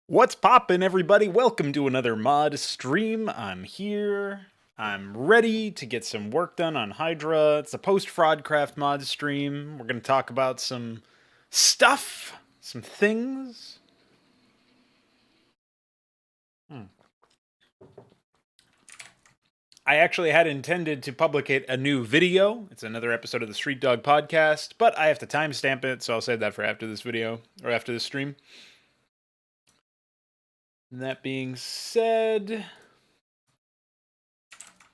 What's poppin', everybody? Welcome to another mod stream. I'm here. I'm ready to get some work done on HYDRA. It's a post-Fraudcraft mod stream. We're going to talk about some stuff, some things. I actually had intended to publicate a new video. It's another episode of the Street Dog podcast, but I have to timestamp it, so I'll save that for after this video, or after this stream. And that being said,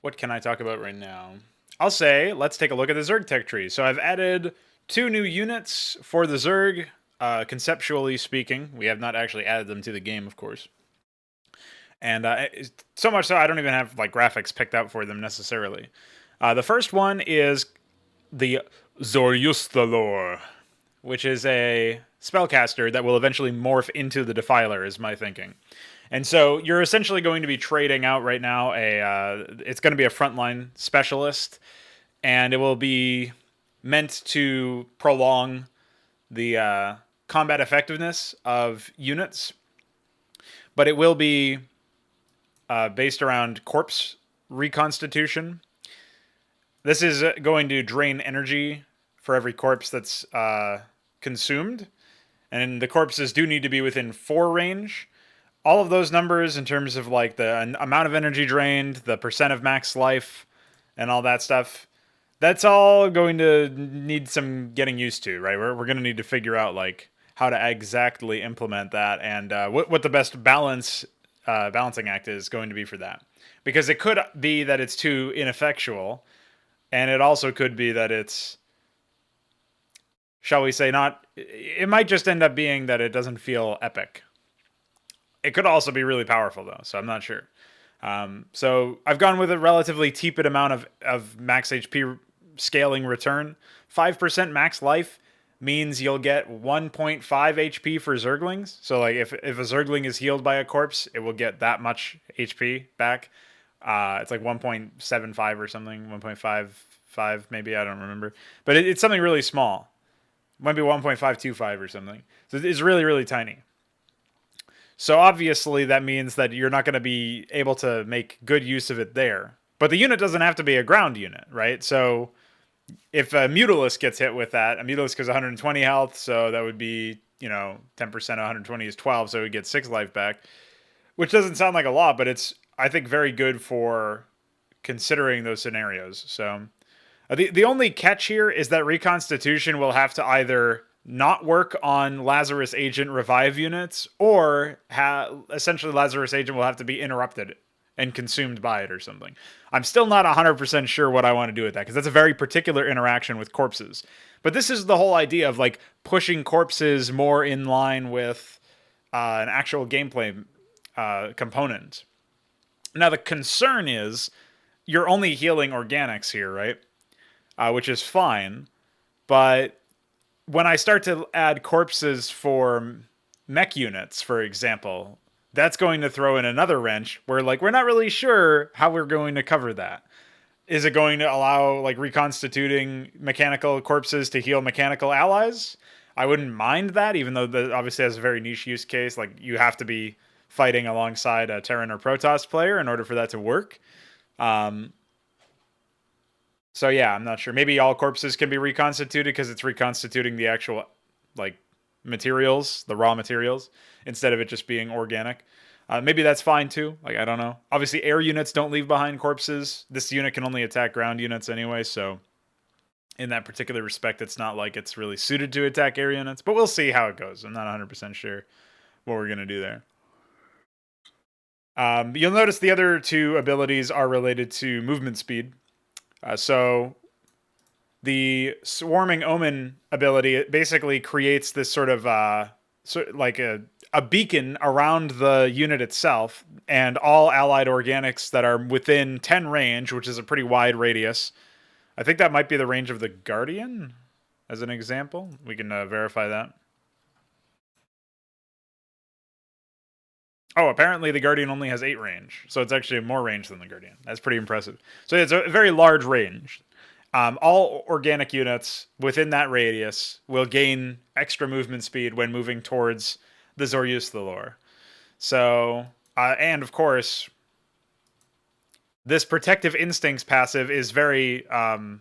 what can I talk about right now? I'll say, let's take a look at the Zerg tech tree. So I've added 2 new units for the Zerg, conceptually speaking. We have not actually added them to the game, of course. And so much so I don't even have like graphics picked out for them necessarily. The first one is the Zoryustalor, which is a spellcaster that will eventually morph into the Defiler, is my thinking. And so you're essentially going to be trading out right now it's going to be a frontline specialist, and it will be meant to prolong the combat effectiveness of units, but it will be based around corpse reconstitution. This is going to drain energy for every corpse that's consumed, and the corpses do need to be within 4 range. All of those numbers in terms of like the amount of energy drained, the percent of max life, and all that stuff, that's all going to need some getting used to, right? We're going to need to figure out like how to exactly implement that and what the best balancing act is going to be for that. Because it could be that it's too ineffectual, and it also could be that it's, shall we say, not. It might just end up being that it doesn't feel epic. It could also be really powerful, though, so I'm not sure. So I've gone with a relatively tepid amount of max HP scaling return. 5% max life means you'll get 1.5 HP for Zerglings. So like if a Zergling is healed by a corpse, it will get that much HP back. It's like 1.75 or something, 1.55 maybe, I don't remember. But it's something really small. It might be 1.525 or something. So it's really, really tiny. So obviously that means that you're not going to be able to make good use of it there. But the unit doesn't have to be a ground unit, right? So if a Mutalisk gets hit with that, a Mutalisk has 120 health, so that would be, 10% of 120 is 12, so we get 6 life back, which doesn't sound like a lot, but it's, I think, very good for considering those scenarios. So the only catch here is that Reconstitution will have to either not work on Lazarus Agent revive units, or essentially Lazarus Agent will have to be interrupted and consumed by it or something. I'm still not 100% sure what I want to do with that, because that's a very particular interaction with corpses. But this is the whole idea of like pushing corpses more in line with an actual gameplay component. Now the concern is you're only healing organics here, right? Which is fine, but when I start to add corpses for mech units, for example, that's going to throw in another wrench where like we're not really sure how we're going to cover that. Is it going to allow like reconstituting mechanical corpses to heal mechanical allies? I wouldn't mind that, even though that obviously has a very niche use case. Like you have to be fighting alongside a Terran or Protoss player in order for that to work. So yeah, I'm not sure. Maybe all corpses can be reconstituted because it's reconstituting the actual like materials, the raw materials, instead of it just being organic. Maybe that's fine too. Like I don't know. Obviously, air units don't leave behind corpses. This unit can only attack ground units anyway, so in that particular respect, it's not like it's really suited to attack air units. But we'll see how it goes. I'm not 100% sure what we're gonna do there. You'll notice the other 2 abilities are related to movement speed. So the Swarming Omen ability basically creates this sort of like a beacon around the unit itself, and all allied organics that are within 10 range, which is a pretty wide radius. I think that might be the range of the Guardian, as an example. We can verify that. Oh, apparently the Guardian only has 8 range, so it's actually more range than the Guardian. That's pretty impressive. So it's a very large range. All organic units within that radius will gain extra movement speed when moving towards the Zoryustalor. So, and of course, this Protective Instincts passive is very. I'm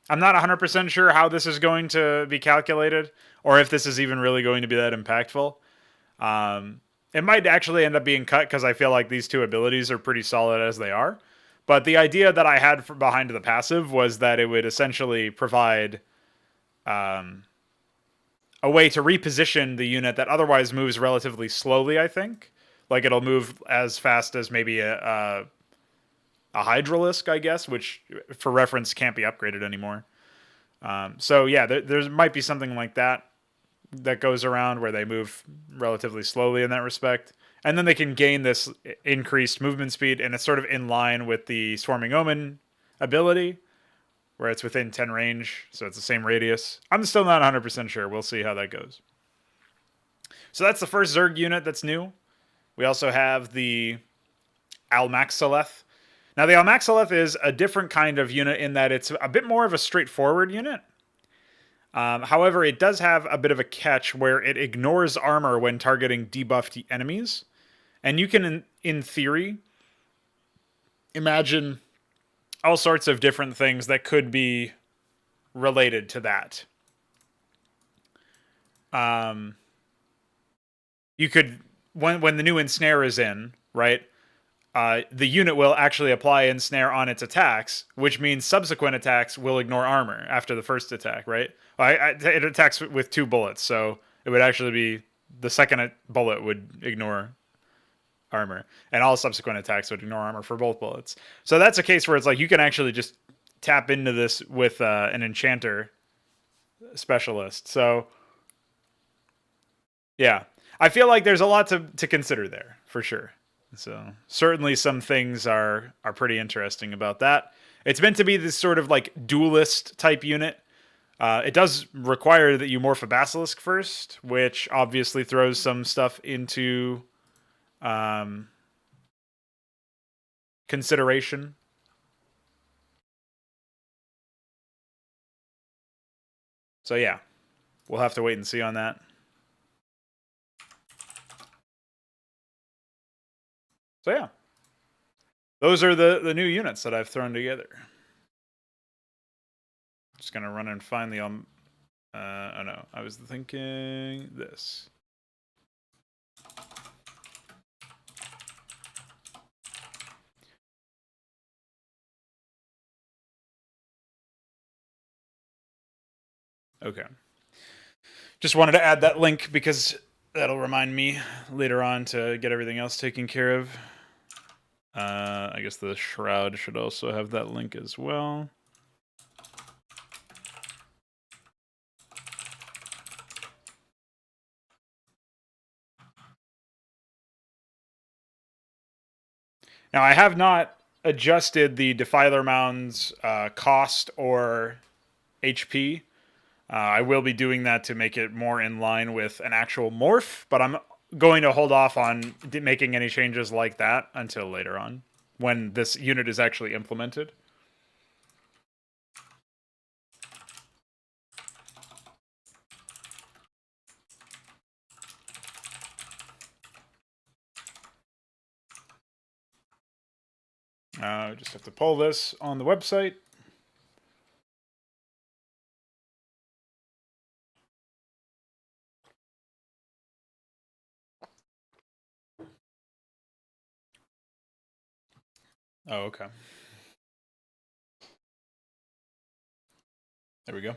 not 100% sure how this is going to be calculated, or if this is even really going to be that impactful. It might actually end up being cut because I feel like these two abilities are pretty solid as they are. But the idea that I had behind the passive was that it would essentially provide a way to reposition the unit that otherwise moves relatively slowly, I think. Like it'll move as fast as maybe a Hydralisk, I guess, which for reference can't be upgraded anymore. So yeah, there might be something like that goes around where they move relatively slowly in that respect. And then they can gain this increased movement speed, and it's sort of in line with the Swarming Omen ability, where it's within 10 range, so it's the same radius. I'm still not 100% sure. We'll see how that goes. So that's the first Zerg unit that's new. We also have the Almaxoleth. Now, the Almaxoleth is a different kind of unit in that it's a bit more of a straightforward unit. However, it does have a bit of a catch where it ignores armor when targeting debuffed enemies. And you can, in theory, imagine all sorts of different things that could be related to that. You could, when the new Ensnare is in, right, the unit will actually apply Ensnare on its attacks, which means subsequent attacks will ignore armor after the first attack, right? It attacks with 2 bullets, so it would actually be the second bullet would ignore armor, and all subsequent attacks would ignore armor for both bullets. So that's a case where it's like you can actually just tap into this with an enchanter specialist. So yeah, I feel like there's a lot to consider there for sure. So certainly some things are pretty interesting about that. It's meant to be this sort of like duelist type unit. It does require that you morph a Basilisk first, which obviously throws some stuff into consideration. So yeah, we'll have to wait and see on that. So yeah, those are the new units that I've thrown together. Just gonna run and find the oh no, I was thinking this. Okay. Just wanted to add that link because that'll remind me later on to get everything else taken care of. I guess the Shroud should also have that link as well. Now, I have not adjusted the Defiler Mound's cost or HP. I will be doing that to make it more in line with an actual morph, but I'm going to hold off on making any changes like that until later on, when this unit is actually implemented. Just have to pull this on the website. Oh, okay. There we go.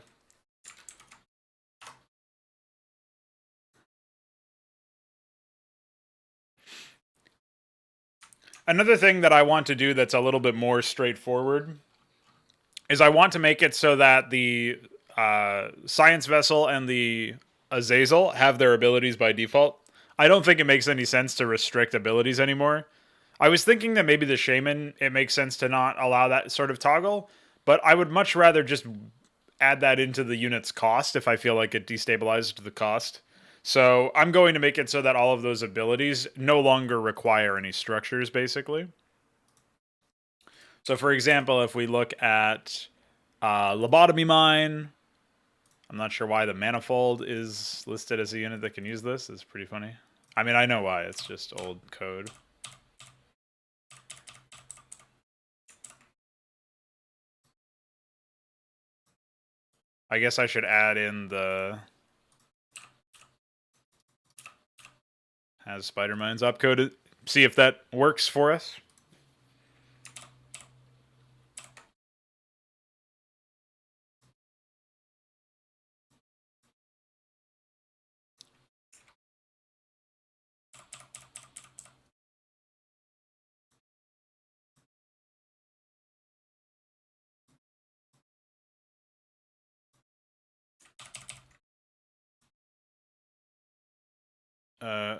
Another thing that I want to do that's a little bit more straightforward is I want to make it so that the Science Vessel and the Azazel have their abilities by default. I don't think it makes any sense to restrict abilities anymore. I was thinking that maybe the Shaman, it makes sense to not allow that sort of toggle, but I would much rather just add that into the unit's cost if I feel like it destabilizes the cost. So I'm going to make it so that all of those abilities no longer require any structures, basically. So for example, if we look at Lobotomy Mine, I'm not sure why the Manifold is listed as a unit that can use this. It's pretty funny. I mean, I know why. It's just old code. I guess I should add in the has spider mines opcoded. See if that works for us.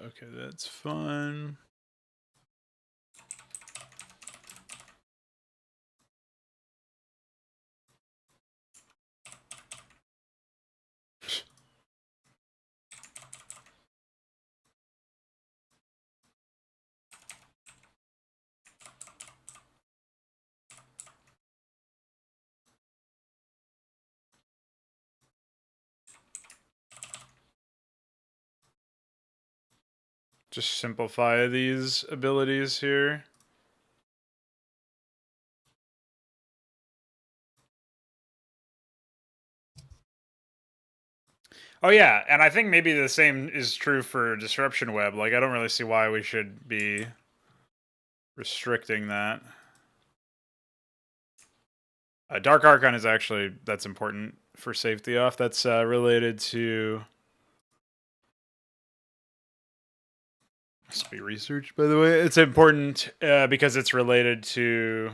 Okay, that's fine. Just simplify these abilities here. Oh yeah, and I think maybe the same is true for Disruption Web. Like, I don't really see why we should be restricting that. Dark Archon is actually, that's important for safety off. That's related to... Must be researched, by the way. It's important because it's related to...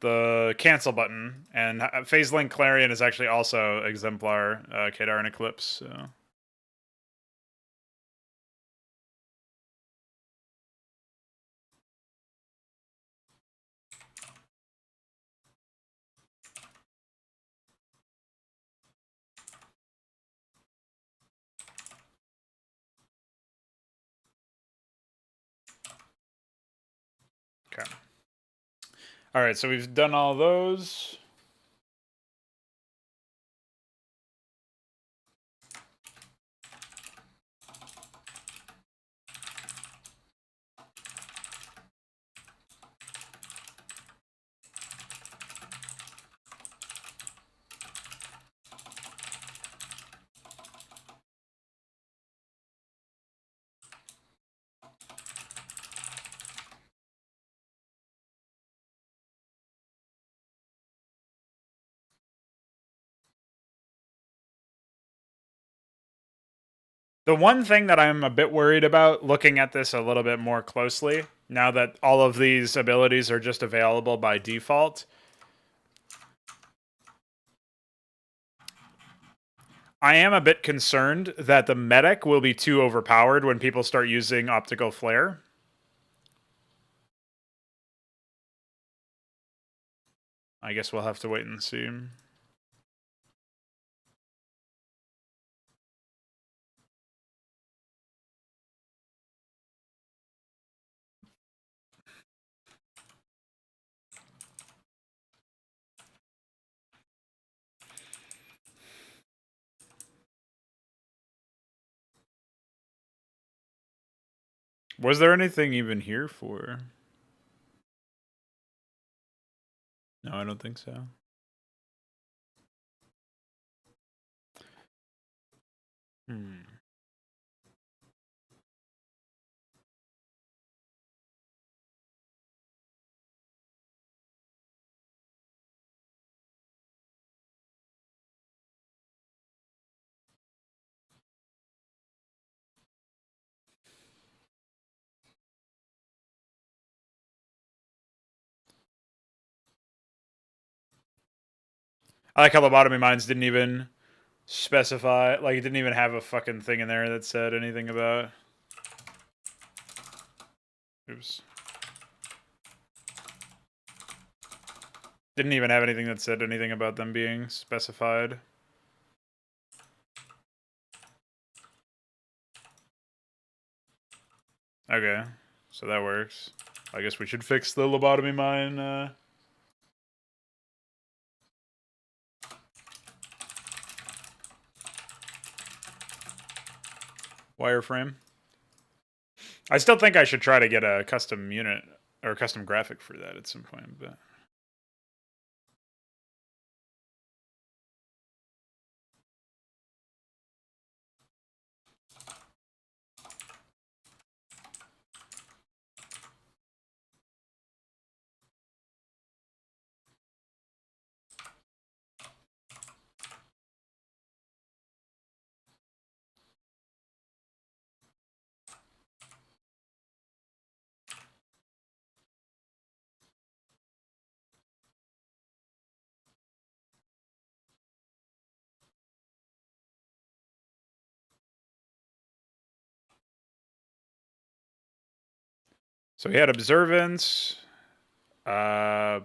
the cancel button, and Phase Link Clarion is actually also Exemplar, Kadar, and Eclipse. So. Okay. All right, so we've done all those. The one thing that I'm a bit worried about, looking at this a little bit more closely, now that all of these abilities are just available by default, I am a bit concerned that the medic will be too overpowered when people start using Optical Flare. I guess we'll have to wait and see. Was there anything even here for? No, I don't think so. Hmm. I like how lobotomy mines didn't even specify, like, it didn't even have a fucking thing in there that said anything about. Oops. Didn't even have anything that said anything about them being specified. Okay, so that works. I guess we should fix the lobotomy mine wireframe. I still think I should try to get a custom unit or a custom graphic for that at some point, but so we had observance. Yeah,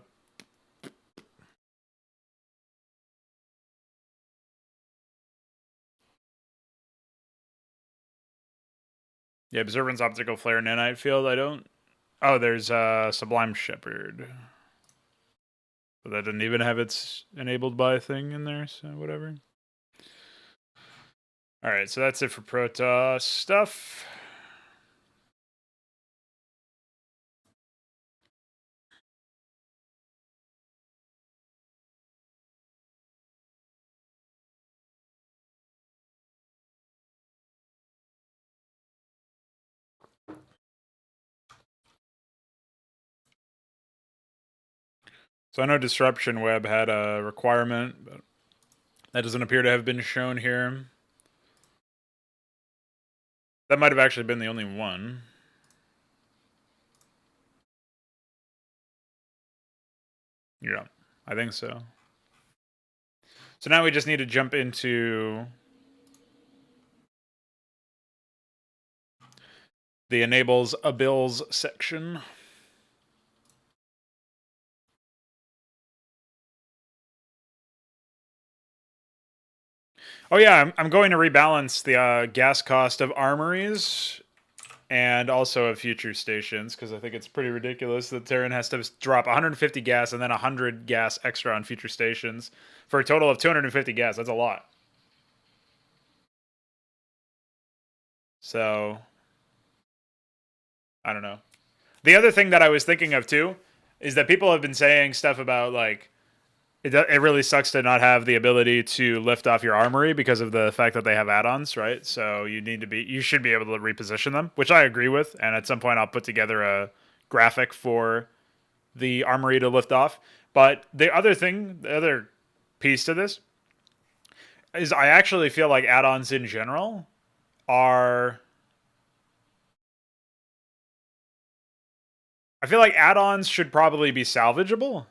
observance, optical flare, nanite field. I don't. Oh, there's Sublime Shepherd. But that didn't even have its enabled by thing in there, so whatever. Alright, so that's it for Protoss stuff. So I know Disruption Web had a requirement, but that doesn't appear to have been shown here. That might have actually been the only one. Yeah, I think so. So now we just need to jump into the enables a bills section. Oh yeah, I'm going to rebalance the gas cost of armories and also of future stations, because I think it's pretty ridiculous that Terran has to drop 150 gas and then 100 gas extra on future stations for a total of 250 gas. That's a lot. So, I don't know. The other thing that I was thinking of too is that people have been saying stuff about like it really sucks to not have the ability to lift off your armory because of the fact that they have add-ons, right? So you should be able to reposition them, which I agree with. And at some point, I'll put together a graphic for the armory to lift off. But the other piece to this is I actually feel like add-ons in general are. I feel like add-ons should probably be salvageable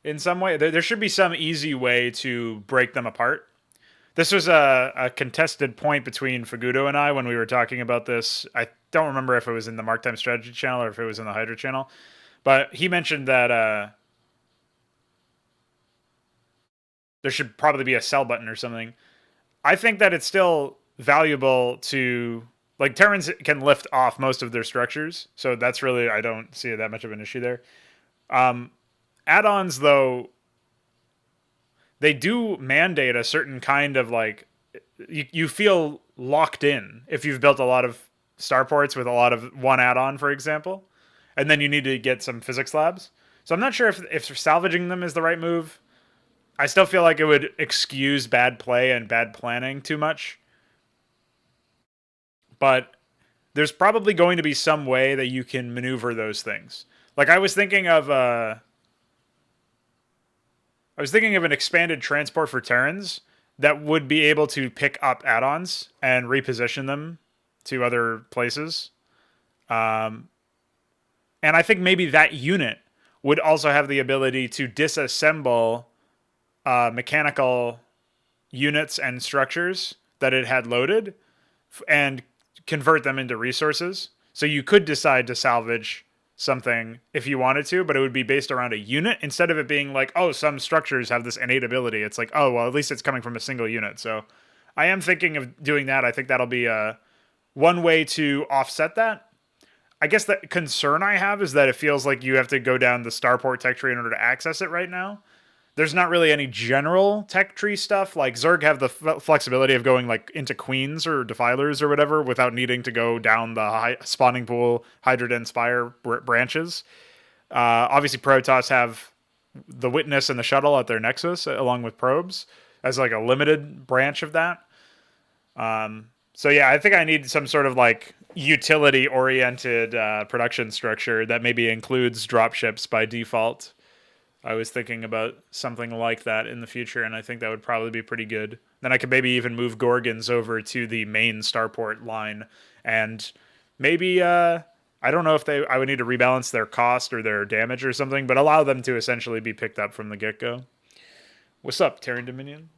in some way. There should be some easy way to break them apart. This was a contested point between Fagudo and I when we were talking about this. I don't remember if it was in the Mark Time Strategy channel or if it was in the HYDRA channel, but he mentioned that there should probably be a sell button or something. I think that it's still valuable to, like, Terrans can lift off most of their structures, so that's really, I don't see that much of an issue there. Add-ons, though, they do mandate a certain kind of, like, you feel locked in if you've built a lot of starports with a lot of one add-on, for example, and then you need to get some physics labs. So I'm not sure if salvaging them is the right move. I still feel like it would excuse bad play and bad planning too much. But there's probably going to be some way that you can maneuver those things. Like I was thinking of an expanded transport for Terrans that would be able to pick up add-ons and reposition them to other places. And I think maybe that unit would also have the ability to disassemble mechanical units and structures that it had loaded and convert them into resources. So you could decide to salvage something if you wanted to, but it would be based around a unit instead of it being like, oh, some structures have this innate ability. It's like, oh, well, at least it's coming from a single unit. So I am thinking of doing that. I think that'll be one way to offset that. I guess the concern I have is that it feels like you have to go down the starport tech tree in order to access it right now. there's not really any general tech tree stuff. Like Zerg have the flexibility of going like into queens or defilers or whatever without needing to go down the spawning pool HYDRA to Inspire branches. Obviously, Protoss have the Witness and the Shuttle at their Nexus along with probes as like a limited branch of that. So yeah, I think I need some sort of like utility-oriented production structure that maybe includes dropships by default. I was thinking about something like that in the future, and I think that would probably be pretty good. Then I could maybe even move Gorgons over to the main starport line, and maybe I don't know if I would need to rebalance their cost or their damage or something, but allow them to essentially be picked up from the get-go. What's up, Terran Dominion?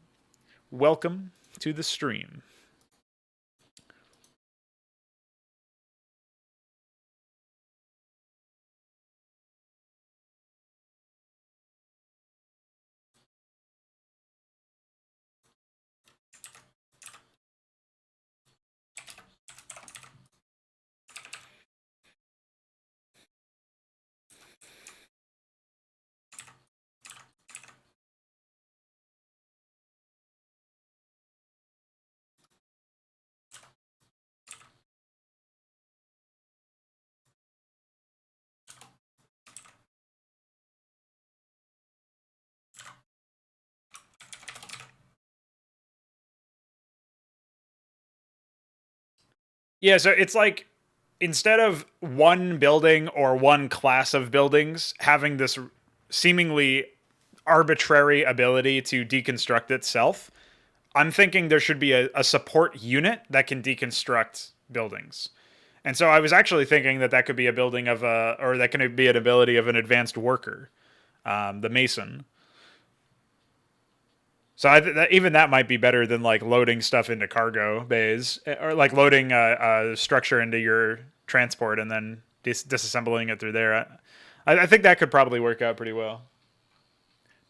Welcome to the stream. Yeah, so it's like instead of one building or one class of buildings having this seemingly arbitrary ability to deconstruct itself, I'm thinking there should be a support unit that can deconstruct buildings. And so I was actually thinking that could be a building of or that can be an ability of an advanced worker, the Mason. So even that might be better than like loading stuff into cargo bays or like loading a structure into your transport and then disassembling it through there. I think that could probably work out pretty well,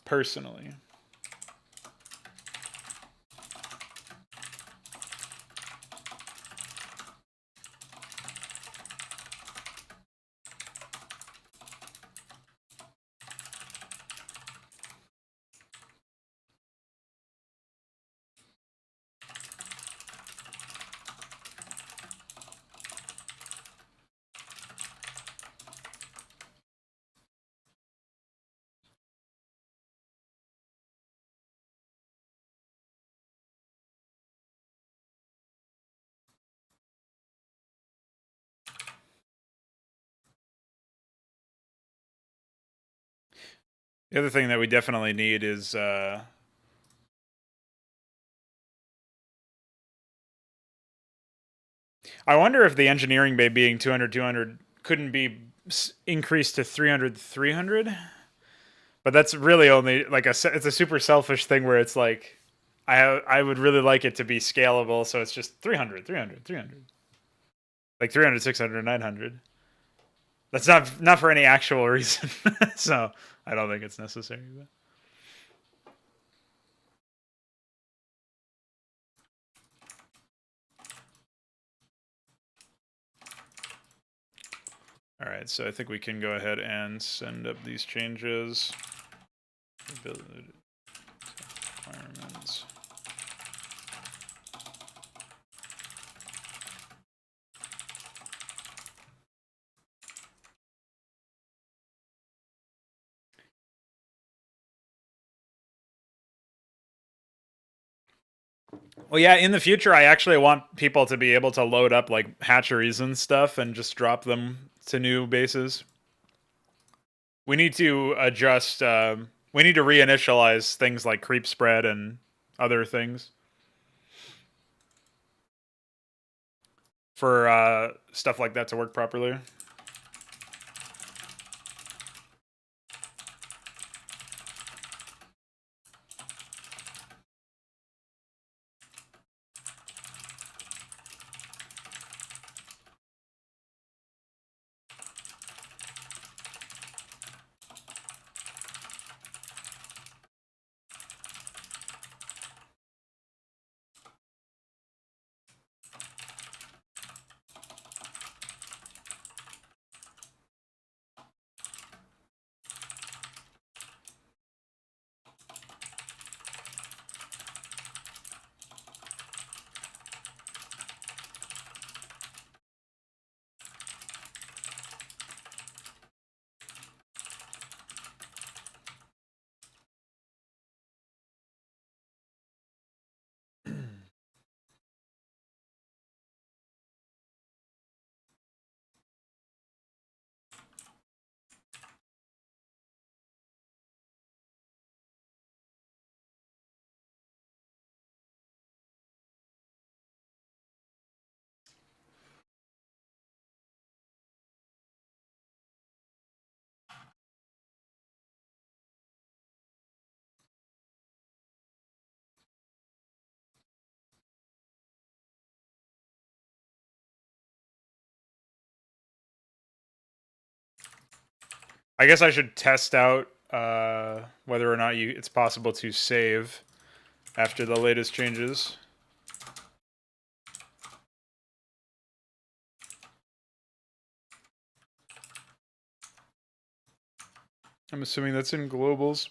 personally. The other thing that we definitely need is I wonder if the engineering bay being 200 couldn't be increased to 300. But that's really only like it's a super selfish thing where it's like I would really like it to be scalable, so it's just 300. Like 300, 600, 900. That's not for any actual reason. So I don't think it's necessary. But. All right, so I think we can go ahead and send up these changes. Requirements. Well, yeah, in the future, I actually want people to be able to load up like hatcheries and stuff and just drop them to new bases. We need to adjust. We need to reinitialize things like creep spread and other things for stuff like that to work properly. I guess I should test out whether or not it's possible to save after the latest changes. I'm assuming that's in globals.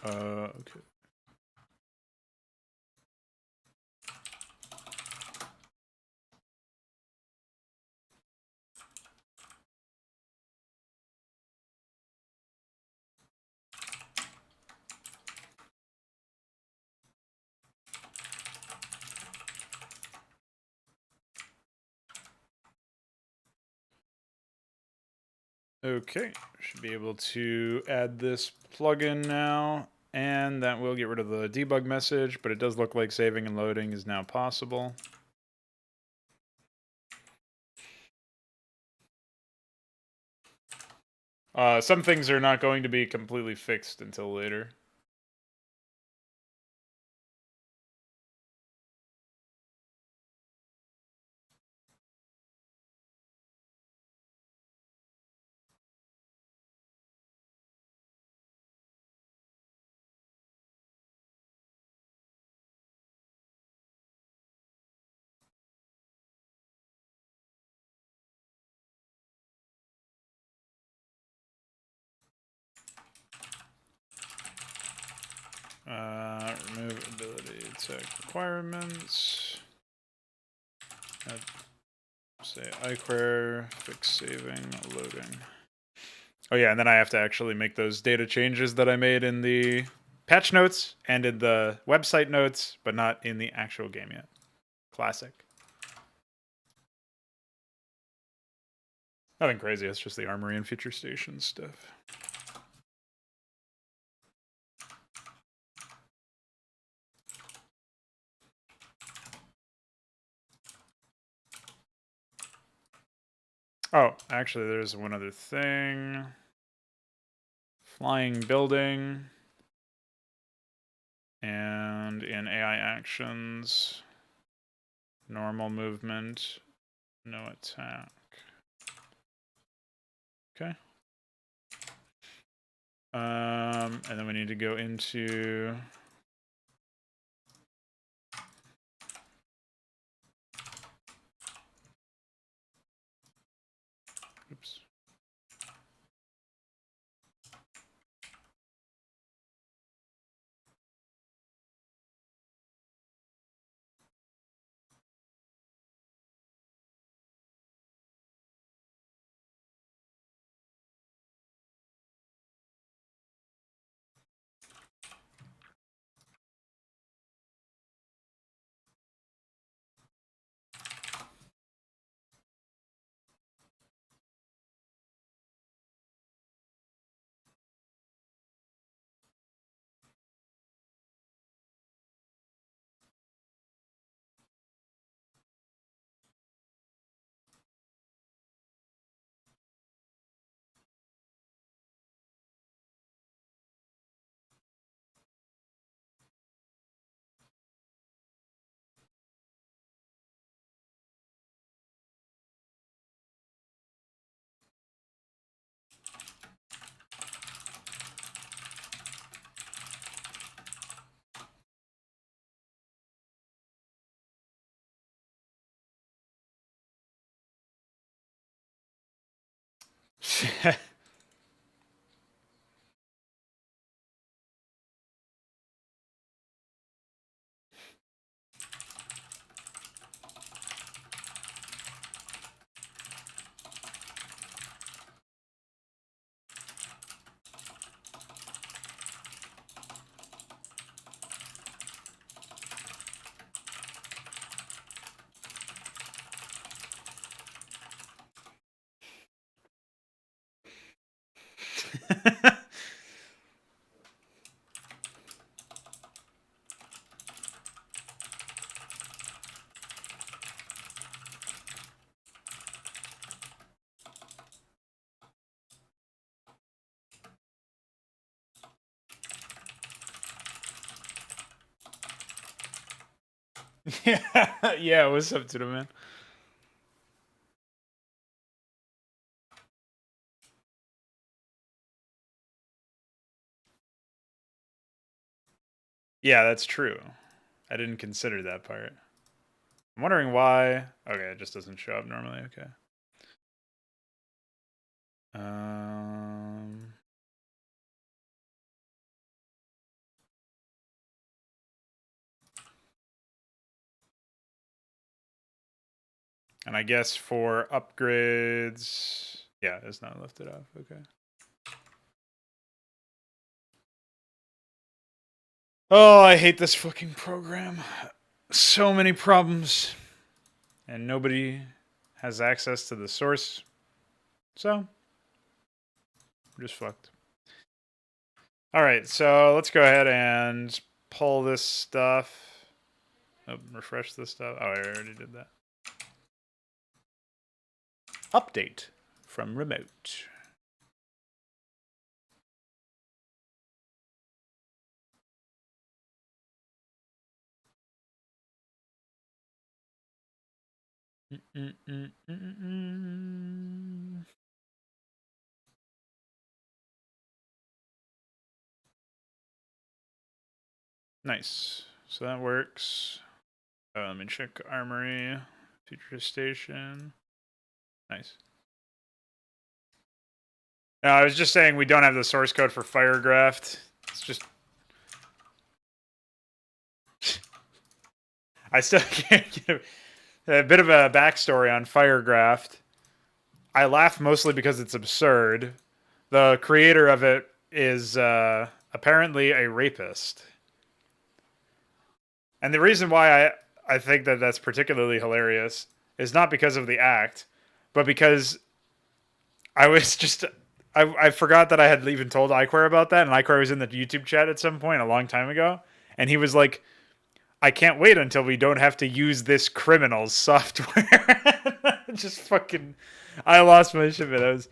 Okay. Okay, should be able to add this plugin now, and that will get rid of the debug message, but it does look like saving and loading is now possible. Some things are not going to be completely fixed until later. Remove ability tech requirements. Say iQuery, fix saving, loading. Oh yeah, and then I have to actually make those data changes that I made in the patch notes and in the website notes, but not in the actual game yet. Classic. Nothing crazy, it's just the armory and feature station stuff. Oh, actually, there's one other thing. Flying building. And in AI actions, normal movement, no attack. Okay. And then we need to go into oops. Yeah, yeah. What's up to the man? Yeah, that's true. I didn't consider that part. I'm wondering why. Okay, it just doesn't show up normally. Okay. Um, and I guess for upgrades, yeah, it's not lifted up. Okay. Oh, I hate this fucking program. So many problems, and nobody has access to the source. So, we're just fucked. All right, so let's go ahead and pull this stuff. Oh, refresh this stuff. Oh, I already did that. Update from remote. Nice. So that works. Let me check armory, future station. Nice. No, I was just saying we don't have the source code for Firegraft. It's just I still can't give a bit of a backstory on Firegraft. I laugh mostly because it's absurd. The creator of it is apparently a rapist. And the reason why I think that that's particularly hilarious is not because of the act, but because I was just I forgot that I had even told Iquare about that, and Iquare was in the YouTube chat at some point a long time ago, and he was like, "I can't wait until we don't have to use this criminal's software." Just fucking, I lost my shit. But I was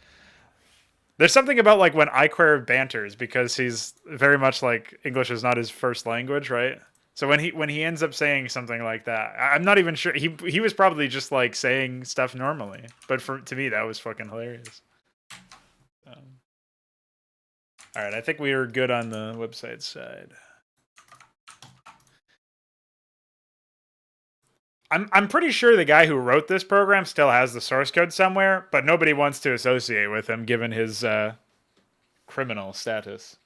there's something about like when Iquare banters because he's very much like English is not his first language, right? So when he ends up saying something like that, I'm not even sure he was probably just like saying stuff normally, but for to me that was fucking hilarious. All right, I think we are good on the website side. I'm pretty sure the guy who wrote this program still has the source code somewhere, but nobody wants to associate with him given his criminal status.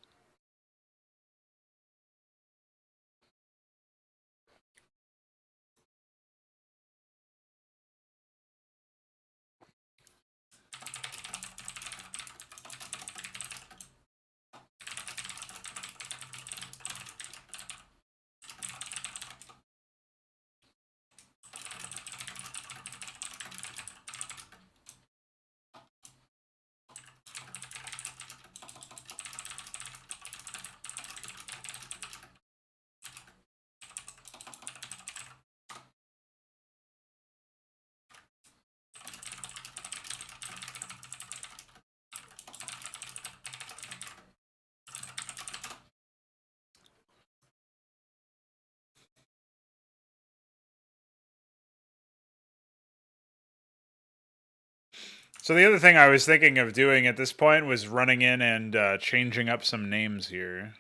So the other thing I was thinking of doing at this point was running in and changing up some names here.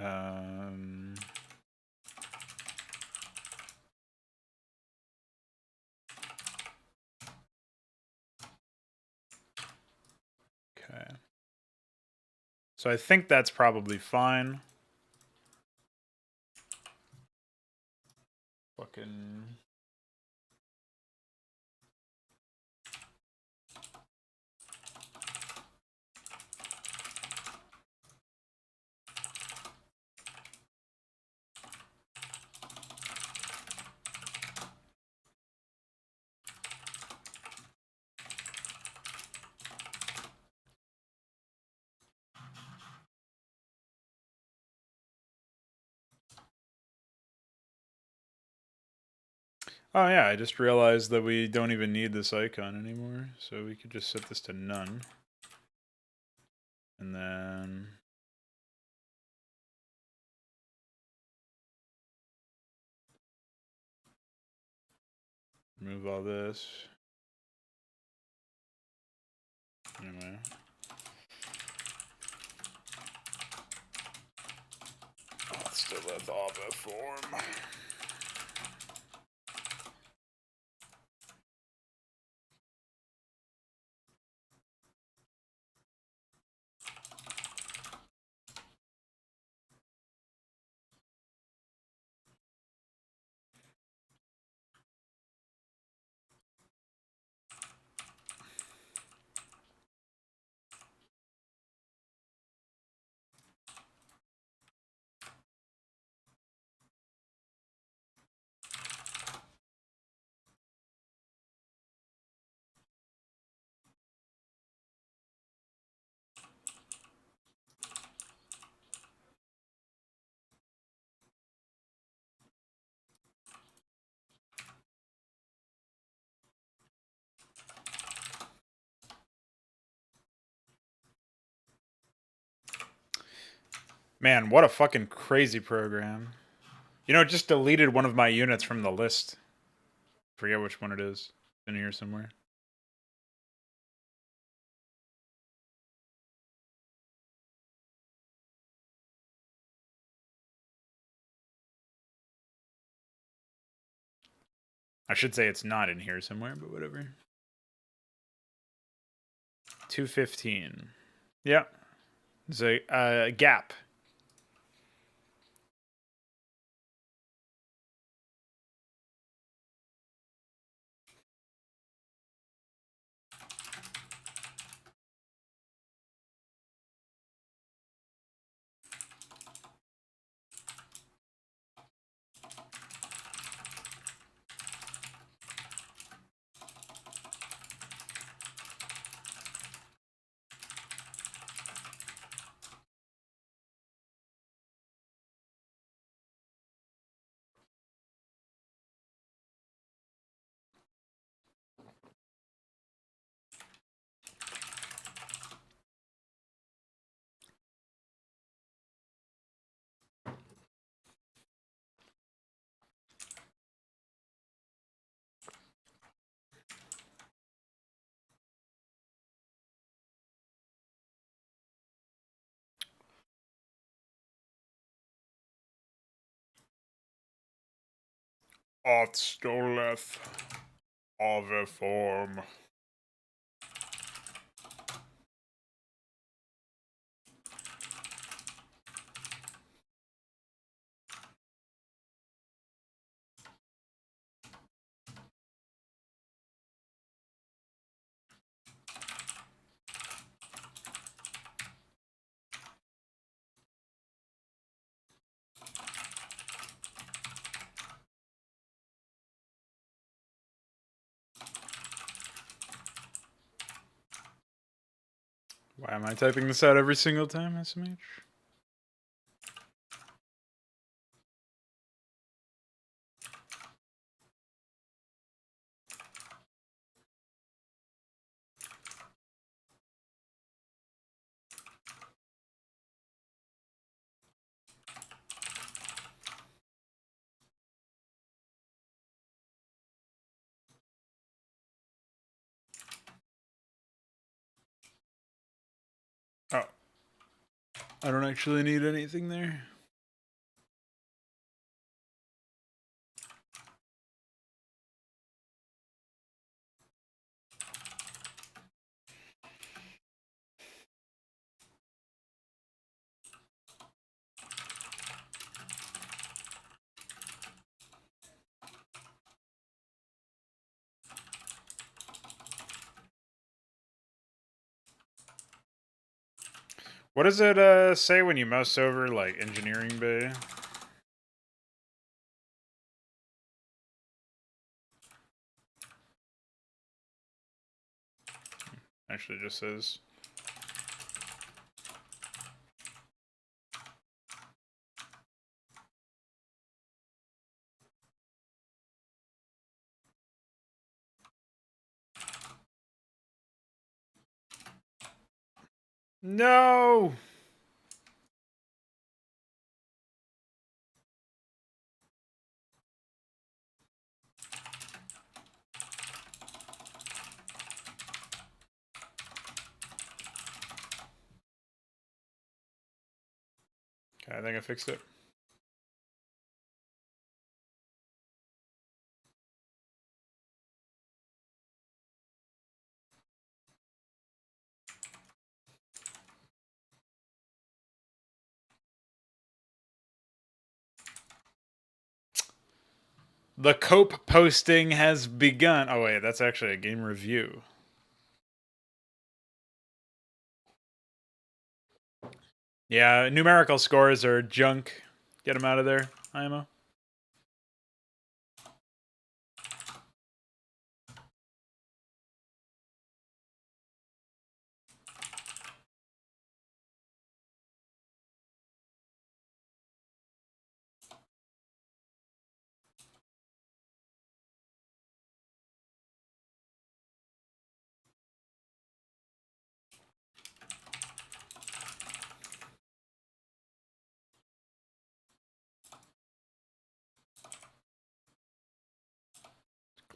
Um, okay. So I think that's probably fine. Fucking. Oh yeah, I just realized that we don't even need this icon anymore, so we could just set this to none. And then remove all this. Anyway. Still have the overform. Man, what a fucking crazy program. You know, it just deleted one of my units from the list. Forget which one it is. In here somewhere. I should say it's not in here somewhere, but whatever. 215. Yeah. There's a gap. Outstoleth. Overform. Why am I typing this out every single time, SMH? Oh. I don't actually need anything there. What does it say when you mouse over, like, engineering bay? Actually, just says No! Okay, I think I fixed it. The cope posting has begun. Oh, wait, that's actually a game review. Yeah, numerical scores are junk. Get them out of there, IMO.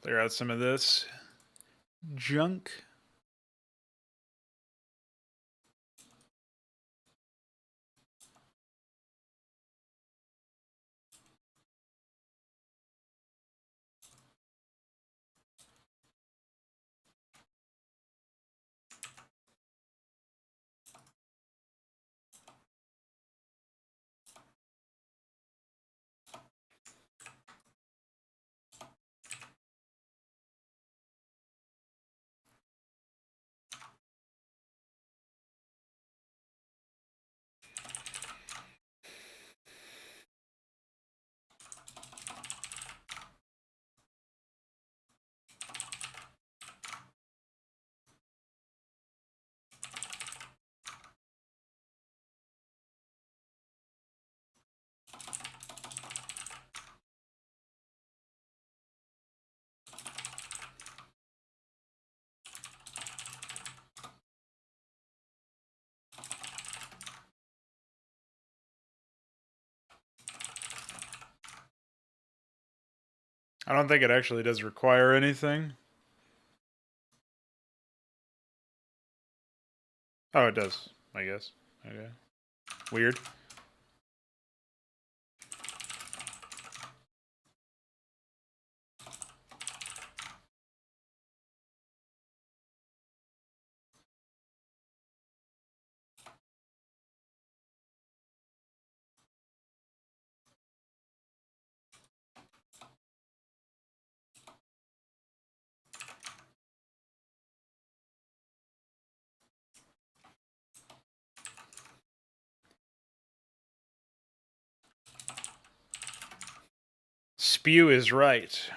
Clear out some of this junk. I don't think it actually does require anything. Oh, it does, I guess. Okay. Weird. Spew is right.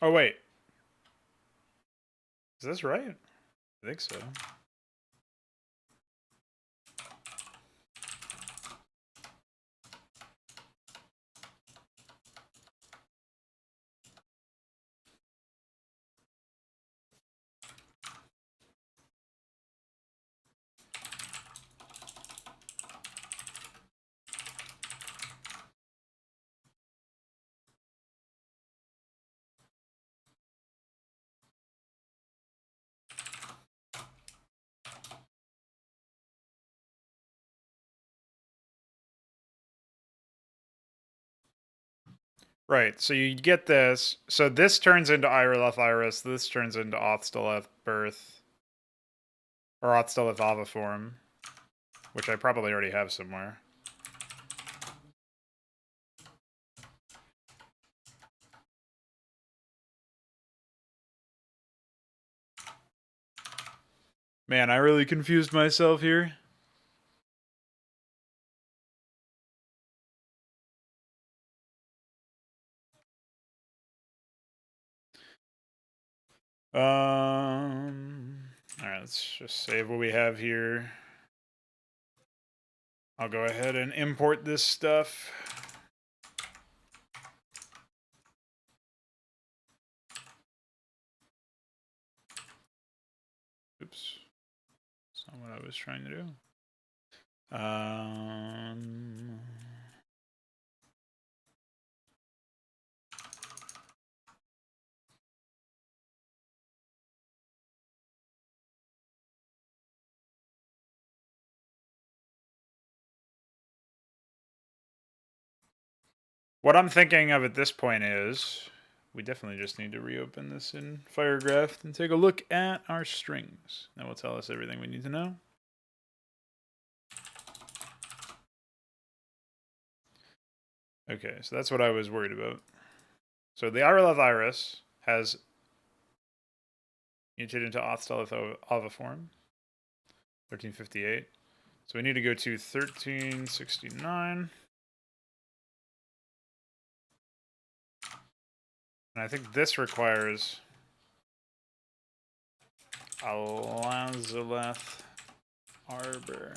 Oh, wait. Is this right? I think so. Right, so you get this. So this turns into Ireleth Iris. This turns into Othsteleth Birth. Or Othsteleth Ava form. which I probably already have somewhere. Man, I really confused myself here. Alright, let's just save what we have here. I'll go ahead and import this stuff. Oops. That's not what I was trying to do. What I'm thinking of at this point is we definitely just need to reopen this in Firegraph and take a look at our strings. That will tell us everything we need to know. Okay, so that's what I was worried about. So the IRLF iris has mutated into Auth-Stealth Ava form, 1358. So we need to go to 1369. And I think this requires a Lazareth Arbor.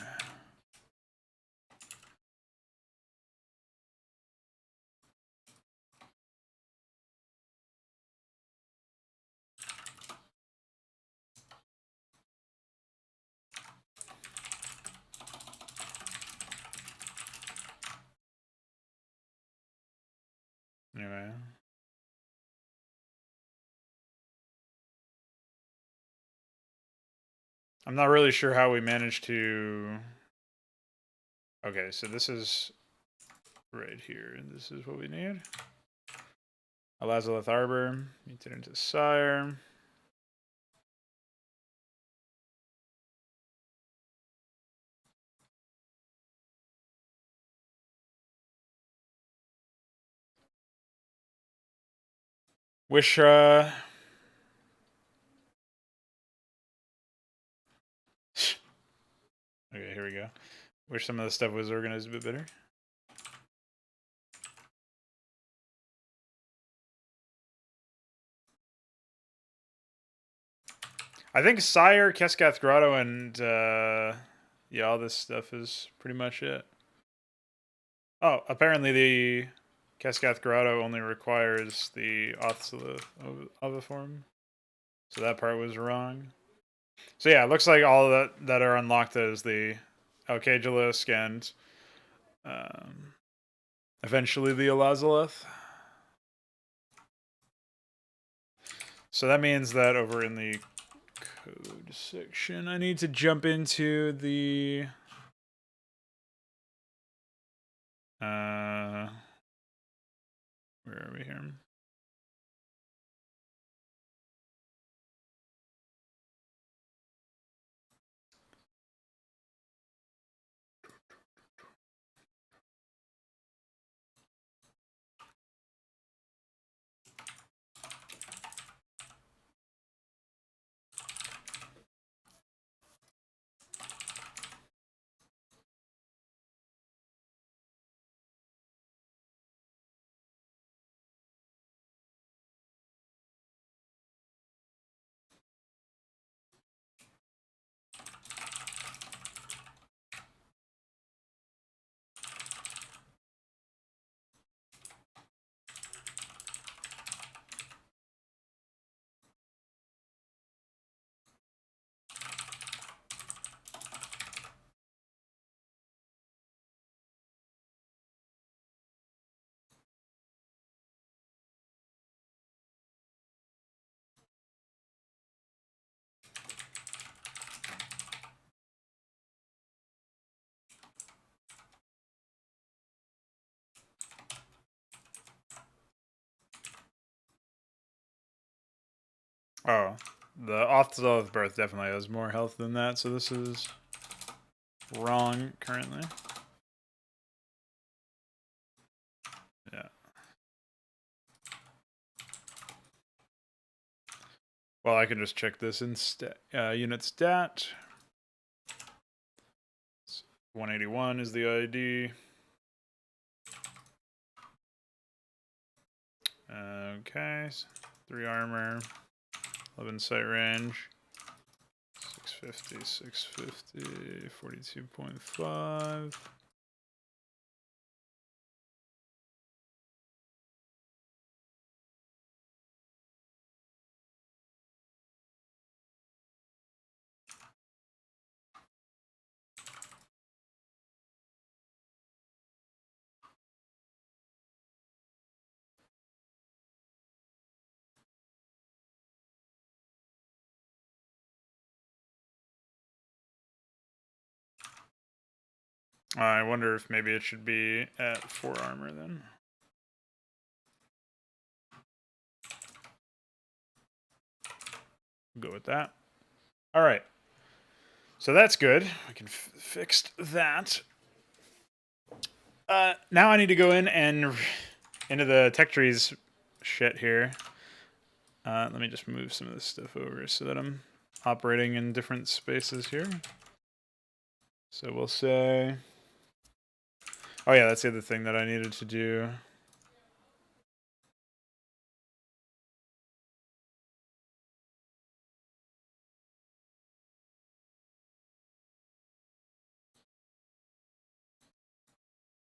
Anyway. I'm not really sure how we managed to... Okay, so this is right here. This is what we need. A Lazareth Arbor. Mutate into Sire. Wish, okay, here we go. Wish some of the stuff was organized a bit better. I think Sire, Keskath Grotto, and yeah, all this stuff is pretty much it. Oh, apparently the Keskath Grotto only requires the Auth-Stealth Ava form. So that part was wrong. So yeah, it looks like all that are unlocked is the Alcagilisk and eventually the Elazaleth. So that means that over in the code section, I need to jump into the where are we here? Oh, the Auth-Stealth Birth definitely has more health than that, so this is wrong currently. Yeah. Well, I can just check this in unit stat. 181 is the ID. Okay, 3 armor, 11 sight range, 650, 650, 42.5. I wonder if maybe it should be at 4 armor then. Go with that. All right. So that's good. I can fix that. Now I need to go in and into the tech trees shit here. Let me just move some of this stuff over so that I'm operating in different spaces here. So we'll say... Oh yeah, that's the other thing that I needed to do.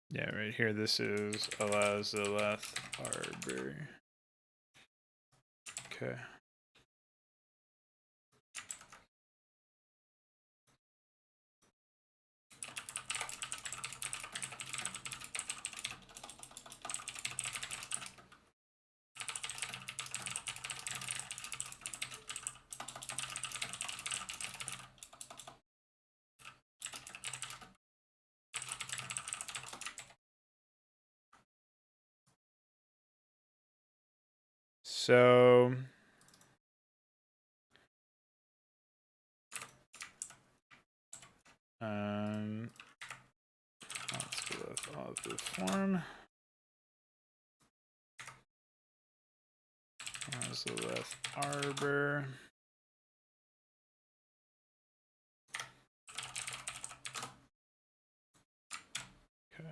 Yeah, right here, this is allows the left arbor. Okay. So let's go with all of this one. There's the left arbor. Okay.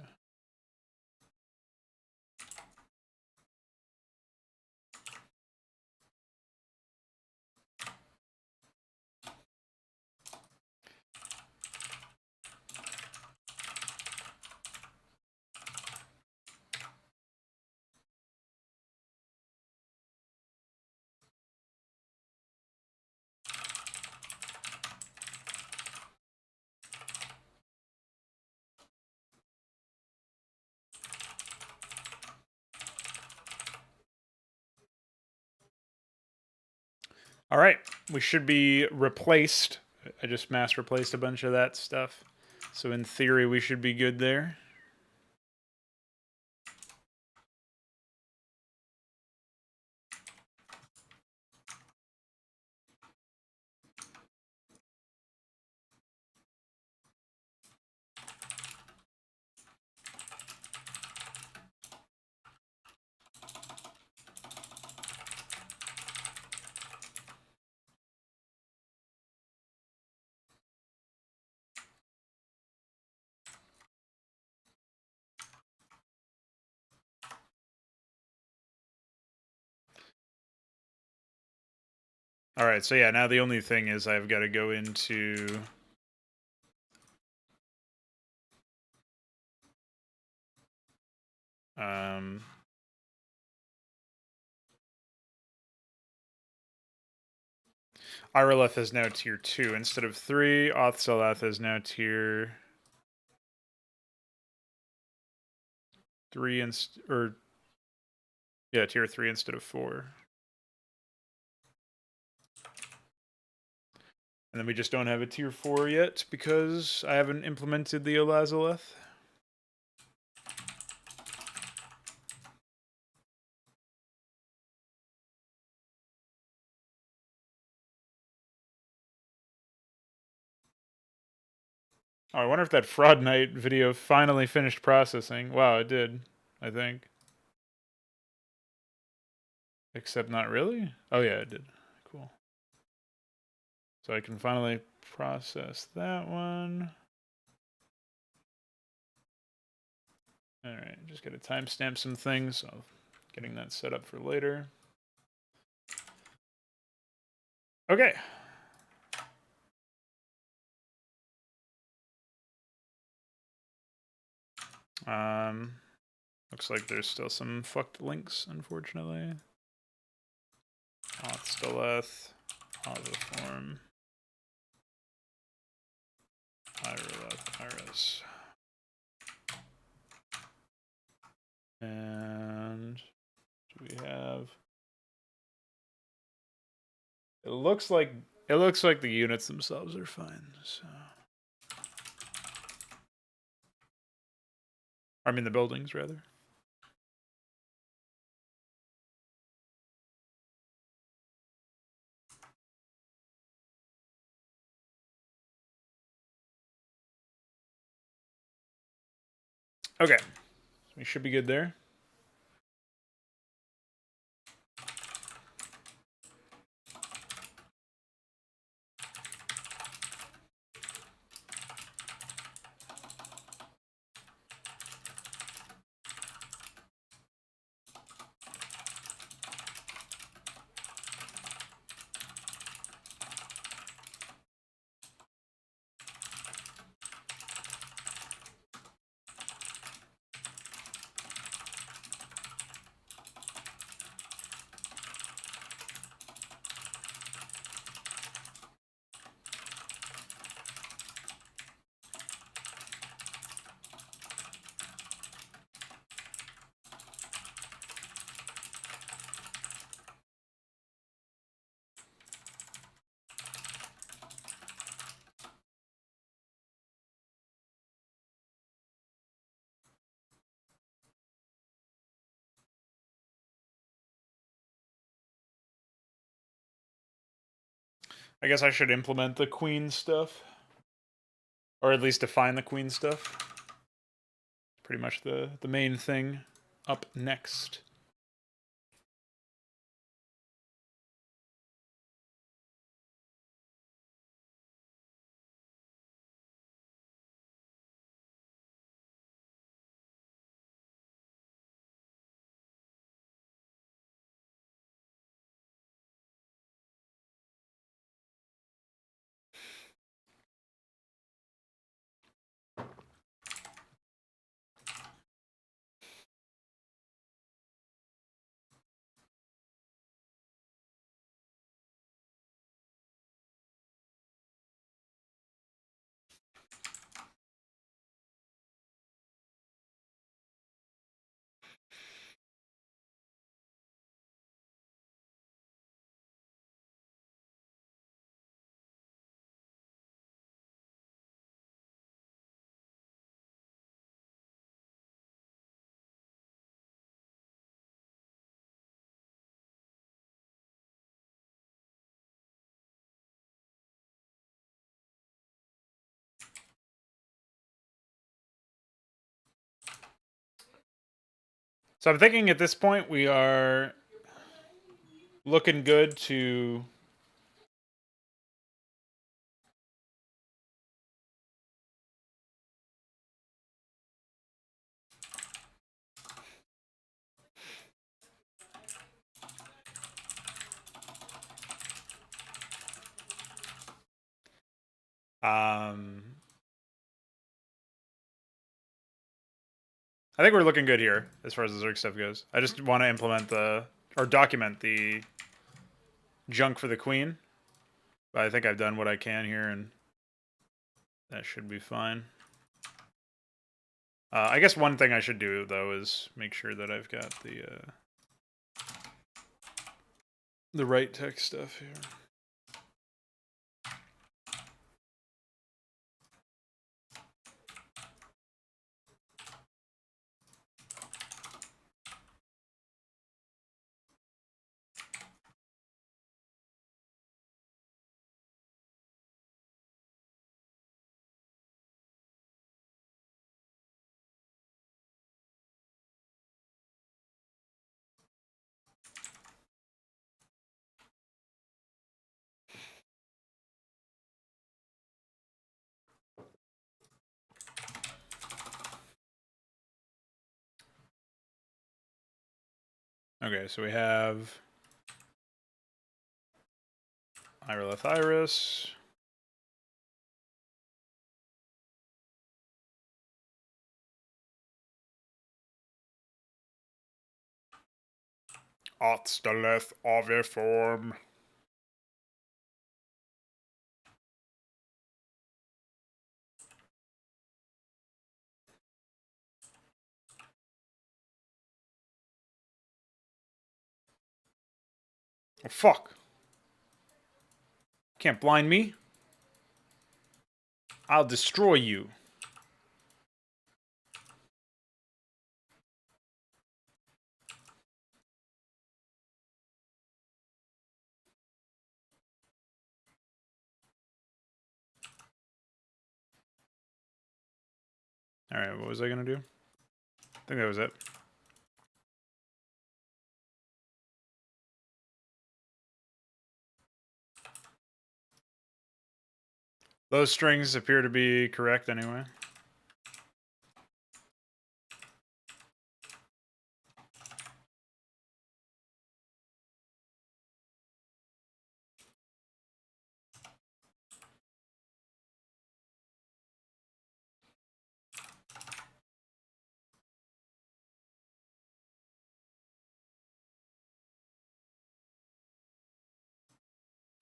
All right, we should be replaced. I just mass replaced a bunch of that stuff. So in theory, we should be good there. All right, so yeah, now the only thing is I've got to go into Ireleth is now tier 2 instead of 3. Othsaleth is now tier 3 tier 3 instead of 4. And then we just don't have a tier 4 yet because I haven't implemented the Elazaleth. Oh, I wonder if that Fraud Night video finally finished processing. Wow, it did, I think. Except not really? Oh yeah, it did. Cool. So I can finally process that one. Alright, just gotta timestamp some things, so getting that set up for later. Okay. Looks like there's still some fucked links, unfortunately. Auth Steleth, Autoform, Iris. And do we have? It looks like the units themselves are fine. So, I mean the buildings rather. Okay, we should be good there. I guess I should implement the queen stuff. Or at least define the queen stuff. Pretty much the main thing up next. So I'm thinking at this point we are looking good to I think we're looking good here as far as the Zerg stuff goes. I just want to implement or document the junk for the queen. But I think I've done what I can here, and that should be fine. I guess one thing I should do, though, is make sure that I've got the right tech stuff here. Okay, so we have Irilith Iris. Otsteleth Aviform. Oh, fuck. Can't blind me. I'll destroy you. Alright, what was I gonna do? I think that was it. Those strings appear to be correct anyway.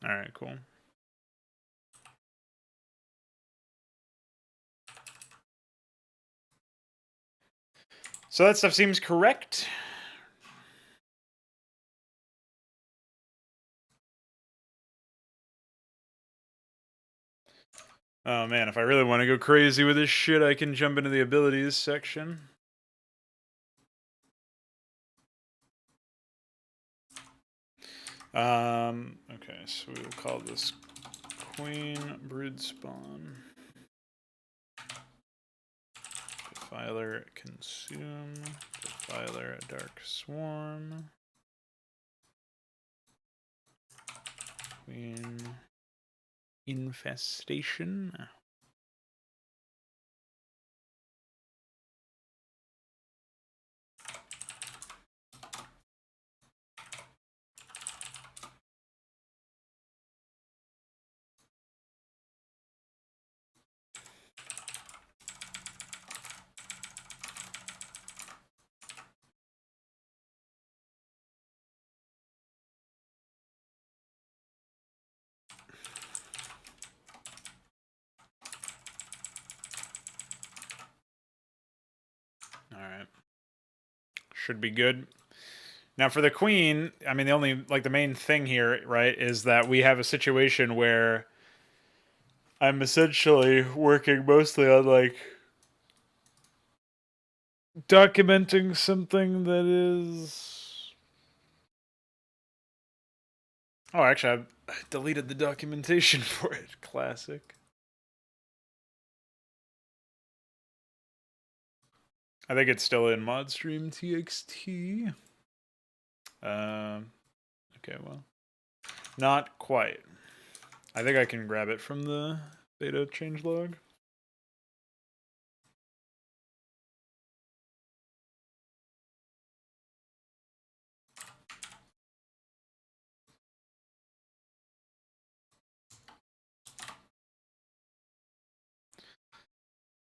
Alright, cool. So that stuff seems correct. Oh man, if I really want to go crazy with this shit, I can jump into the abilities section. Okay, so we will call this Queen Broodspawn. Defiler Consume. Defiler Dark Swarm. Queen Infestation. Alright. Should be good. Now for the queen, I mean, the main thing here, right, is that we have a situation where I'm essentially working mostly on, like, documenting something that is... Oh, actually, I deleted the documentation for it. Classic. I think it's still in Modstream TXT. Okay, well, not quite. I think I can grab it from the beta changelog.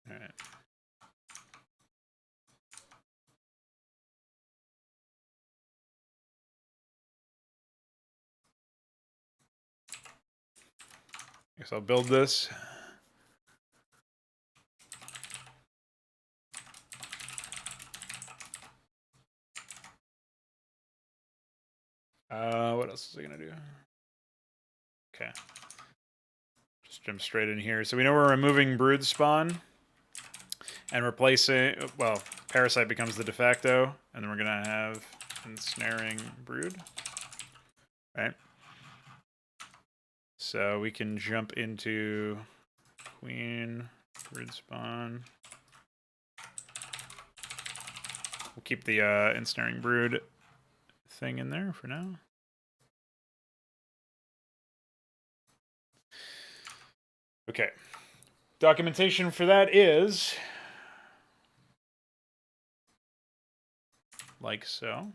All right. Guess I'll build this. What else is I gonna do? Okay. Just jump straight in here. So we know we're removing brood spawn and replacing, well, parasite becomes the de facto, and then we're gonna have ensnaring brood, right? So we can jump into queen, brood spawn. We'll keep the ensnaring brood thing in there for now. Okay. Documentation for that is like so.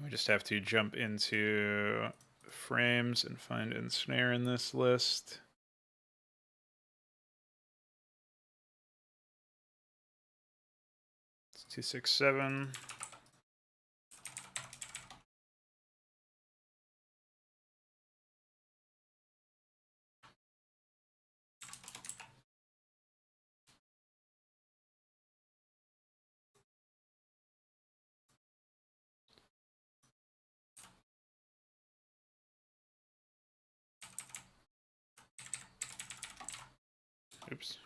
We just have to jump into frames and find ensnare in this list. It's 267. Oops.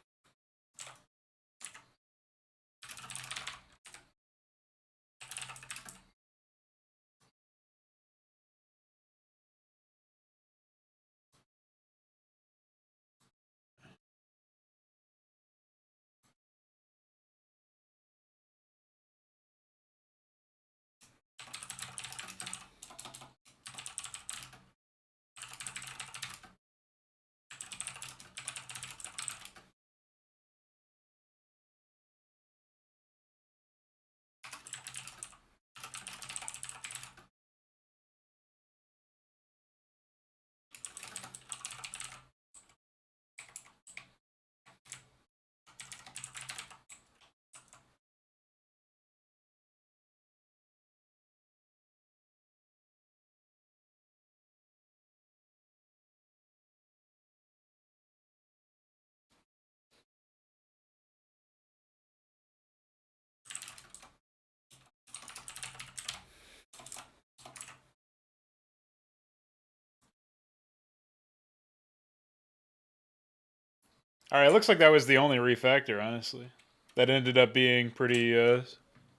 All right, looks like that was the only refactor, honestly. That ended up being pretty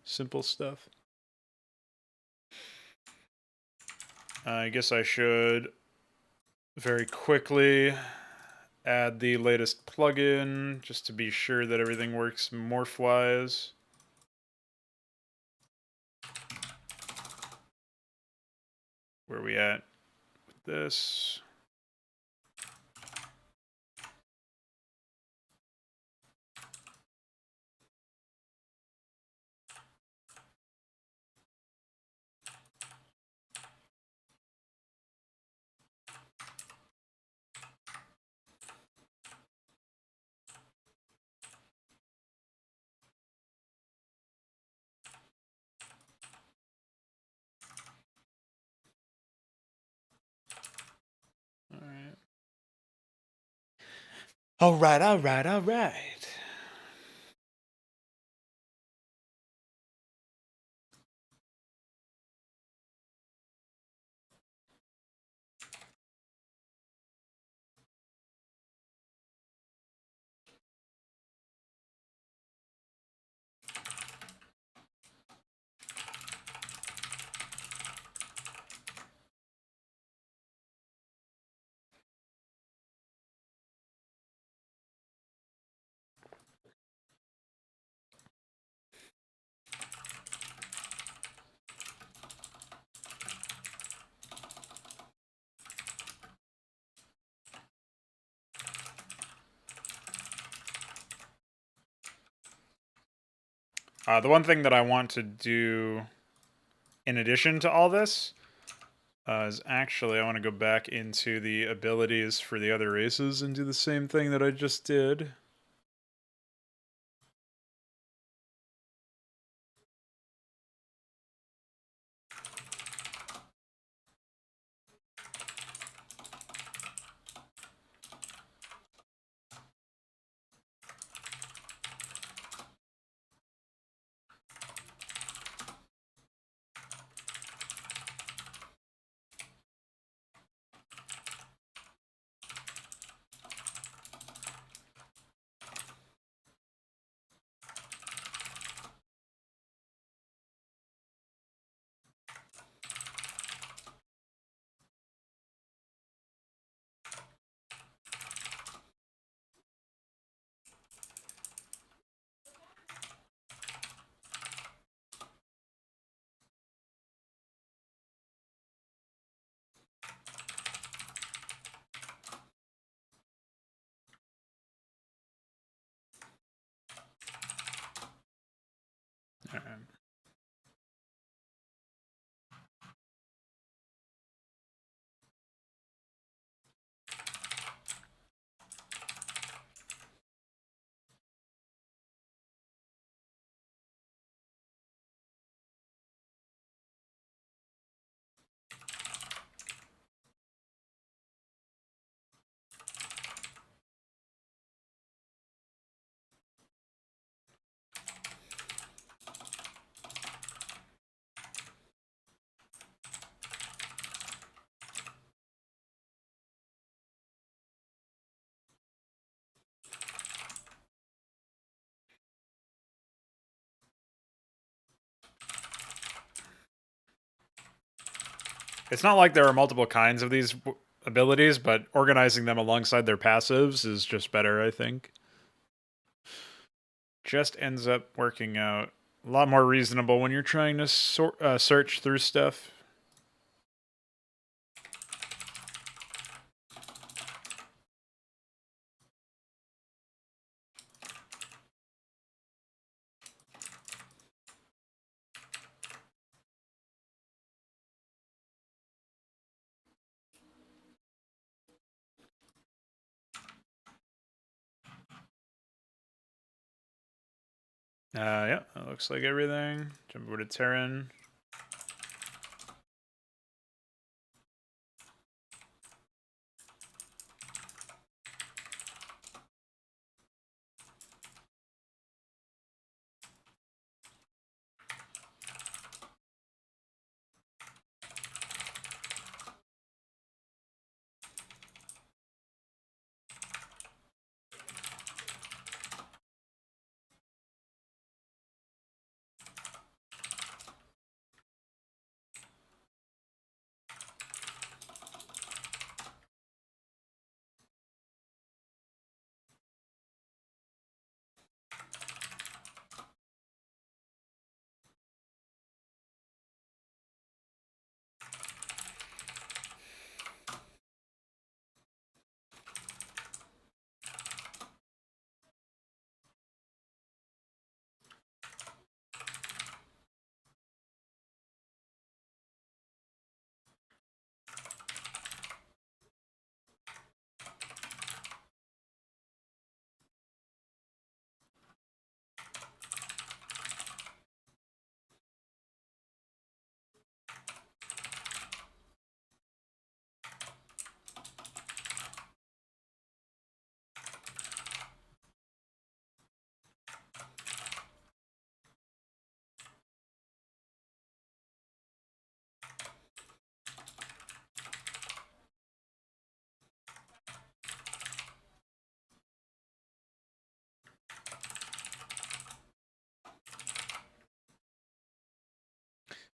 simple stuff. I guess I should very quickly add the latest plugin just to be sure that everything works morph-wise. Where are we at with this? All right. All right, all right, all right. The one thing that I want to do in addition to all this is actually I want to go back into the abilities for the other races and do the same thing that I just did. It's not like there are multiple kinds of these abilities, but organizing them alongside their passives is just better, I think. Just ends up working out a lot more reasonable when you're trying to search through stuff. Yeah, that looks like everything. Jump over to Terran.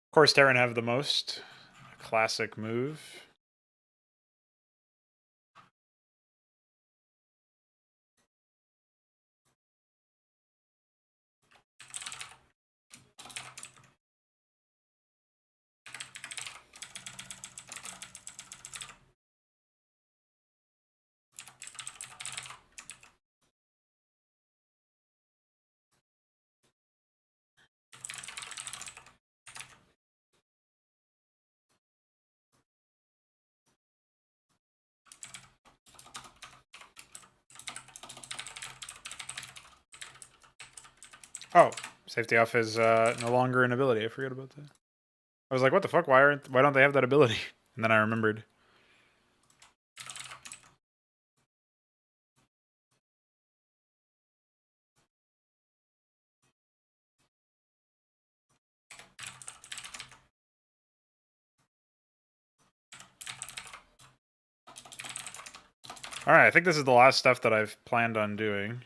Of course, Terran have the most classic move. Oh, safety off is no longer an ability. I forgot about that. I was like, what the fuck? Why don't they have that ability? And then I remembered. All right, I think this is the last stuff that I've planned on doing.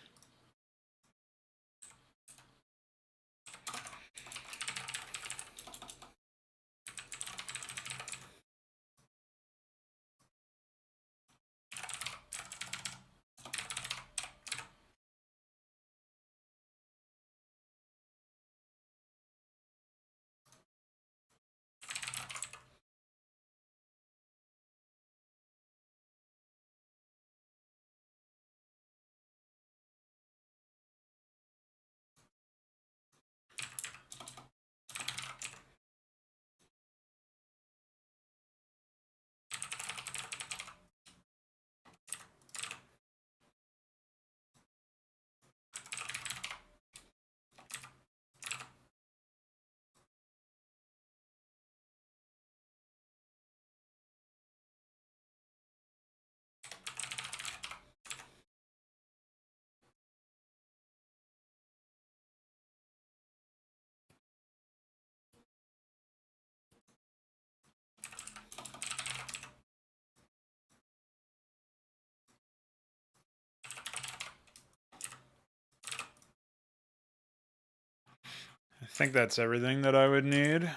I think that's everything that I would need.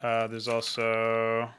There's also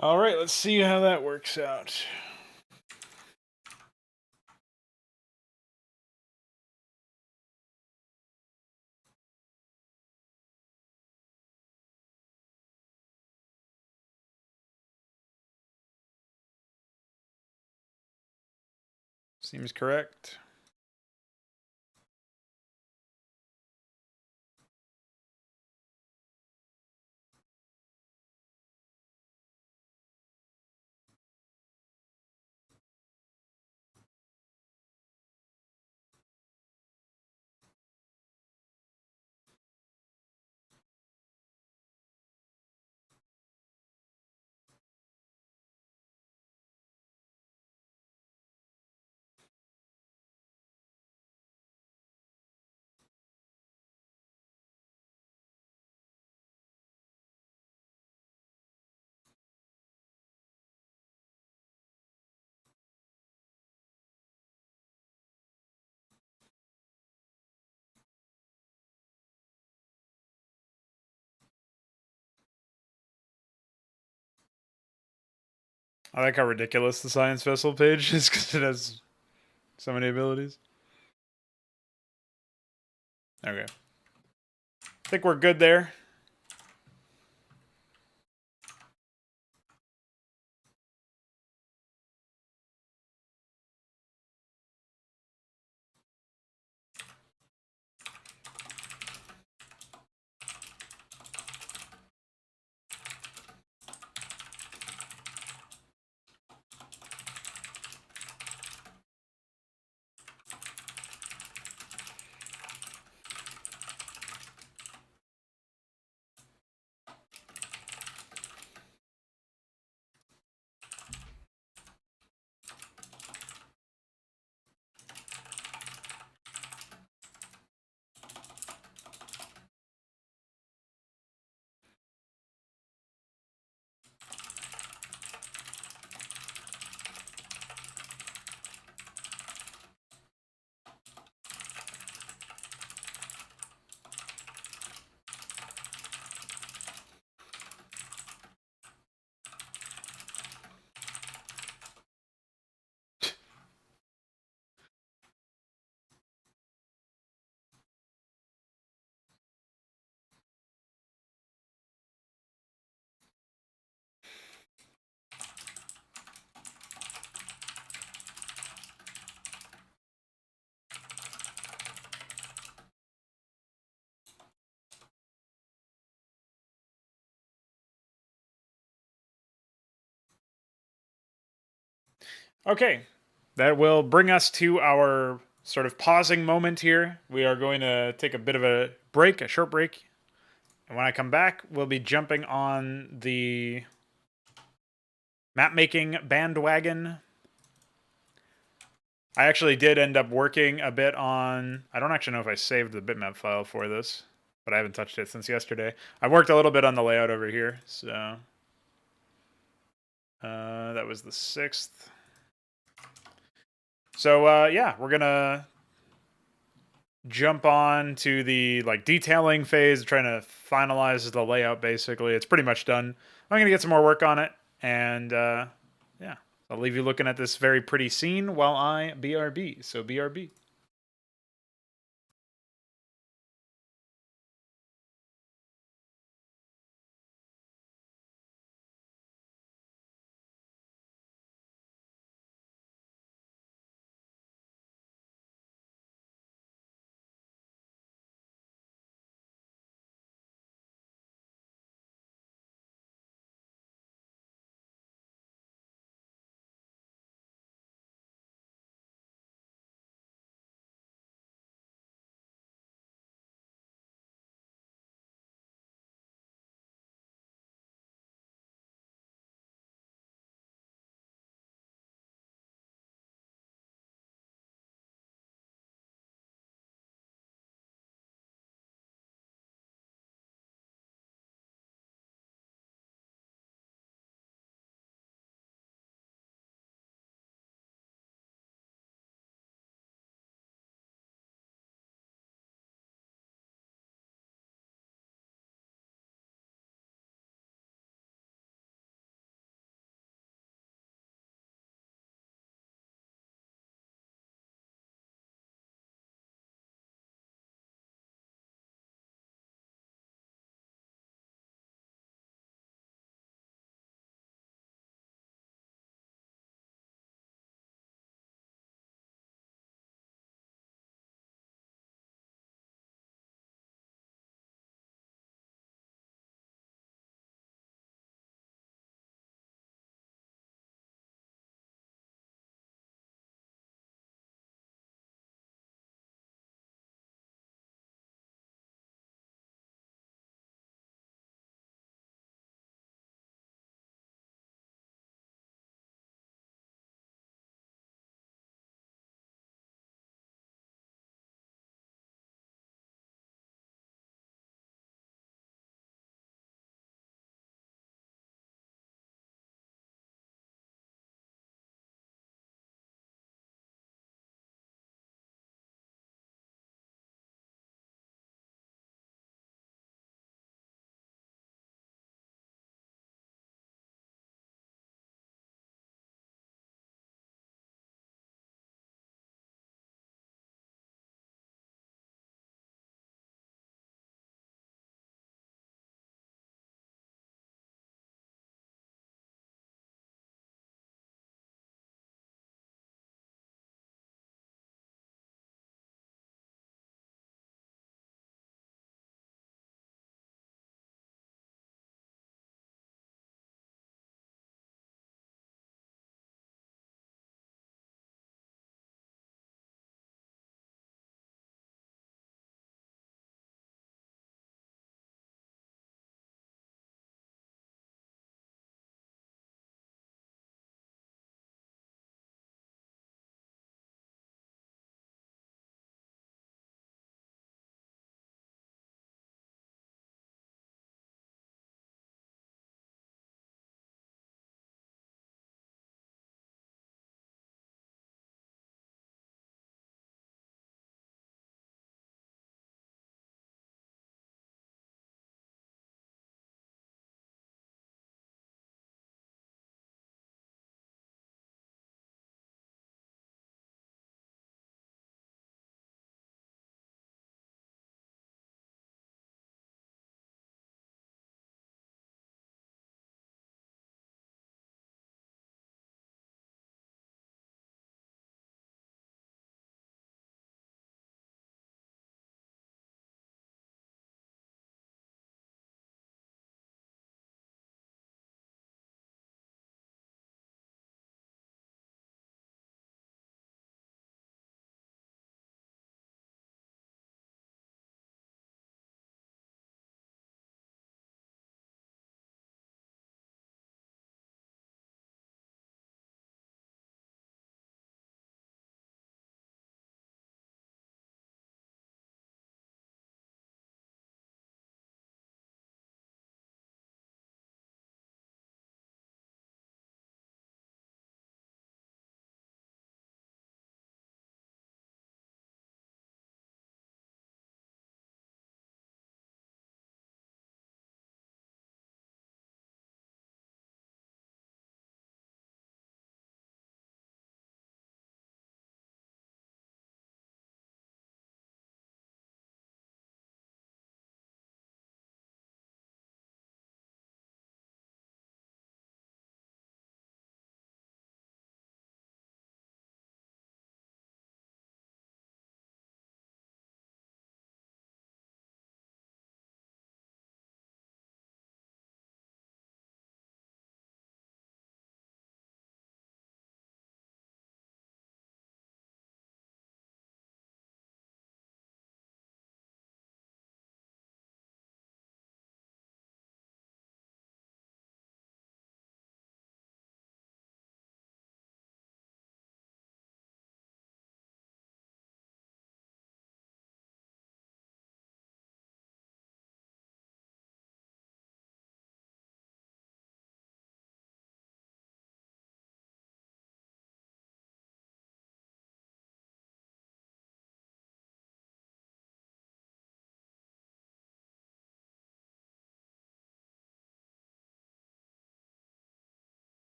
All right, let's see how that works out. Seems correct. I like how ridiculous the Science Vessel page is because it has so many abilities. Okay. I think we're good there. Okay, that will bring us to our sort of pausing moment here. We are going to take a bit of a break, a short break. And when I come back, we'll be jumping on the map making bandwagon. I actually did end up working a bit on. I don't actually know if I saved the bitmap file for this, but I haven't touched it since yesterday. I worked a little bit on the layout over here, so that was the 6th. So yeah, we're gonna jump on to the like detailing phase, trying to finalize the layout. Basically, it's pretty much done. I'm gonna get some more work on it, and yeah, I'll leave you looking at this very pretty scene while I BRB. So BRB.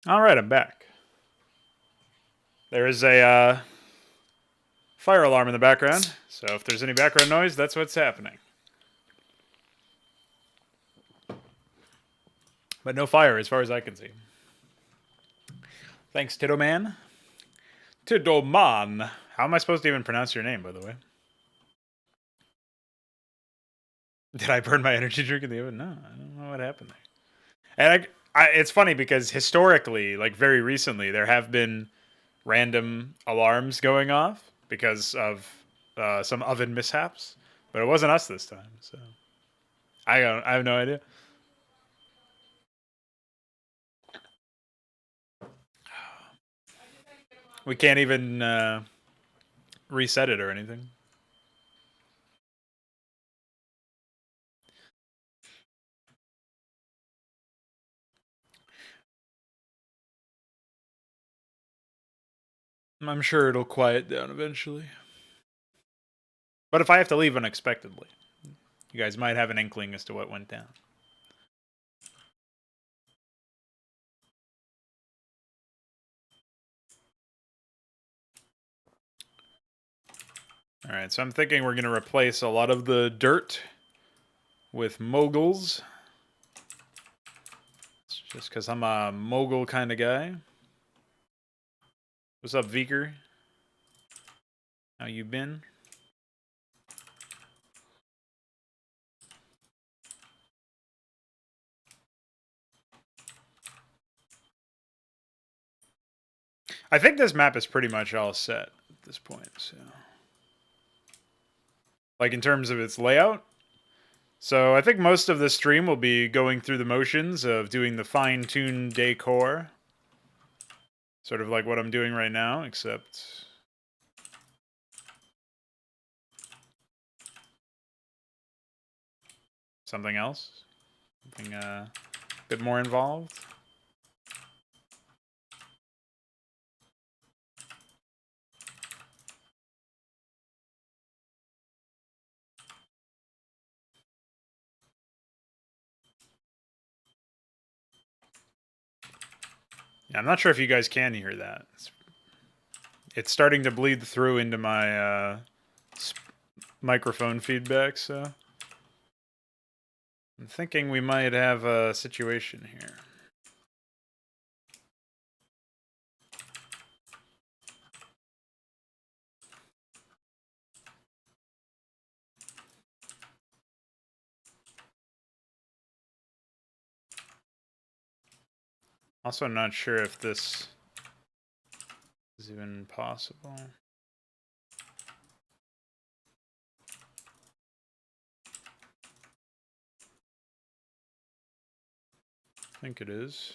All right, I'm back. There is a fire alarm in the background, so if there's any background noise, that's what's happening. But no fire as far as I can see. Thanks, Tidoman. Tidoman. How am I supposed to even pronounce your name, by the way? Did I burn my energy drink in the oven? No, I don't know what happened there. And it's funny because historically, like very recently, there have been random alarms going off because of some oven mishaps, but it wasn't us this time. So I have no idea. We can't even reset it or anything. I'm sure it'll quiet down eventually. But if I have to leave unexpectedly, you guys might have an inkling as to what went down. All right, so I'm thinking we're going to replace a lot of the dirt with moguls. It's just because I'm a mogul kind of guy. What's up, Veeker? How you been? I think this map is pretty much all set at this point. So, like in terms of its layout. So I think most of the stream will be going through the motions of doing the fine-tuned decor. Sort of like what I'm doing right now, except something else. Something a bit more involved. Yeah, I'm not sure if you guys can hear that. It's starting to bleed through into my microphone feedback, so I'm thinking we might have a situation here. Also, not sure if this is even possible. I think it is.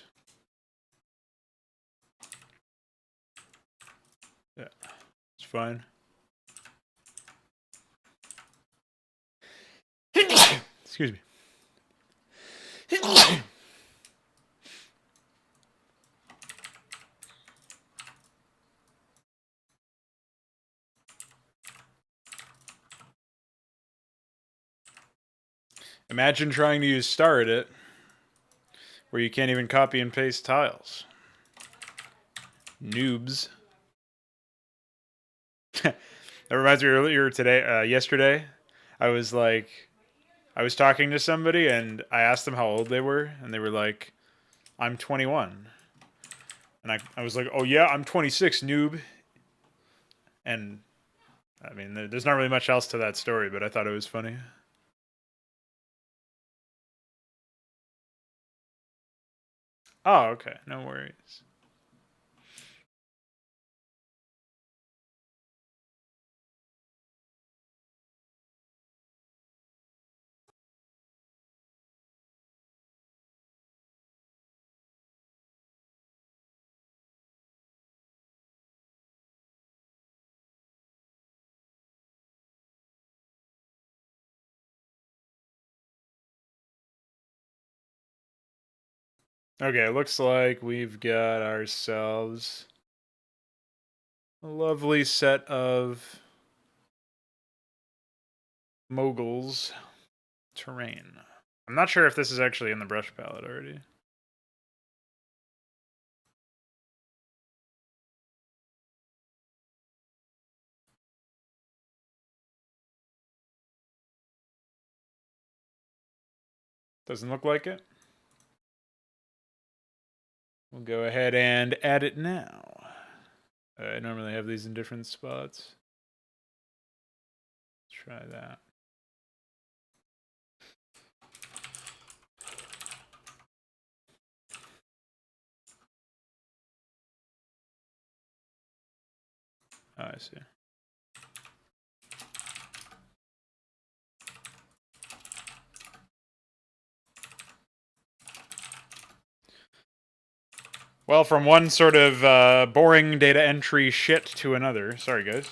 Yeah, it's fine. Excuse me. Imagine trying to use star edit where you can't even copy and paste tiles. Noobs. That reminds me earlier today, yesterday, I was talking to somebody and I asked them how old they were, and they were like, I'm 21. And I was like, oh yeah, I'm 26, noob. And I mean, there's not really much else to that story, but I thought it was funny. Oh, okay. No worries. Okay, it looks like we've got ourselves a lovely set of moguls terrain. I'm not sure if this is actually in the brush palette already. Doesn't look like it. We'll go ahead and add it now. I normally have these in different spots. Let's try that. Oh, I see. Well, from one sort of boring data entry shit to another. Sorry, guys.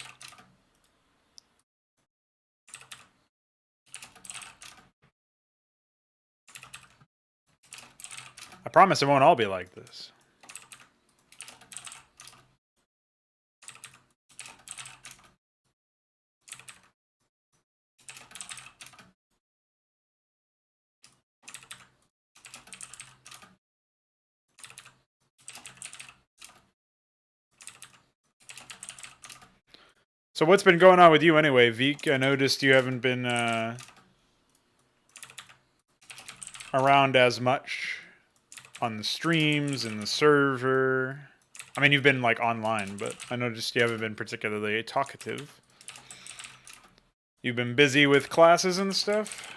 I promise it won't all be like this. So what's been going on with you anyway, Veek? I noticed you haven't been around as much on the streams and the server. I mean, you've been like online, but I noticed you haven't been particularly talkative. You've been busy with classes and stuff?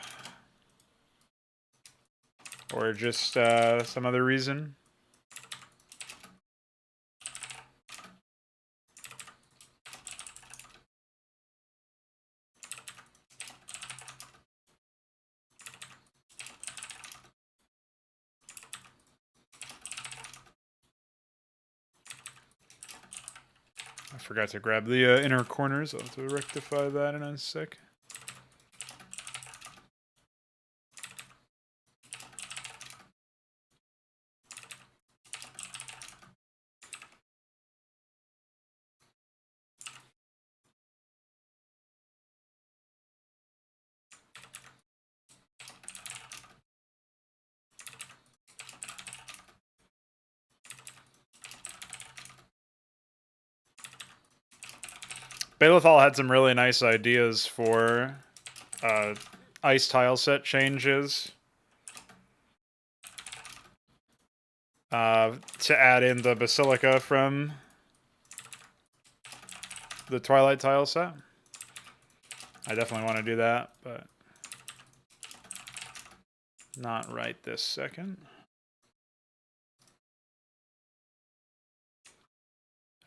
Or just some other reason? I forgot to grab the inner corners. I'll have to rectify that in a sec. Balethal had some really nice ideas for ice tile set changes. To add in the Basilica from the Twilight tile set. I definitely want to do that, but not right this second.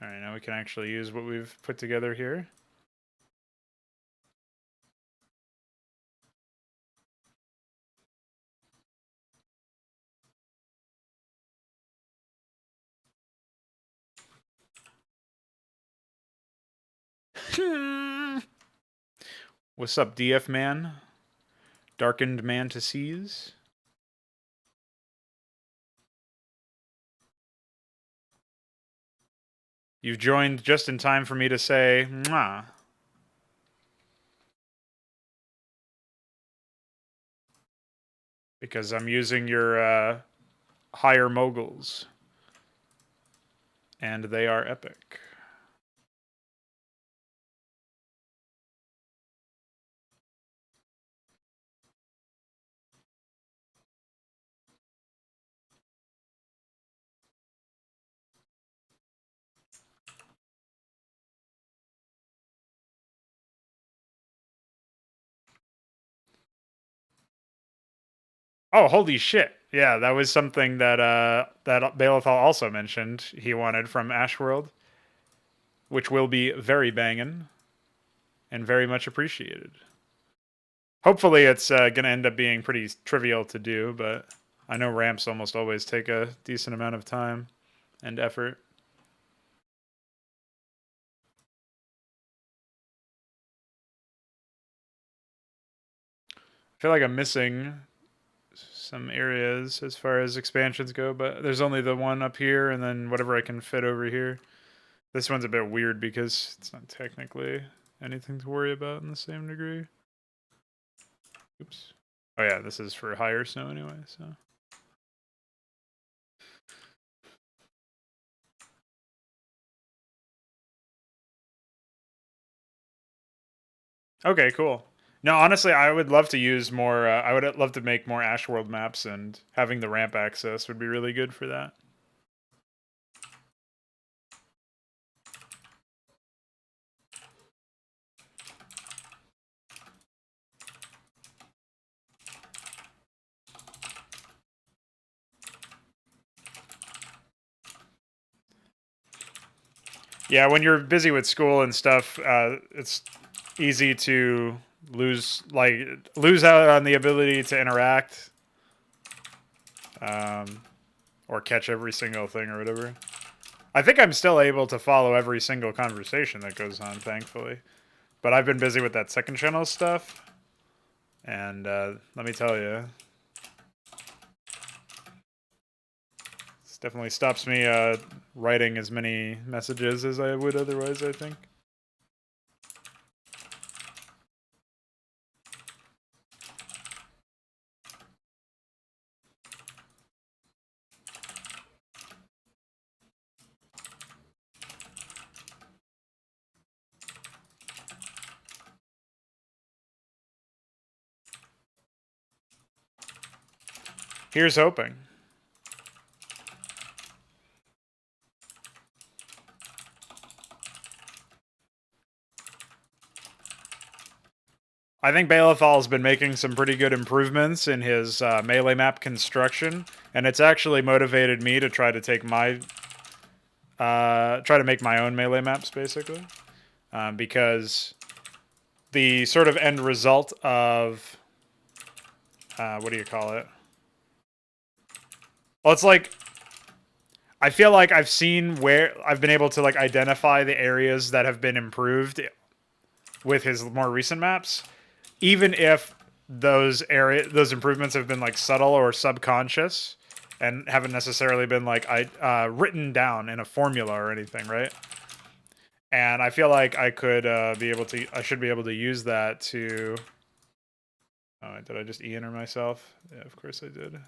Alright, now we can actually use what we've put together here. What's up, DF man? Darkened Mantises? You've joined just in time for me to say, mwah. Because I'm using your higher moguls. And they are epic. Oh, holy shit. Yeah, that was something that that Balethal also mentioned he wanted from Ashworld, which will be very bangin' and very much appreciated. Hopefully it's going to end up being pretty trivial to do, but I know ramps almost always take a decent amount of time and effort. I feel like I'm missing some areas as far as expansions go, but there's only the one up here and then whatever I can fit over here. This one's a bit weird because it's not technically anything to worry about in the same degree. Oops. Oh yeah, this is for higher snow anyway, so. Okay, cool. No, honestly, I would love to use more. I would love to make more Ash World maps, and having the ramp access would be really good for that. Yeah, when you're busy with school and stuff, it's easy to lose out on the ability to interact, um, or catch every single thing or whatever. I think I'm still able to follow every single conversation that goes on, thankfully. But I've been busy with that second channel stuff, and let me tell you, this definitely stops me writing as many messages as I would otherwise, I think. Here's hoping. I think Balethal has been making some pretty good improvements in his melee map construction, and it's actually motivated me to try to take my try to make my own melee maps, basically, because the sort of end result of what do you call it? Well, it's like I feel like I've seen where I've been able to like identify the areas that have been improved with his more recent maps, even if those improvements have been like subtle or subconscious and haven't necessarily been like written down in a formula or anything, right? And I feel like I could I should be able to use that to. Oh, did I just enter myself? Yeah, of course I did.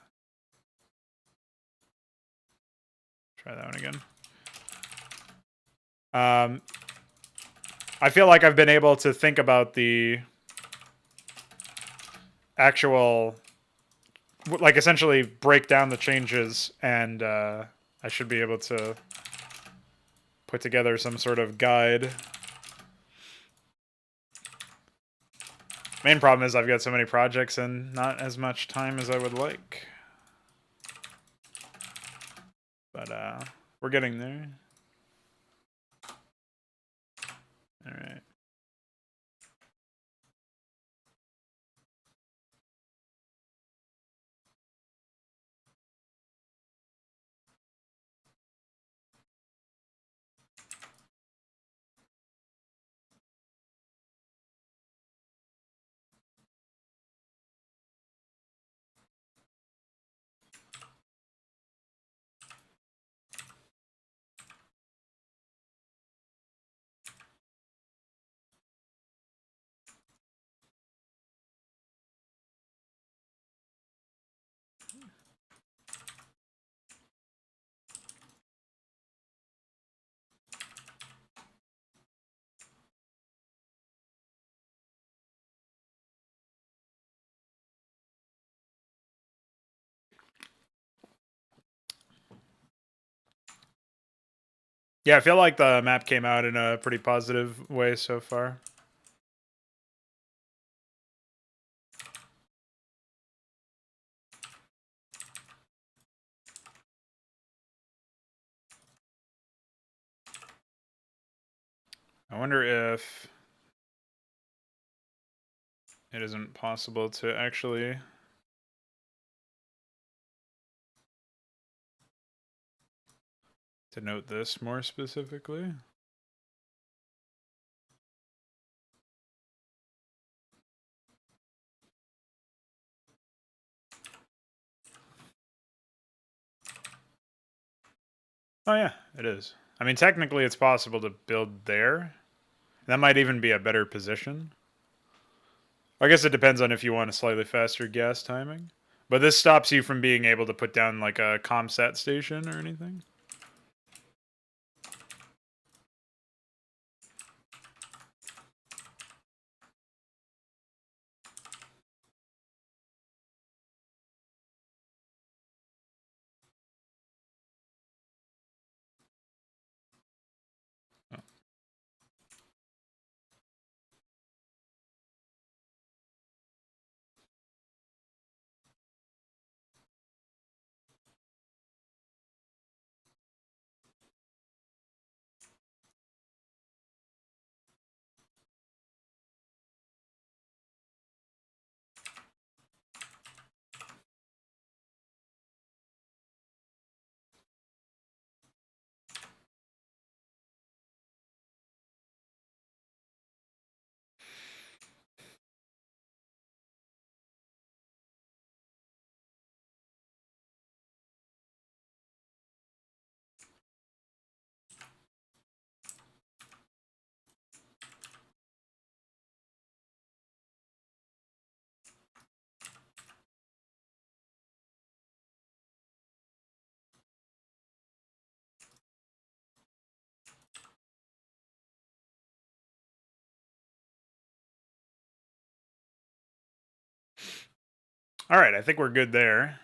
Try that one again. I feel like I've been able to think about the actual, like, essentially break down the changes, and I should be able to put together some sort of guide. Main problem is I've got so many projects and not as much time as I would like. But we're getting there. All right. Yeah, I feel like the map came out in a pretty positive way so far. I wonder if it isn't possible to actually denote this more specifically. Oh yeah, it is. I mean, technically it's possible to build there. That might even be a better position. I guess it depends on if you want a slightly faster gas timing. But this stops you from being able to put down like a comsat station or anything. All right, I think we're good there.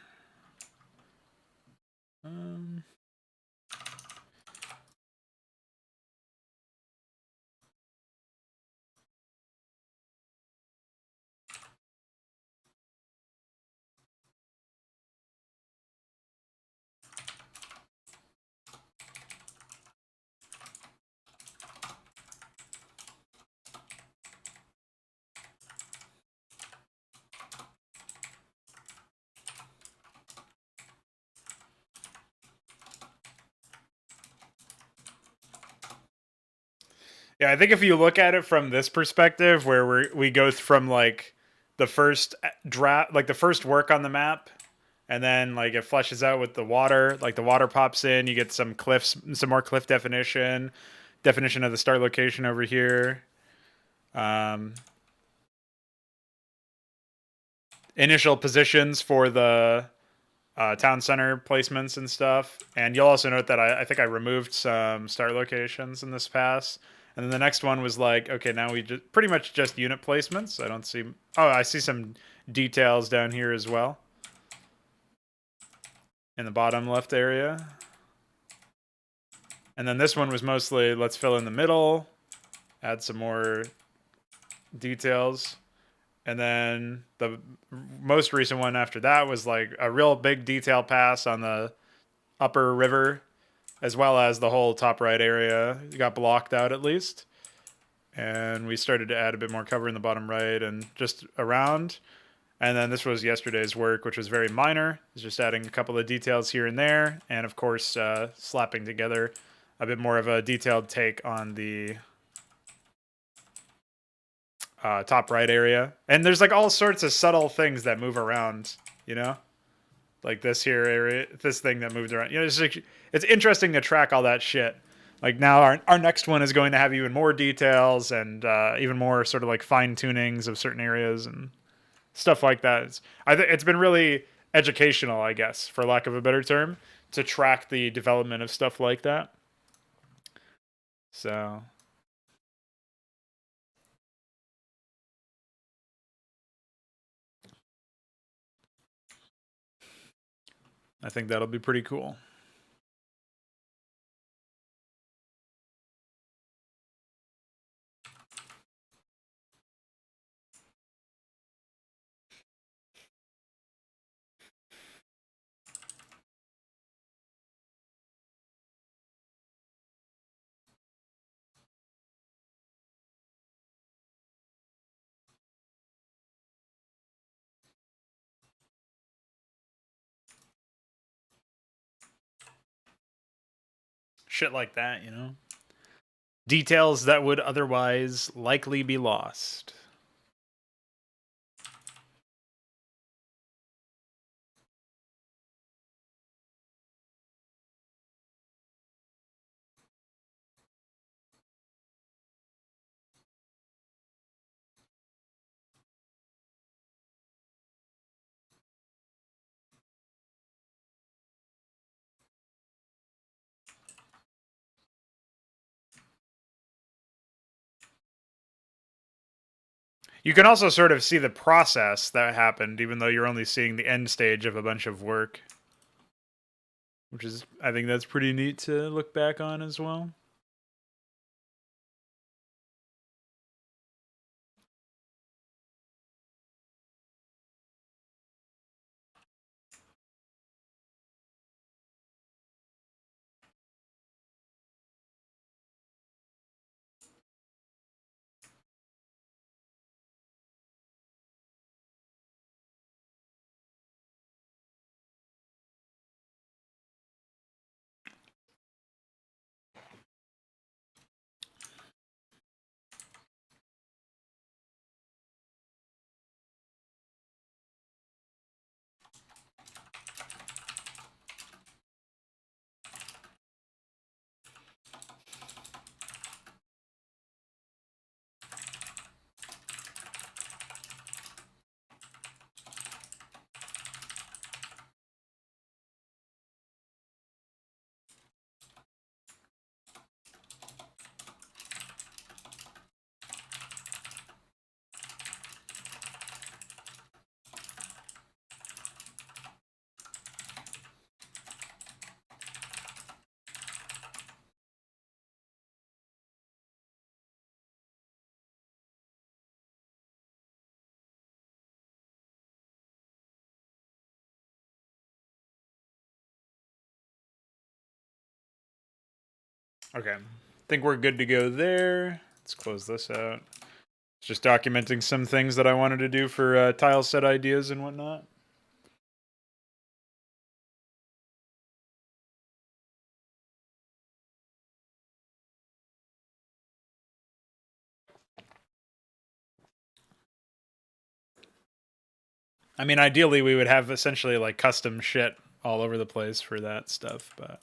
Um, Yeah, I think if you look at it from this perspective, where we go from like the first draft, like the first work on the map, and then like it fleshes out with the water, like the water pops in, you get some cliffs, some more cliff definition of the start location over here. Um, Initial positions for the town center placements and stuff. And you'll also note that I think I removed some start locations in this pass. And then the next one was like, okay, now we just pretty much just unit placements. I don't see. Oh, I see some details down here as well in the bottom left area. And then this one was mostly let's fill in the middle, add some more details. And then the most recent one after that was like a real big detail pass on the upper river, as well as the whole top right area got blocked out at least. And we started to add a bit more cover in the bottom right and just around. And then this was yesterday's work, which was very minor. It's just adding a couple of details here and there. And of course, slapping together a bit more of a detailed take on the top right area. And there's like all sorts of subtle things that move around, you know? Like this here area, this thing that moved around. You know, it's interesting to track all that shit. Like now, our next one is going to have even more details and even more sort of like fine tunings of certain areas and stuff like that. I think it's been really educational, I guess, for lack of a better term, to track the development of stuff like that. So I think that'll be pretty cool. Shit like that, you know? Details that would otherwise likely be lost. You can also sort of see the process that happened, even though you're only seeing the end stage of a bunch of work, which is, I think that's pretty neat to look back on as well. Okay. I think we're good to go there. Let's close this out. Just documenting some things that I wanted to do for tile set ideas and whatnot. I mean, ideally, we would have essentially like custom shit all over the place for that stuff, but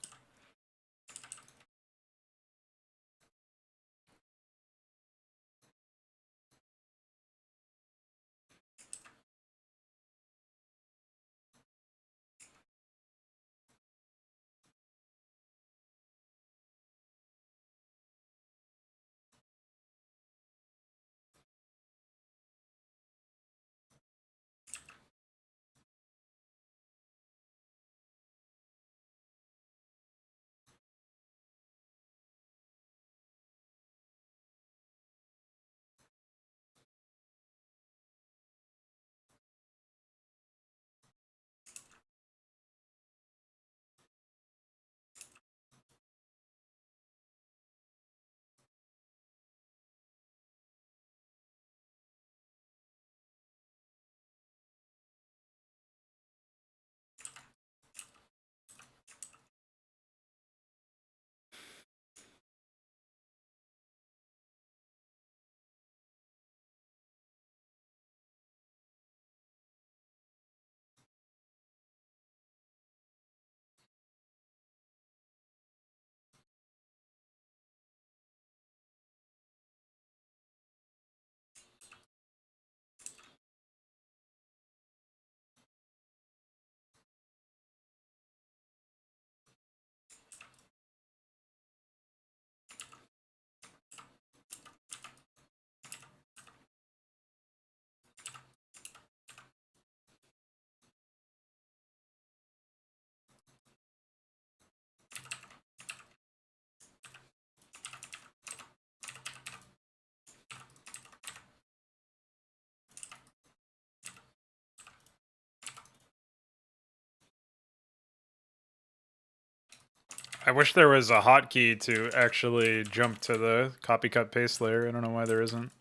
I wish there was a hotkey to actually jump to the copy cut paste layer. I don't know why there isn't.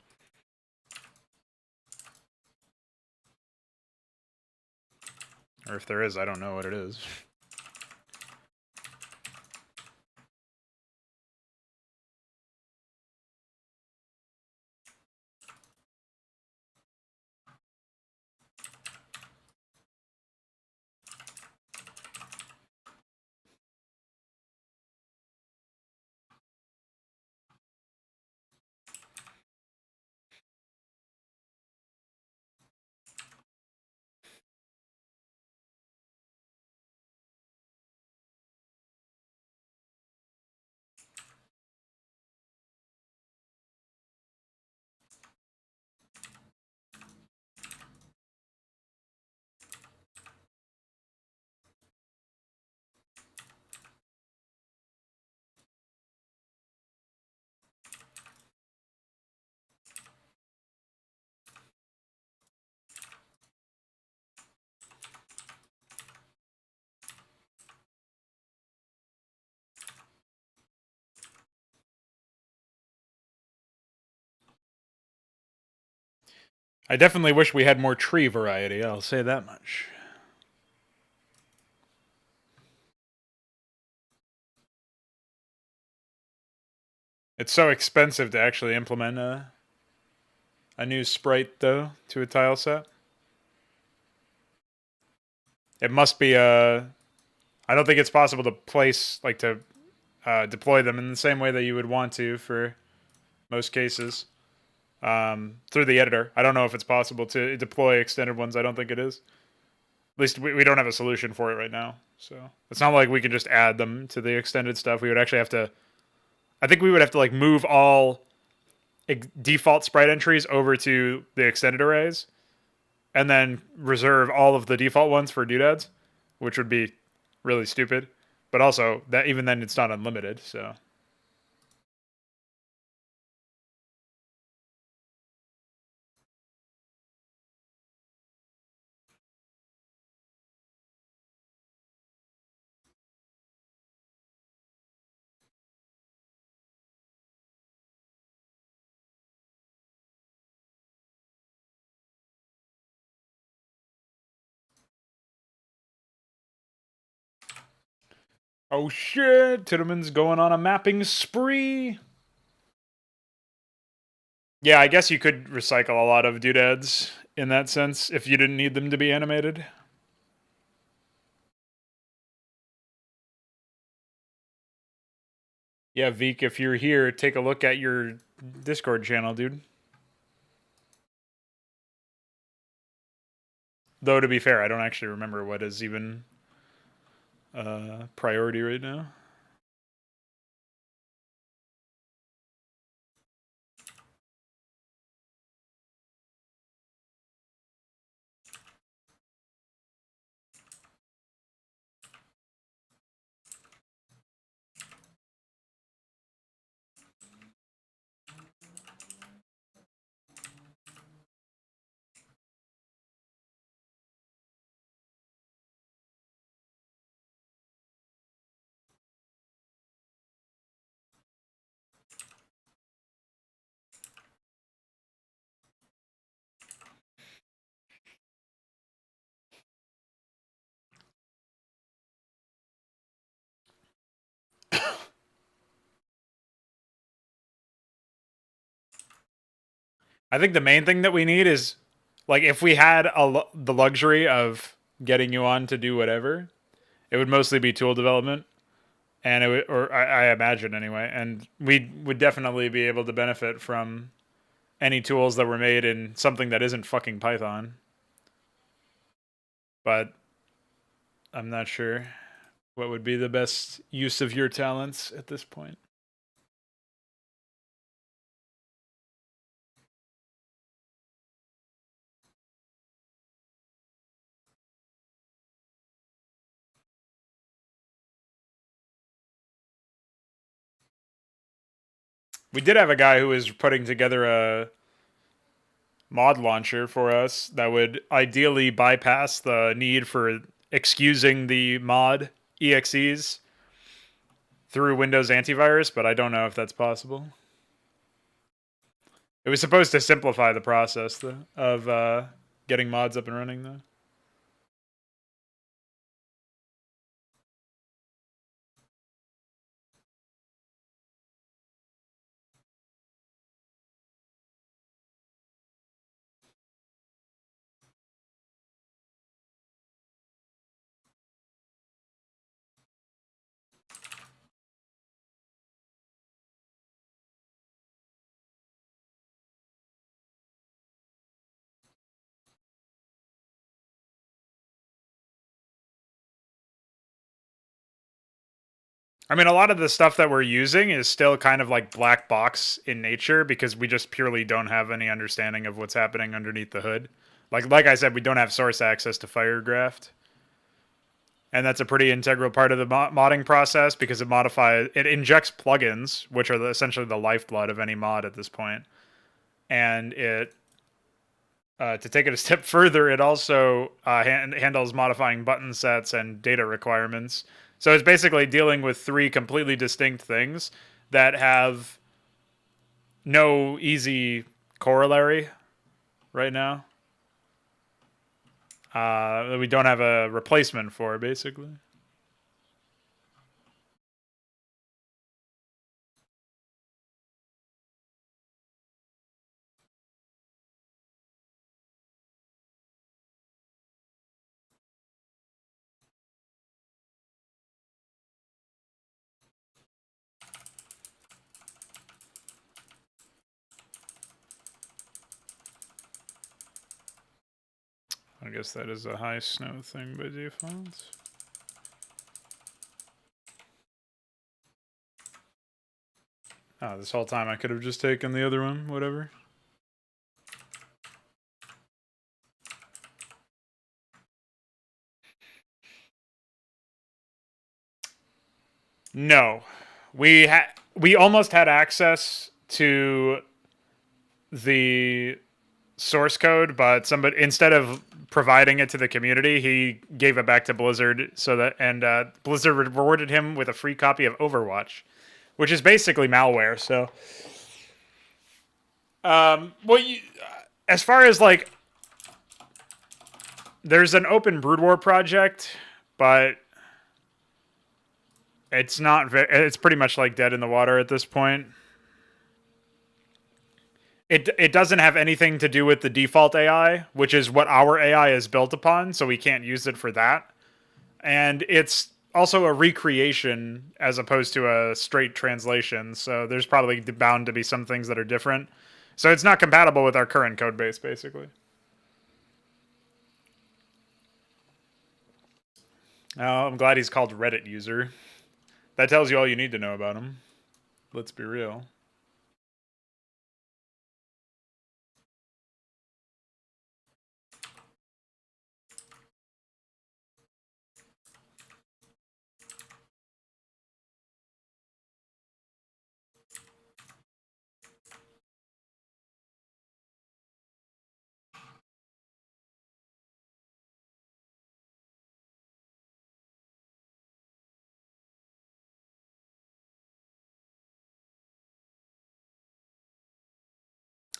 Or if there is, I don't know what it is. I definitely wish we had more tree variety, I'll say that much. It's so expensive to actually implement a new sprite, though, to a tile set. It must be a. I don't think it's possible to place, like, to deploy them in the same way that you would want to for most cases through the editor. I don't know if it's possible to deploy extended ones. I don't think it is. At least we don't have a solution for it right now. So it's not like we can just add them to the extended stuff. We would actually have to. I think we would have to like move all default sprite entries over to the extended arrays, and then reserve all of the default ones for doodads, which would be really stupid. But also that even then it's not unlimited. So Oh shit, Titleman's going on a mapping spree. Yeah, I guess you could recycle a lot of doodads in that sense if you didn't need them to be animated. Yeah, Veek, if you're here, take a look at your Discord channel, dude. Though, to be fair, I don't actually remember what is even priority right now. I think the main thing that we need is, like, if we had the luxury of getting you on to do whatever, it would mostly be tool development, and it would, or I imagine anyway, and we would definitely be able to benefit from any tools that were made in something that isn't fucking Python. But I'm not sure what would be the best use of your talents at this point. We did have a guy who was putting together a mod launcher for us that would ideally bypass the need for excusing the mod exes through Windows antivirus, but I don't know if that's possible. It was supposed to simplify the process of getting mods up and running, though. I mean, a lot of the stuff that we're using is still kind of like black box in nature because we just purely don't have any understanding of what's happening underneath the hood. Like I said, we don't have source access to Firegraft, and that's a pretty integral part of the modding process because it injects plugins, which are essentially the lifeblood of any mod at this point, and it. To take it a step further, it also handles modifying button sets and data requirements. So it's basically dealing with three completely distinct things that have no easy corollary right now. That we don't have a replacement for, basically. I guess that is a high snow thing by default. Oh, this whole time I could have just taken the other one, whatever. No. We almost had access to the source code, but somebody, instead of providing it to the community, he gave it back to Blizzard Blizzard rewarded him with a free copy of Overwatch, which is basically malware. So, as far as like, there's an open Brood War project, but It's not. It's pretty much like dead in the water at this point. It doesn't have anything to do with the default AI, which is what our AI is built upon, so we can't use it for that. And it's also a recreation as opposed to a straight translation, so there's probably bound to be some things that are different. So it's not compatible with our current code base, basically. Oh, I'm glad he's called Reddit user. That tells you all you need to know about him. Let's be real.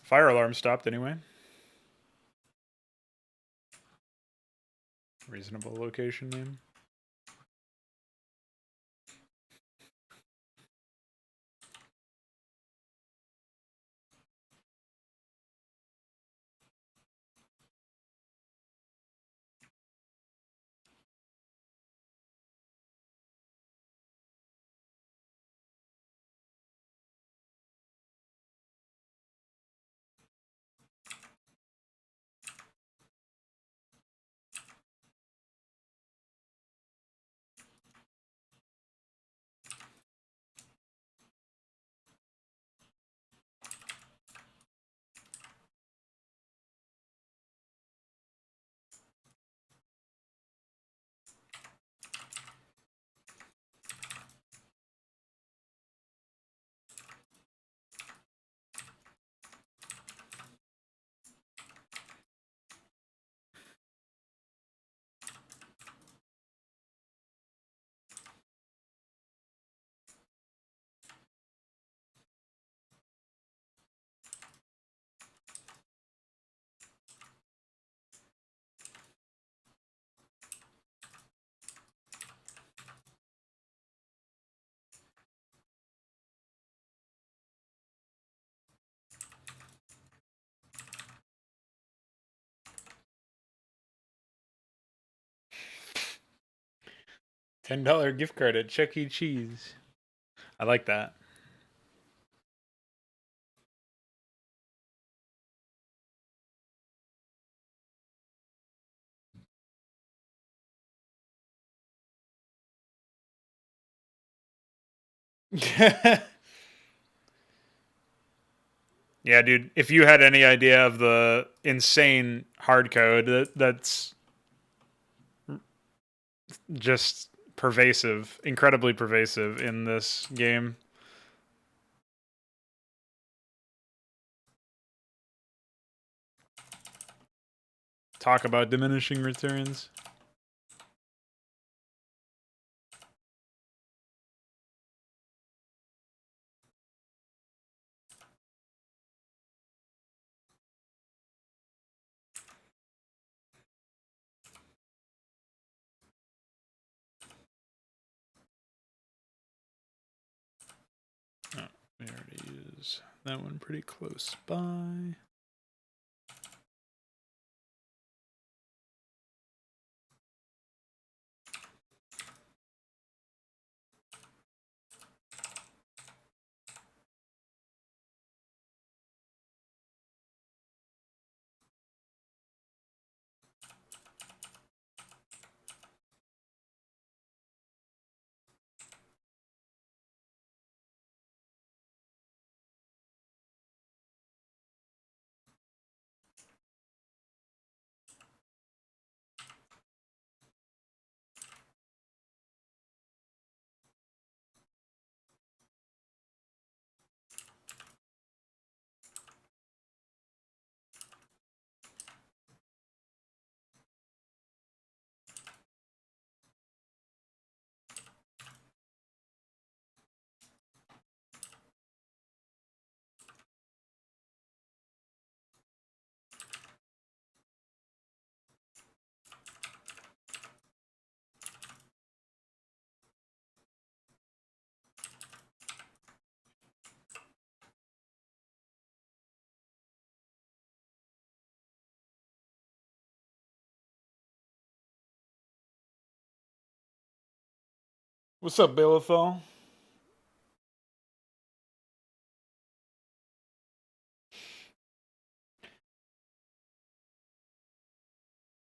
Fire alarm stopped anyway. Reasonable location name. $10 gift card at Chuck E. Cheese. I like that. Yeah, dude. If you had any idea of the insane hard code that's just pervasive, incredibly pervasive in this game. Talk about diminishing returns. Oh, we already use that one pretty close by. What's up, Balethol?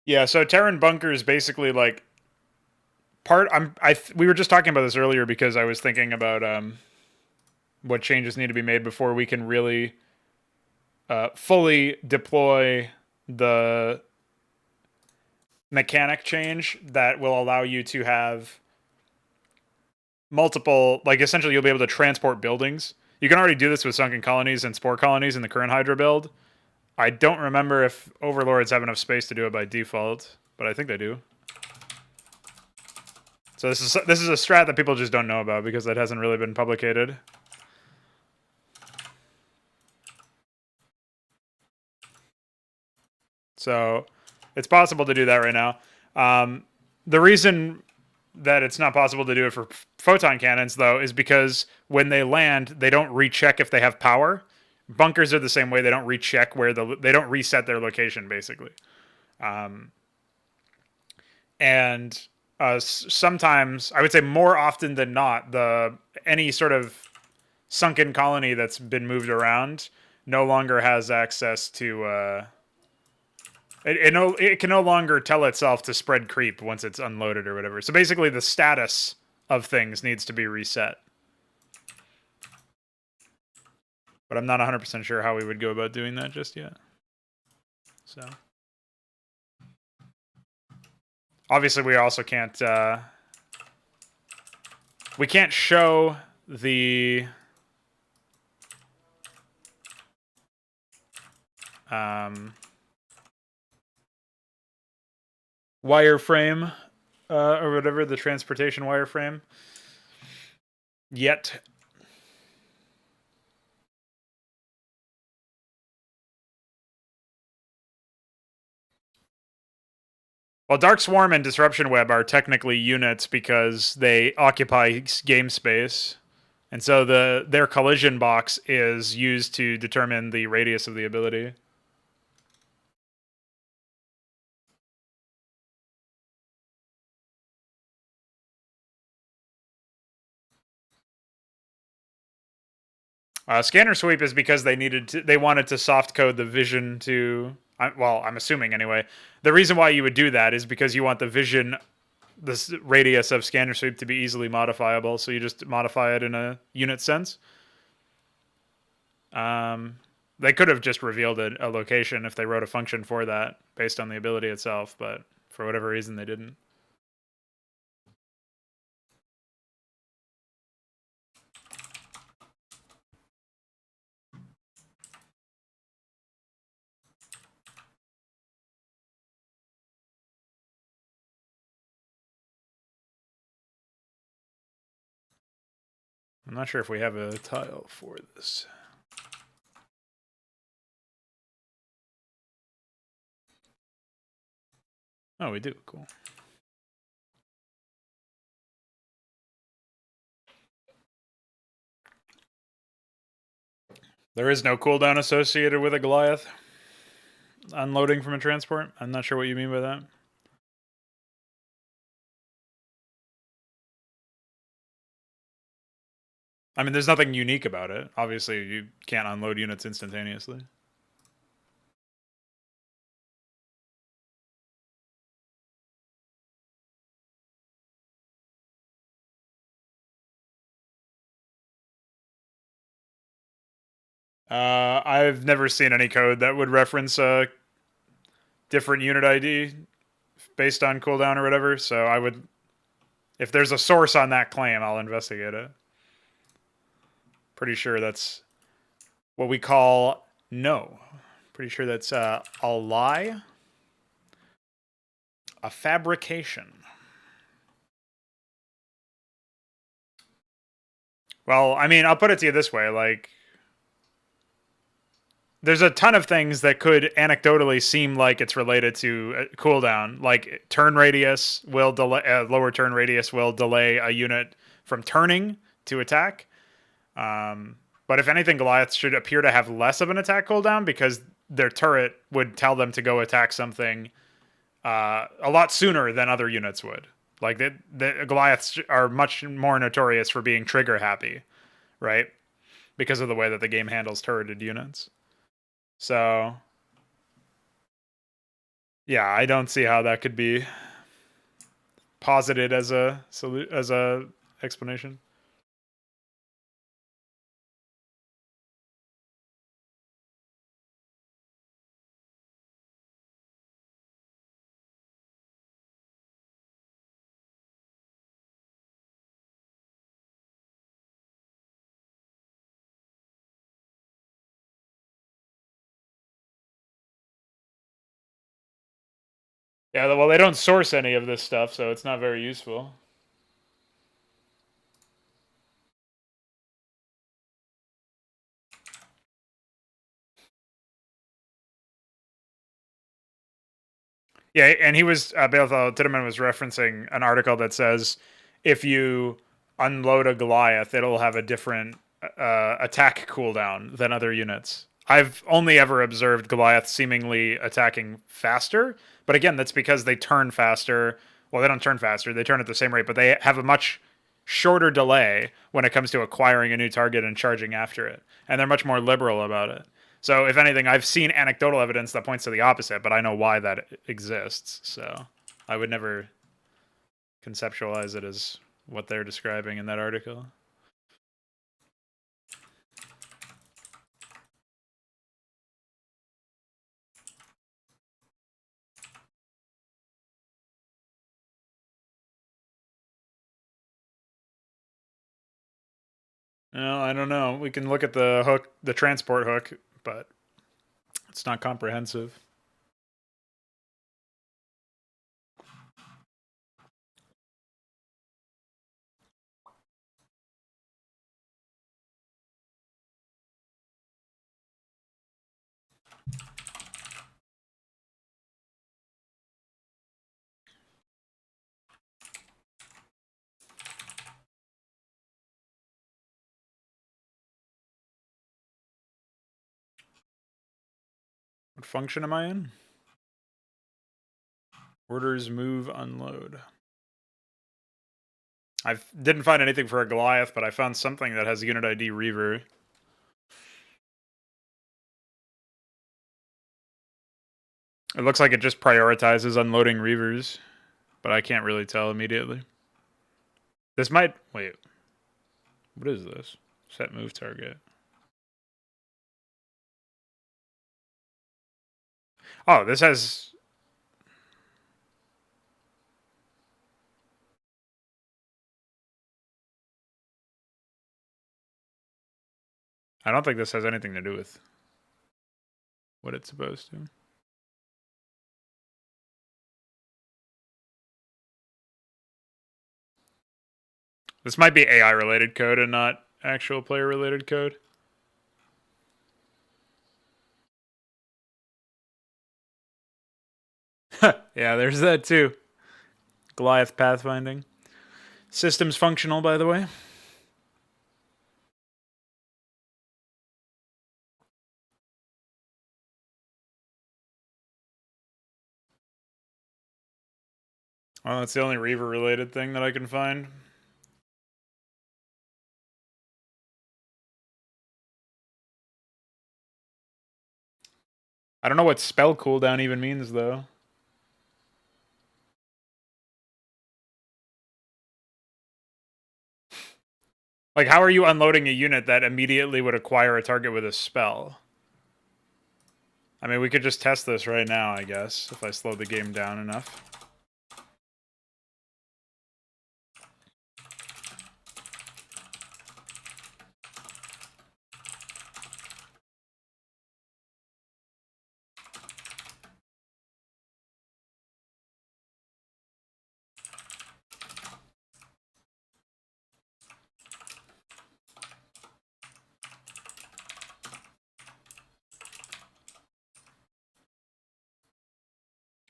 Yeah, so Terran Bunker is basically like we were just talking about this earlier because I was thinking about what changes need to be made before we can really fully deploy the mechanic change that will allow you to have multiple, like essentially you'll be able to transport buildings. You can already do this with sunken colonies and spore colonies in the current Hydra build. I don't remember if overlords have enough space to do it by default, but I think they do. So this is a strat that people just don't know about because that hasn't really been publicated. So it's possible to do that right now. The reason that it's not possible to do it for photon cannons, though, is because when they land, they don't recheck if they have power. Bunkers are the same way; they don't recheck where they don't reset their location, basically. And sometimes, I would say more often than not, any sort of sunken colony that's been moved around no longer has access to. It can no longer tell itself to spread creep once it's unloaded or whatever. So basically, the status of things needs to be reset. But I'm not 100% sure how we would go about doing that just yet. So obviously, we also can't. We can't show the wireframe or whatever, the transportation wireframe yet. Well, Dark Swarm and Disruption Web are technically units because they occupy game space. And so their collision box is used to determine the radius of the ability. Scanner sweep is because they wanted to soft code the vision to. Well, I'm assuming anyway. The reason why you would do that is because you want the vision, this radius of scanner sweep to be easily modifiable. So you just modify it in a unit sense. They could have just revealed a location if they wrote a function for that based on the ability itself, but for whatever reason they didn't. I'm not sure if we have a tile for this. Oh, we do. Cool. There is no cooldown associated with a Goliath unloading from a transport. I'm not sure what you mean by that. I mean, there's nothing unique about it. Obviously, you can't unload units instantaneously. I've never seen any code that would reference a different unit ID based on cooldown or whatever. So I would, if there's a source on that claim, I'll investigate it. Pretty sure that's what we call no. Pretty sure that's a lie, a fabrication. Well, I mean, I'll put it to you this way, like, there's a ton of things that could anecdotally seem like it's related to cooldown. Like turn radius will delay, lower turn radius will delay a unit from turning to attack. But if anything, Goliaths should appear to have less of an attack cooldown because their turret would tell them to go attack something a lot sooner than other units would. Like the Goliaths are much more notorious for being trigger happy, right? Because of the way that the game handles turreted units. So yeah, I don't see how that could be posited as a explanation. Yeah, well, they don't source any of this stuff, so it's not very useful. Yeah, and he was Balthal Tiedemann was referencing an article that says if you unload a Goliath, it'll have a different attack cooldown than other units. I've only ever observed Goliath seemingly attacking faster, but again, that's because they turn faster. Well, they don't turn faster; they turn at the same rate, but they have a much shorter delay when it comes to acquiring a new target and charging after it, and they're much more liberal about it. So, if anything, I've seen anecdotal evidence that points to the opposite, but I know why that exists. So, I would never conceptualize it as what they're describing in that article. No, I don't know. We can look at the hook, the transport hook, but it's not comprehensive. What function am I in? Orders, move, unload. I didn't find anything for a Goliath, but I found something that has unit ID Reaver. It looks like it just prioritizes unloading Reavers, but I can't really tell immediately. This might... Wait. What is this? Set move target. Oh, this has... I don't think this has anything to do with what it's supposed to. This might be AI related code and not actual player related code. Yeah, there's that too. Goliath pathfinding. System's functional, by the way. Well, that's the only Reaver related thing that I can find. I don't know what spell cooldown even means, though. Like, how are you unloading a unit that immediately would acquire a target with a spell? I mean, we could just test this right now, I guess, if I slow the game down enough.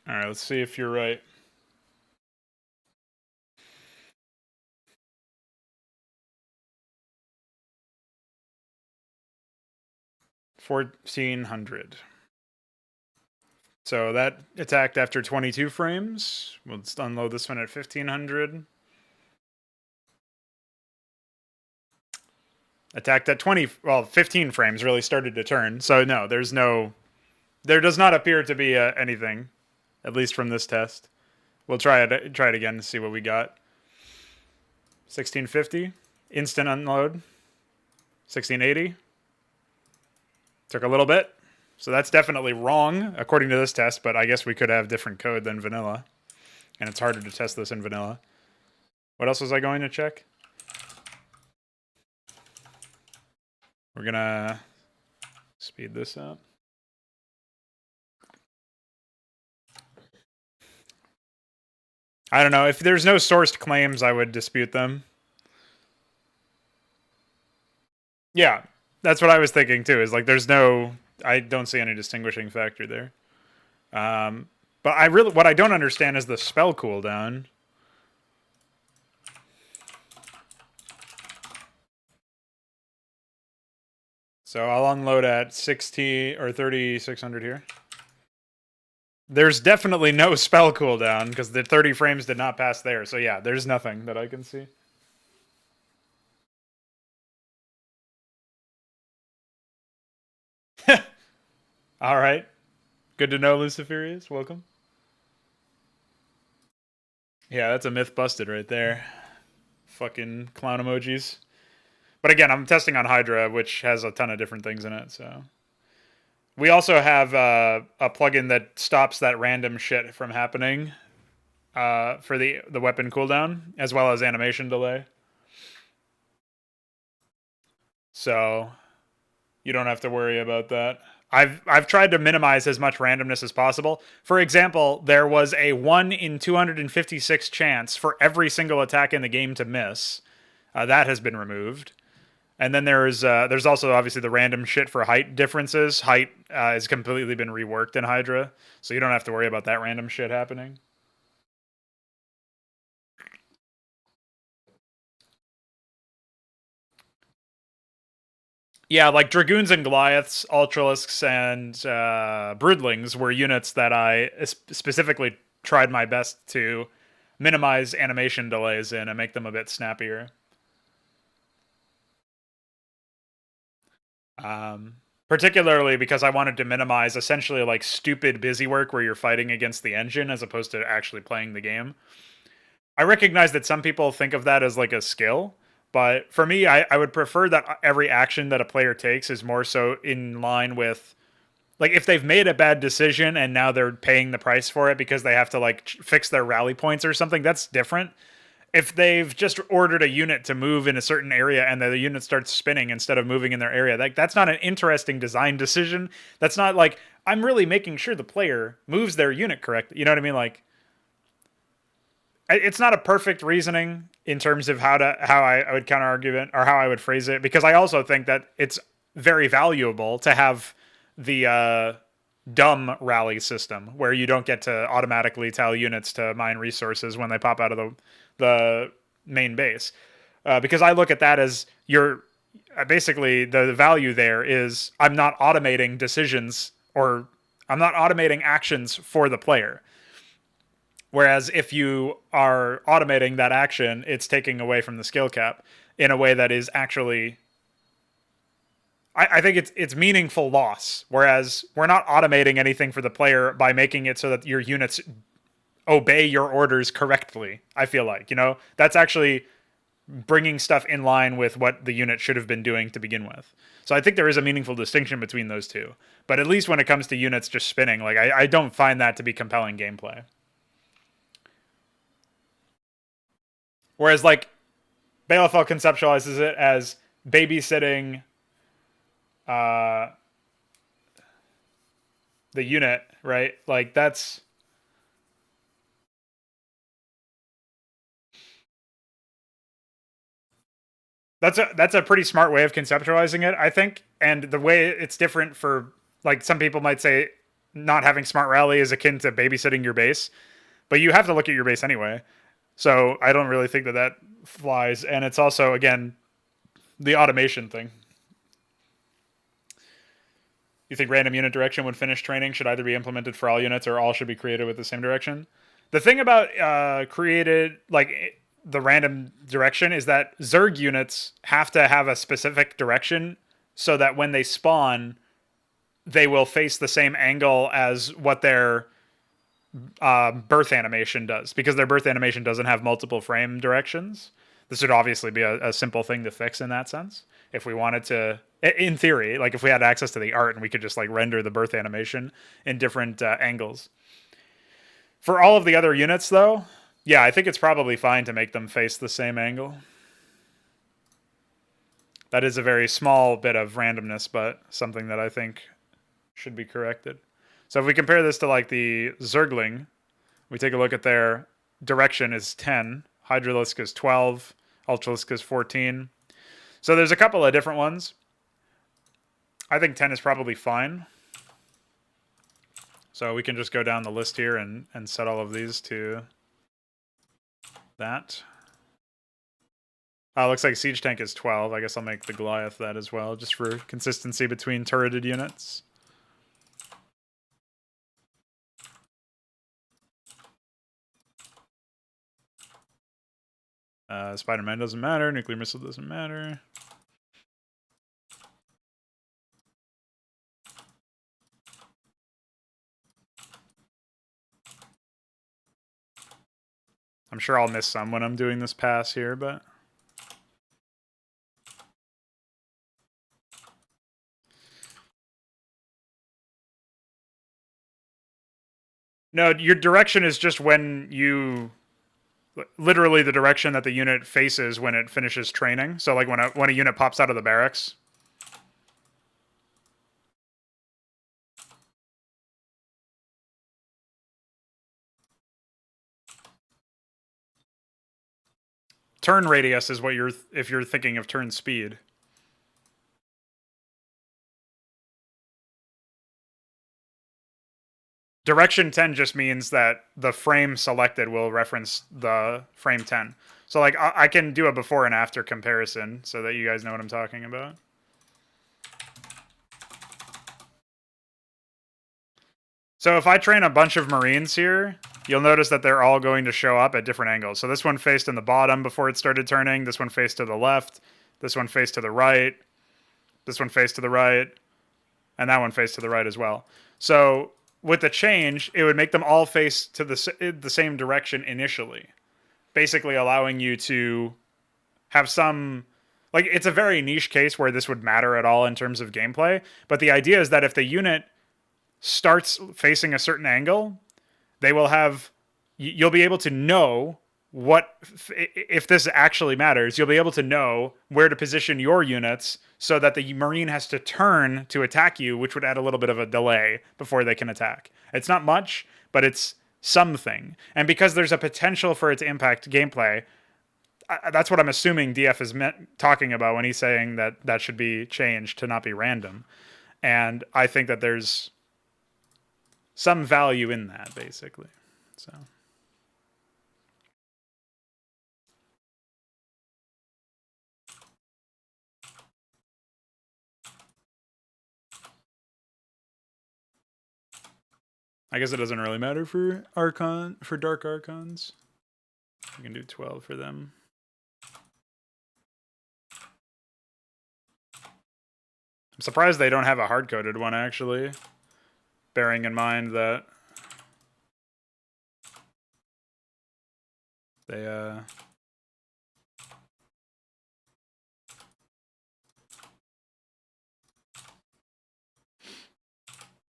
Alright, let's see if you're right. 1400. So that attacked after 22 frames. We'll just unload this one at 1500. Attacked at 15 frames really started to turn. So no, there does not appear to be anything, at least from this test. We'll try it again to see what we got. 1650, instant unload. 1680. Took a little bit. So that's definitely wrong, according to this test, but I guess we could have different code than vanilla. And it's harder to test this in vanilla. What else was I going to check? We're going to speed this up. I don't know. If there's no sourced claims, I would dispute them. Yeah, that's what I was thinking too. Is like I don't see any distinguishing factor there. But what I don't understand is the spell cooldown. So I'll unload at 60 or 3600 here. There's definitely no spell cooldown because the 30 frames did not pass there. So yeah, there's nothing that I can see. All right. Good to know, Luciferius. Welcome. Yeah, that's a myth busted right there. Fucking clown emojis. But again, I'm testing on HYDRA, which has a ton of different things in it, so... We also have a plugin that stops that random shit from happening for the weapon cooldown, as well as animation delay. So you don't have to worry about that. I've tried to minimize as much randomness as possible. For example, there was a 1 in 256 chance for every single attack in the game to miss. That has been removed. And then there's also obviously the random shit for height differences. Height has completely been reworked in HYDRA, so you don't have to worry about that random shit happening. Yeah, like Dragoons and Goliaths, Ultralisks, and Broodlings were units that I specifically tried my best to minimize animation delays in and make them a bit snappier. Particularly because I wanted to minimize essentially like stupid busy work where you're fighting against the engine as opposed to actually playing the game. I recognize that some people think of that as like a skill, but for me, I would prefer that every action that a player takes is more so in line with, like, if they've made a bad decision and now they're paying the price for it because they have to like fix their rally points or something, that's different. If they've just ordered a unit to move in a certain area and the unit starts spinning instead of moving in their area, like, that's not an interesting design decision. That's not like, I'm really making sure the player moves their unit correctly. You know what I mean? Like, it's not a perfect reasoning in terms of how I would counter argument or how I would phrase it, because I also think that it's very valuable to have the dumb rally system where you don't get to automatically tell units to mine resources when they pop out of the main base, because I look at that as basically the value there is I'm not automating decisions or I'm not automating actions for the player. Whereas if you are automating that action, it's taking away from the skill cap in a way that is actually, I think it's meaningful loss. Whereas we're not automating anything for the player by making it so that your units obey your orders correctly. I feel like, that's actually bringing stuff in line with what the unit should have been doing to begin with. So I think there is a meaningful distinction between those two. But at least when it comes to units just spinning, like, I don't find that to be compelling gameplay. Whereas, like, Balefell conceptualizes it as babysitting the unit, right? Like, that's a pretty smart way of conceptualizing it, I think. And the way it's different for, like, some people might say not having smart rally is akin to babysitting your base, but you have to look at your base anyway. So I don't really think that flies. And it's also, again, the automation thing. You think random unit direction when finished training should either be implemented for all units or all should be created with the same direction? The thing about created, like the random direction, is that Zerg units have to have a specific direction so that when they spawn, they will face the same angle as what their birth animation does, because their birth animation doesn't have multiple frame directions. This would obviously be a simple thing to fix in that sense. If we wanted to, in theory, like if we had access to the art and we could just like render the birth animation in different angles. For all of the other units, though, yeah, I think it's probably fine to make them face the same angle. That is a very small bit of randomness, but something that I think should be corrected. So if we compare this to like the Zergling, we take a look at their direction is 10, Hydralisk is 12, Ultralisk is 14. So there's a couple of different ones. I think 10 is probably fine. So we can just go down the list here and set all of these to that. Looks like Siege Tank is 12. I guess I'll make the Goliath that as well, just for consistency between turreted units. Spider-Man doesn't matter. Nuclear Missile doesn't matter. I'm sure I'll miss some when I'm doing this pass here, but... No, your direction is just when you... Literally the direction that the unit faces when it finishes training. So like when a unit pops out of the barracks. Turn radius is what you're, if you're thinking of turn speed. Direction 10 just means that the frame selected will reference the frame 10. So like I can do a before and after comparison so that you guys know what I'm talking about. So if I train a bunch of Marines here, you'll notice that they're all going to show up at different angles. So this one faced in the bottom before it started turning. This one faced to the left. This one faced to the right. This one faced to the right. And that one faced to the right as well. So with the change, it would make them all face to the same direction initially, basically allowing you to have some... Like, it's a very niche case where this would matter at all in terms of gameplay, but the idea is that if the unit starts facing a certain angle, they will have... You'll be able to know what... If this actually matters, you'll be able to know where to position your units so that the Marine has to turn to attack you, which would add a little bit of a delay before they can attack. It's not much, but it's something. And because there's a potential for it to impact gameplay, that's what I'm assuming DF is talking about when he's saying that that should be changed to not be random. And I think that there's some value in that, basically. So... I guess it doesn't really matter for Dark Archons. We can do 12 for them. I'm surprised they don't have a hard-coded one, actually. Bearing in mind that they,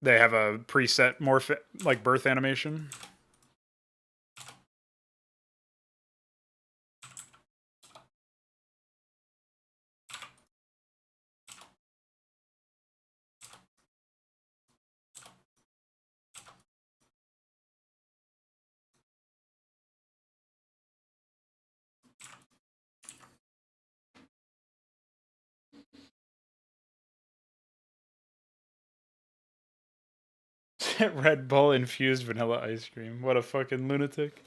they have a preset like birth animation. Red Bull infused vanilla ice cream. What a fucking lunatic.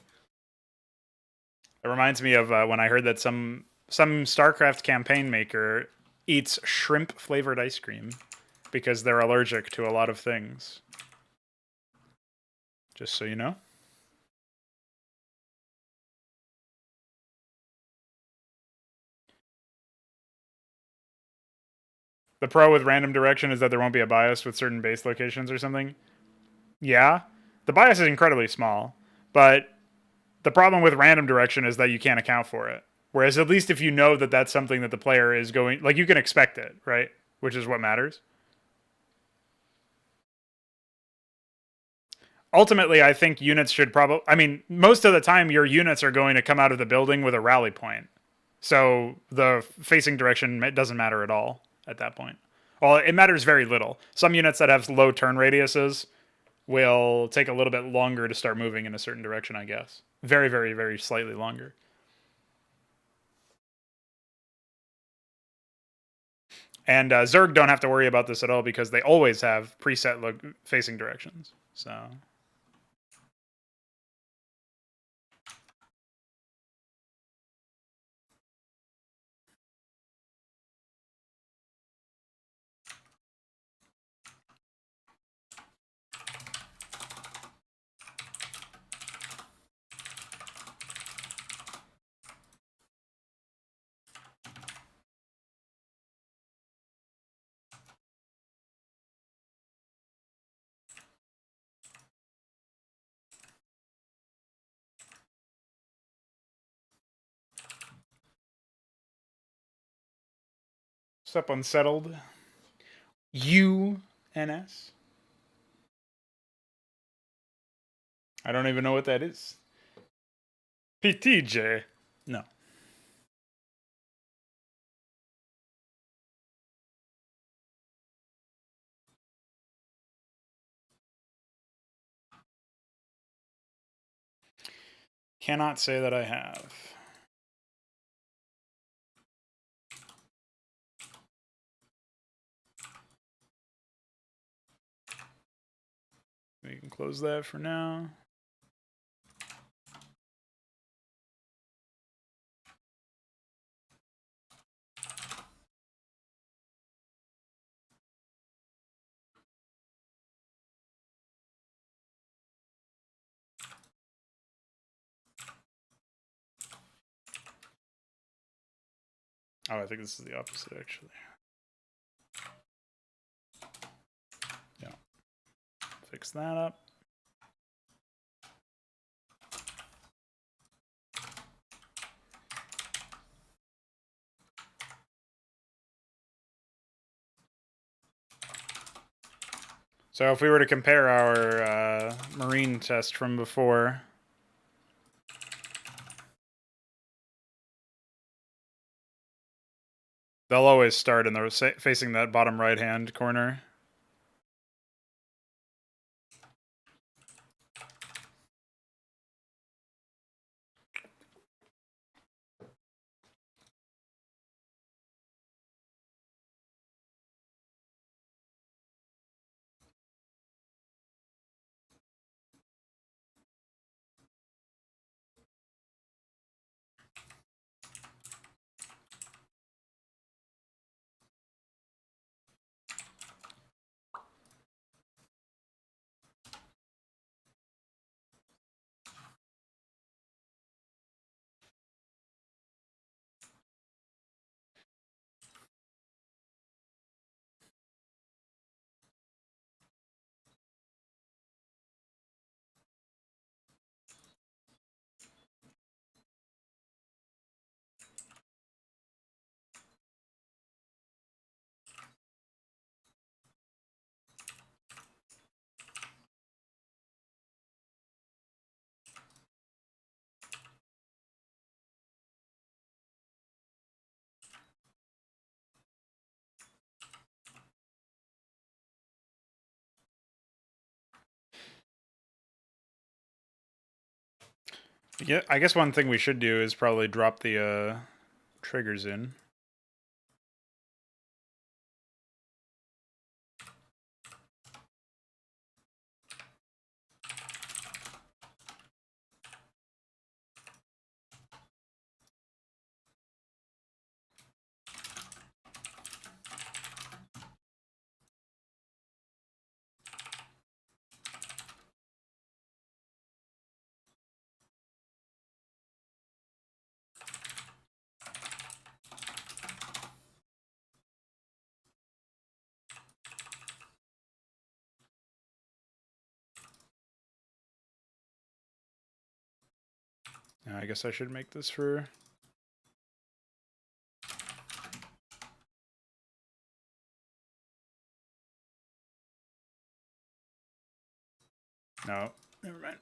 It reminds me of when I heard that some StarCraft campaign maker eats shrimp flavored ice cream because they're allergic to a lot of things. Just so you know. The pro with random direction is that there won't be a bias with certain base locations or something. Yeah, the bias is incredibly small, but the problem with random direction is that you can't account for it. Whereas at least if you know that that's something that the player is going, like you can expect it, right? Which is what matters. Ultimately, I think units should probably, I mean, most of the time your units are going to come out of the building with a rally point. So the facing direction doesn't matter at all at that point. Well, it matters very little. Some units that have low turn radiuses will take a little bit longer to start moving in a certain direction, I guess. Very, very, very slightly longer. And Zerg don't have to worry about this at all because they always have preset facing directions. So what's up, Unsettled? UNS? I don't even know what that is. PTJ? No. Cannot say that I have. We can close that for now. Oh, I think this is the opposite, actually. Yeah. Fix that up. So if we were to compare our marine test from before, they'll always start in the facing that bottom right-hand corner. Yeah, I guess one thing we should do is probably drop the triggers in. I guess I should make this for... No, never mind.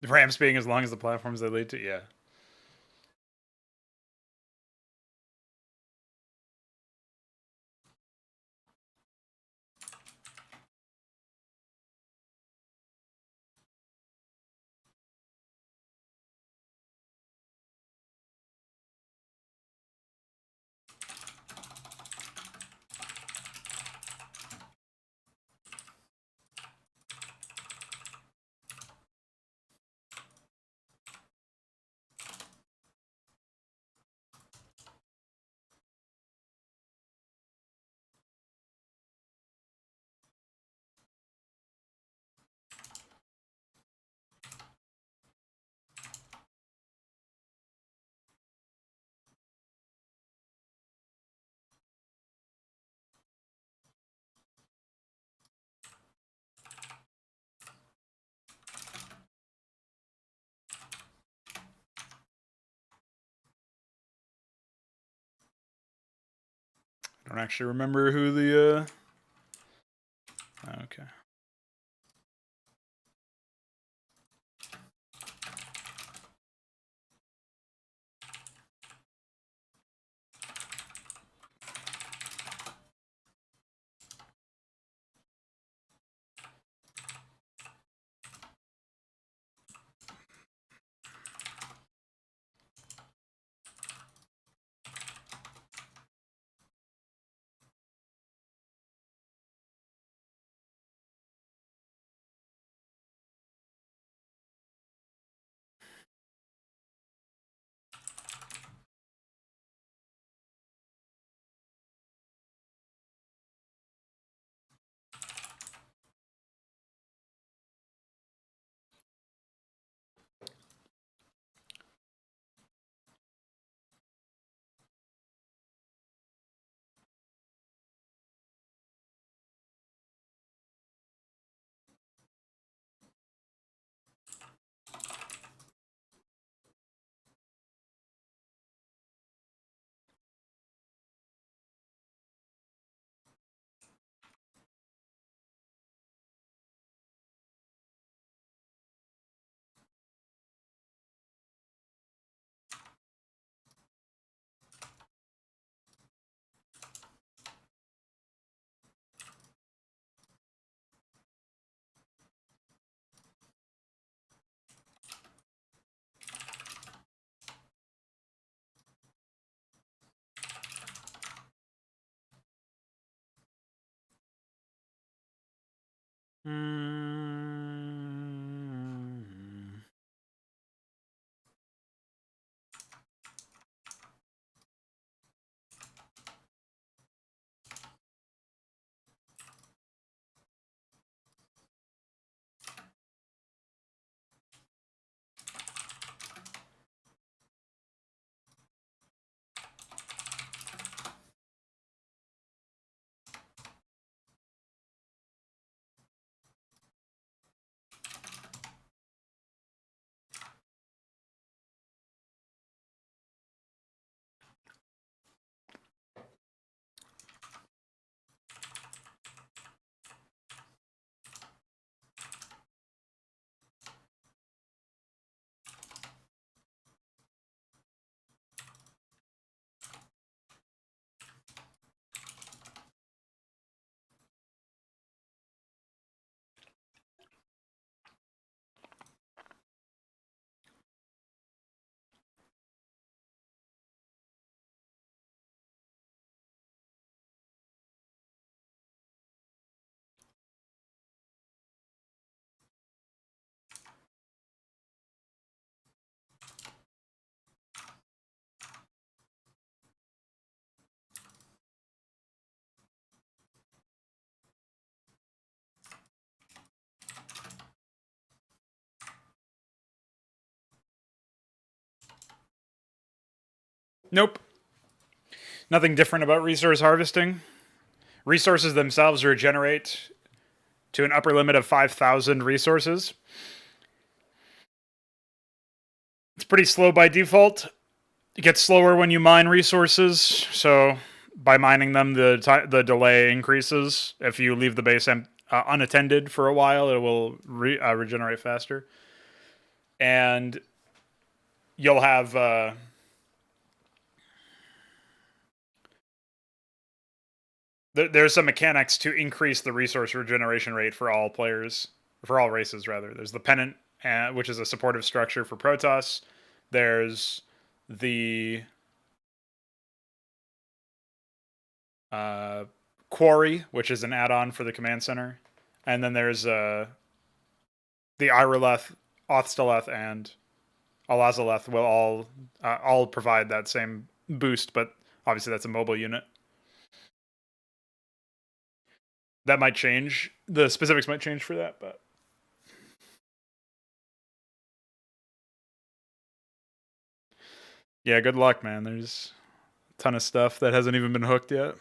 The ramps being as long as the platforms they lead to, yeah. I don't actually remember who the... Okay. Nope. Nothing different about resource harvesting. Resources themselves regenerate to an upper limit of 5,000 resources. It's pretty slow by default. It gets slower when you mine resources, so by mining them, the delay increases. If you leave the base unattended for a while, it will regenerate faster. And you'll have there's some mechanics to increase the resource regeneration rate for all players, for all races rather. There's the pennant, which is a supportive structure for Protoss. There's the quarry, which is an add-on for the command center, and then there's the Ireleth, Othsteleth, and Alazaleth will all provide that same boost, but obviously that's a mobile unit. That might change. The specifics might change for that, but yeah, good luck, man. There's a ton of stuff that hasn't even been hooked yet.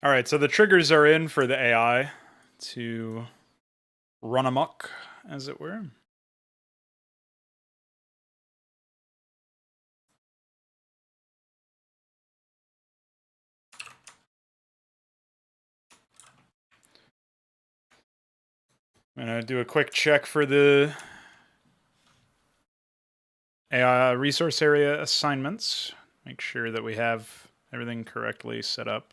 All right, so the triggers are in for the AI to run amok, as it were. I'm gonna do a quick check for the AI resource area assignments. Make sure that we have everything correctly set up.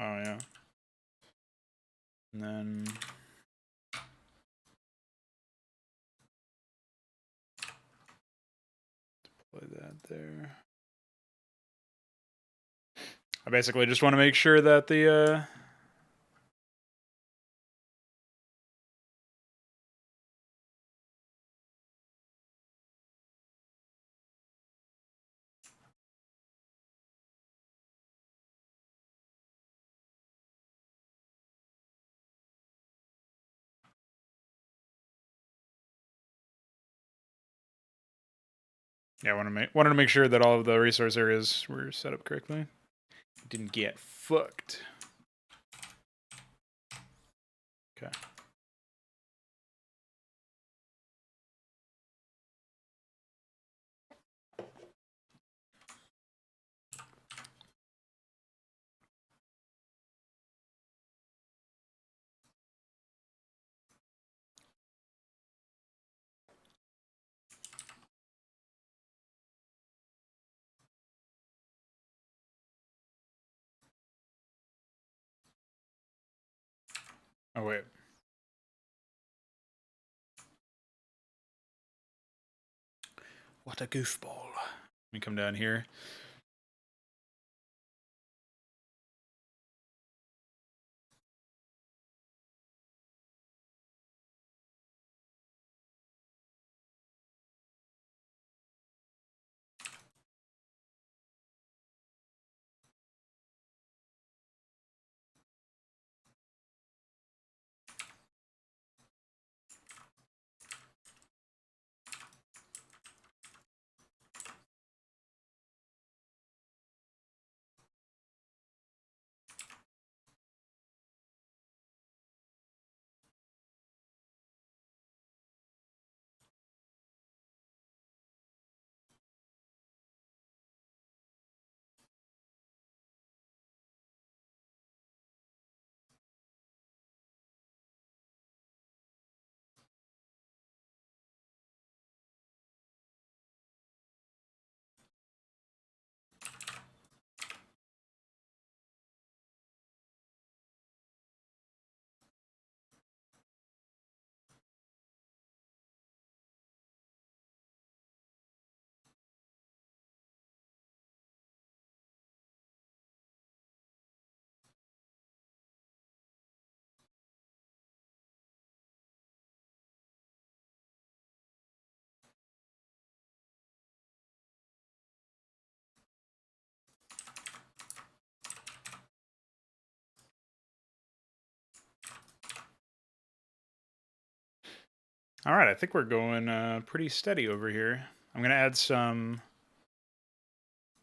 Oh yeah. And then deploy that there. I basically just want to make sure that the Yeah, I wanted to make sure that all of the resource areas were set up correctly. Didn't get fucked. Okay. Oh wait. What a goofball. Let me come down here. All right, I think we're going pretty steady over here. I'm going to add some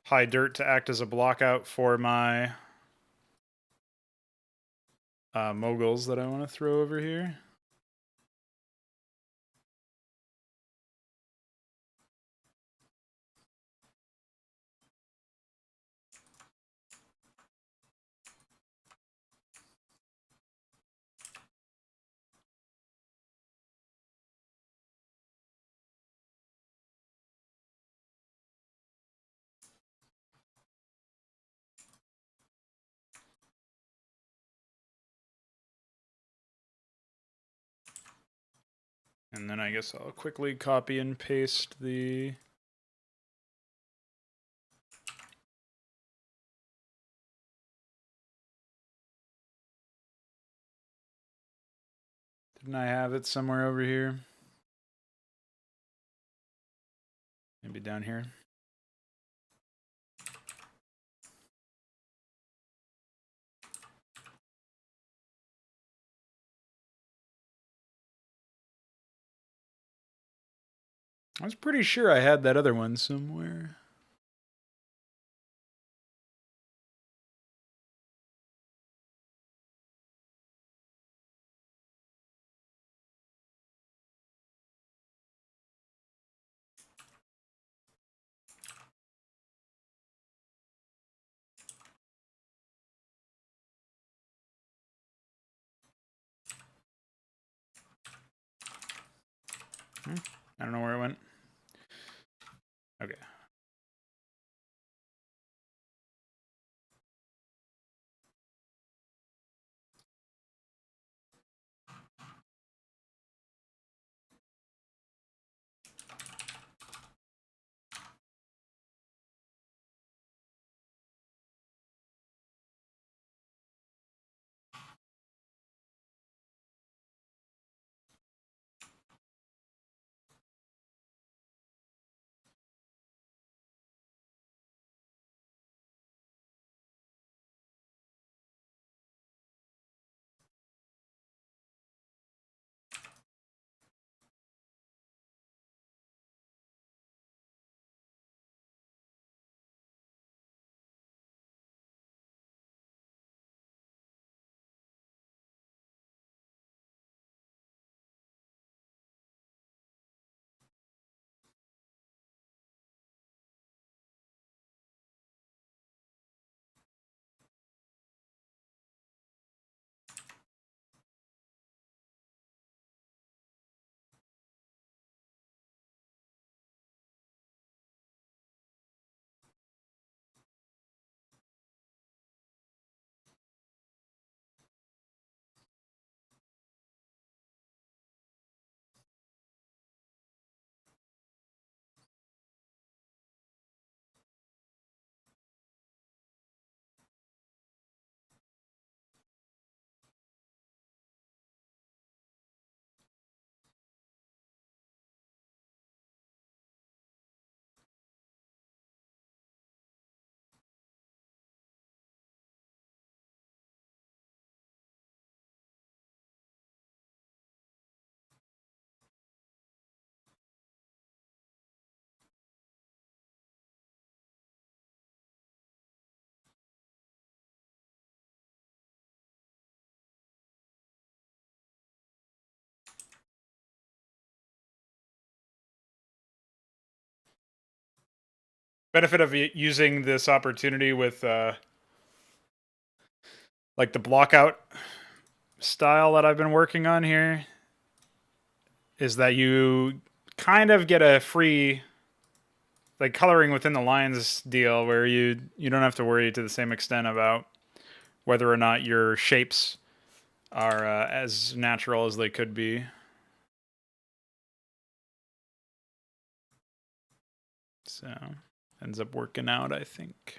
high dirt to act as a block out for my moguls that I want to throw over here. And then I guess I'll quickly copy and paste the... Didn't I have it somewhere over here? Maybe down here. I was pretty sure I had that other one somewhere. I don't know where it went. Okay. Benefit of using this opportunity with like the blockout style that I've been working on here is that you kind of get a free like coloring within the lines deal where you don't have to worry to the same extent about whether or not your shapes are as natural as they could be. So ends up working out, I think.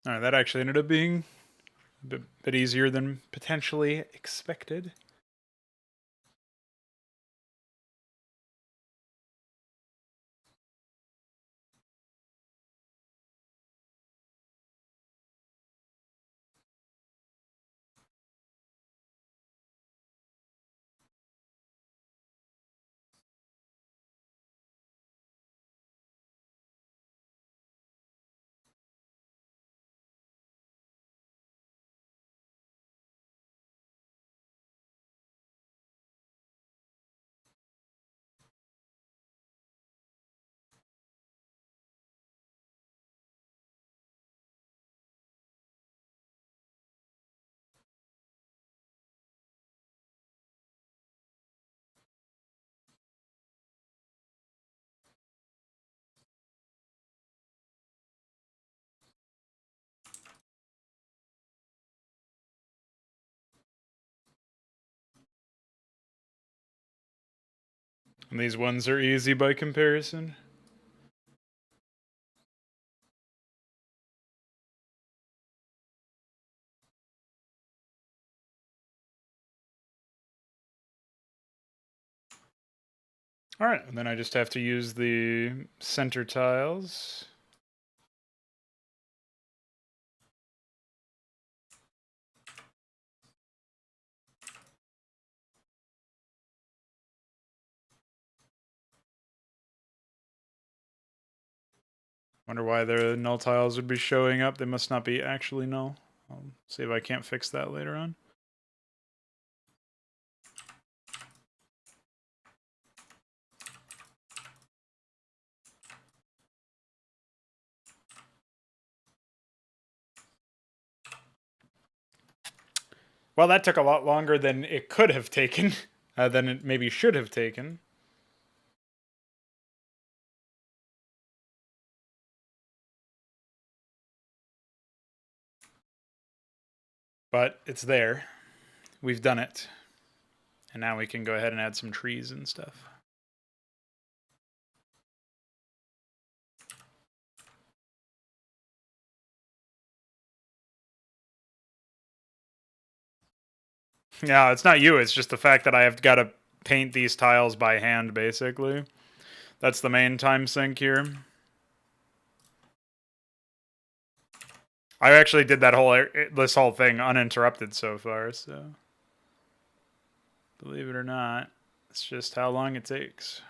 All right, that actually ended up being a bit easier than potentially expected. And these ones are easy by comparison. All right, and then I just have to use the center tiles. Wonder why the null tiles would be showing up. They must not be actually null. I'll see if I can't fix that later on. Well, that took a lot longer than it could have taken, than it maybe should have taken. But it's there. We've done it. And now we can go ahead and add some trees and stuff. Yeah, it's not you. It's just the fact that I have got to paint these tiles by hand, basically. That's the main time sink here. I actually did this whole thing uninterrupted so far, so believe it or not, it's just how long it takes.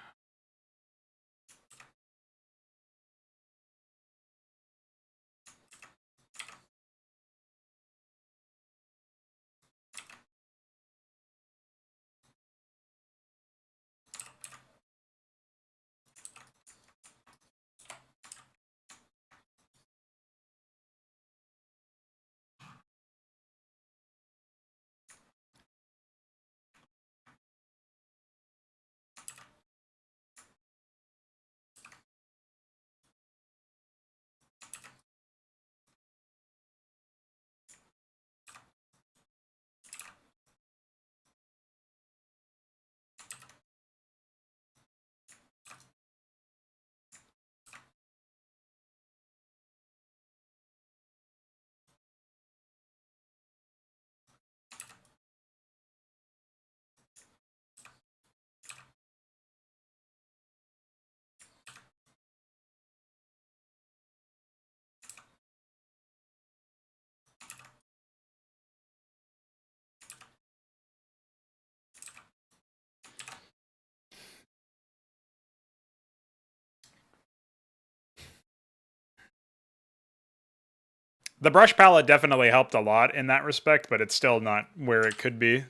The brush palette definitely helped a lot in that respect, but it's still not where it could be.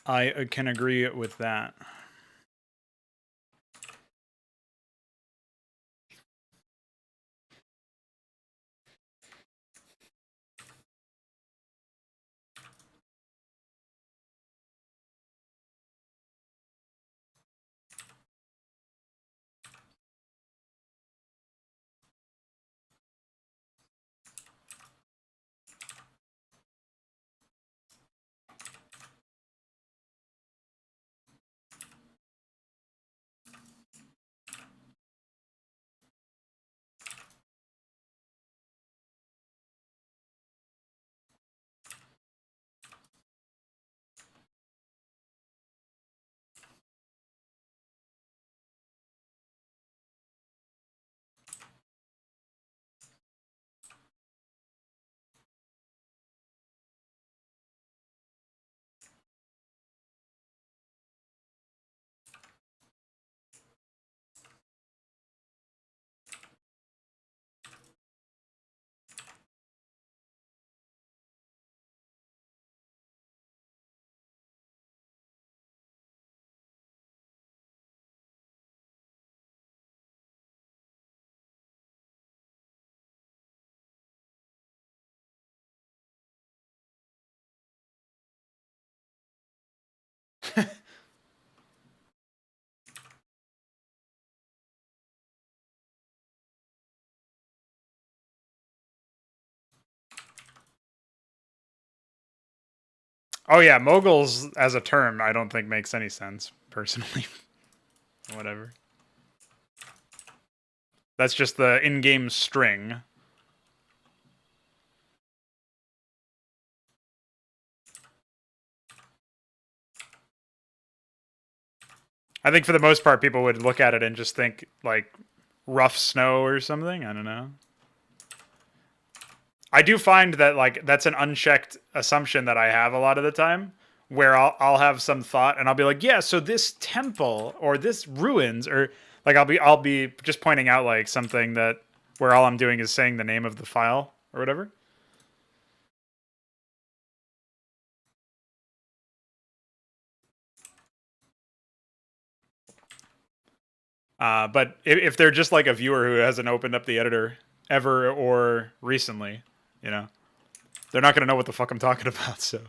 I can agree with that. Oh yeah, moguls as a term I don't think makes any sense, personally. Whatever. That's just the in-game string. I think for the most part people would look at it and just think, like, rough snow or something. I don't know. I do find that, like, that's an unchecked assumption that I have a lot of the time, where I'll have some thought and I'll be like, yeah, so this temple or this ruins, or like I'll be just pointing out like something that where all I'm doing is saying the name of the file or whatever. But if they're just like a viewer who hasn't opened up the editor ever or recently, you know, they're not going to know what the fuck I'm talking about. So.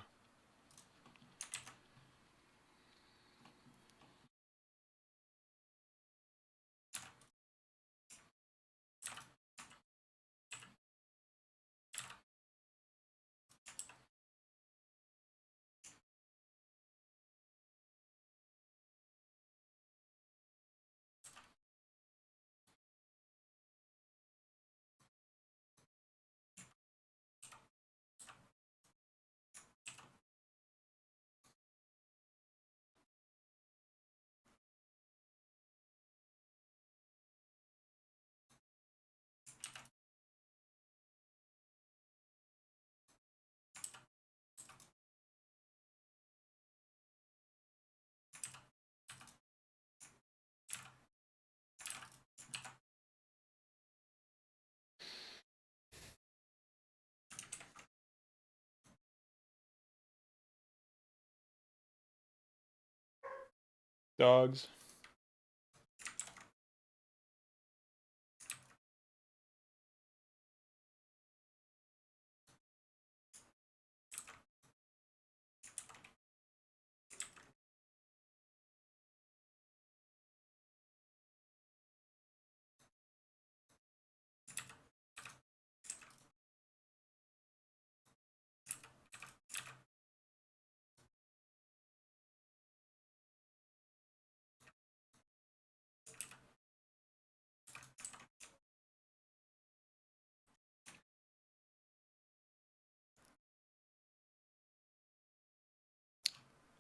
Dogs.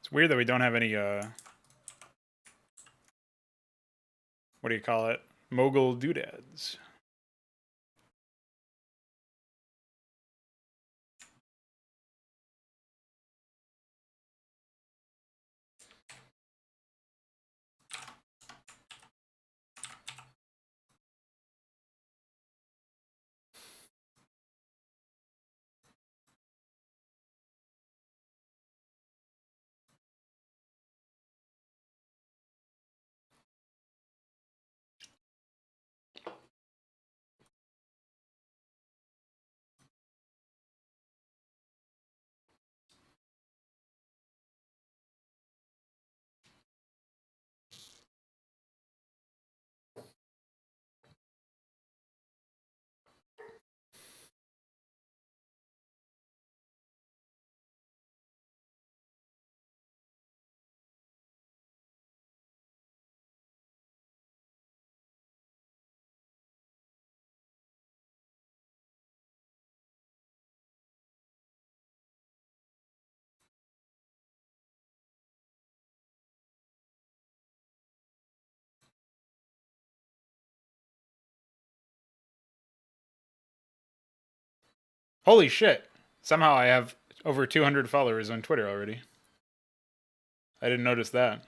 It's weird that we don't have any, what do you call it? Mogul doodads. Holy shit. Somehow I have over 200 followers on Twitter already. I didn't notice that.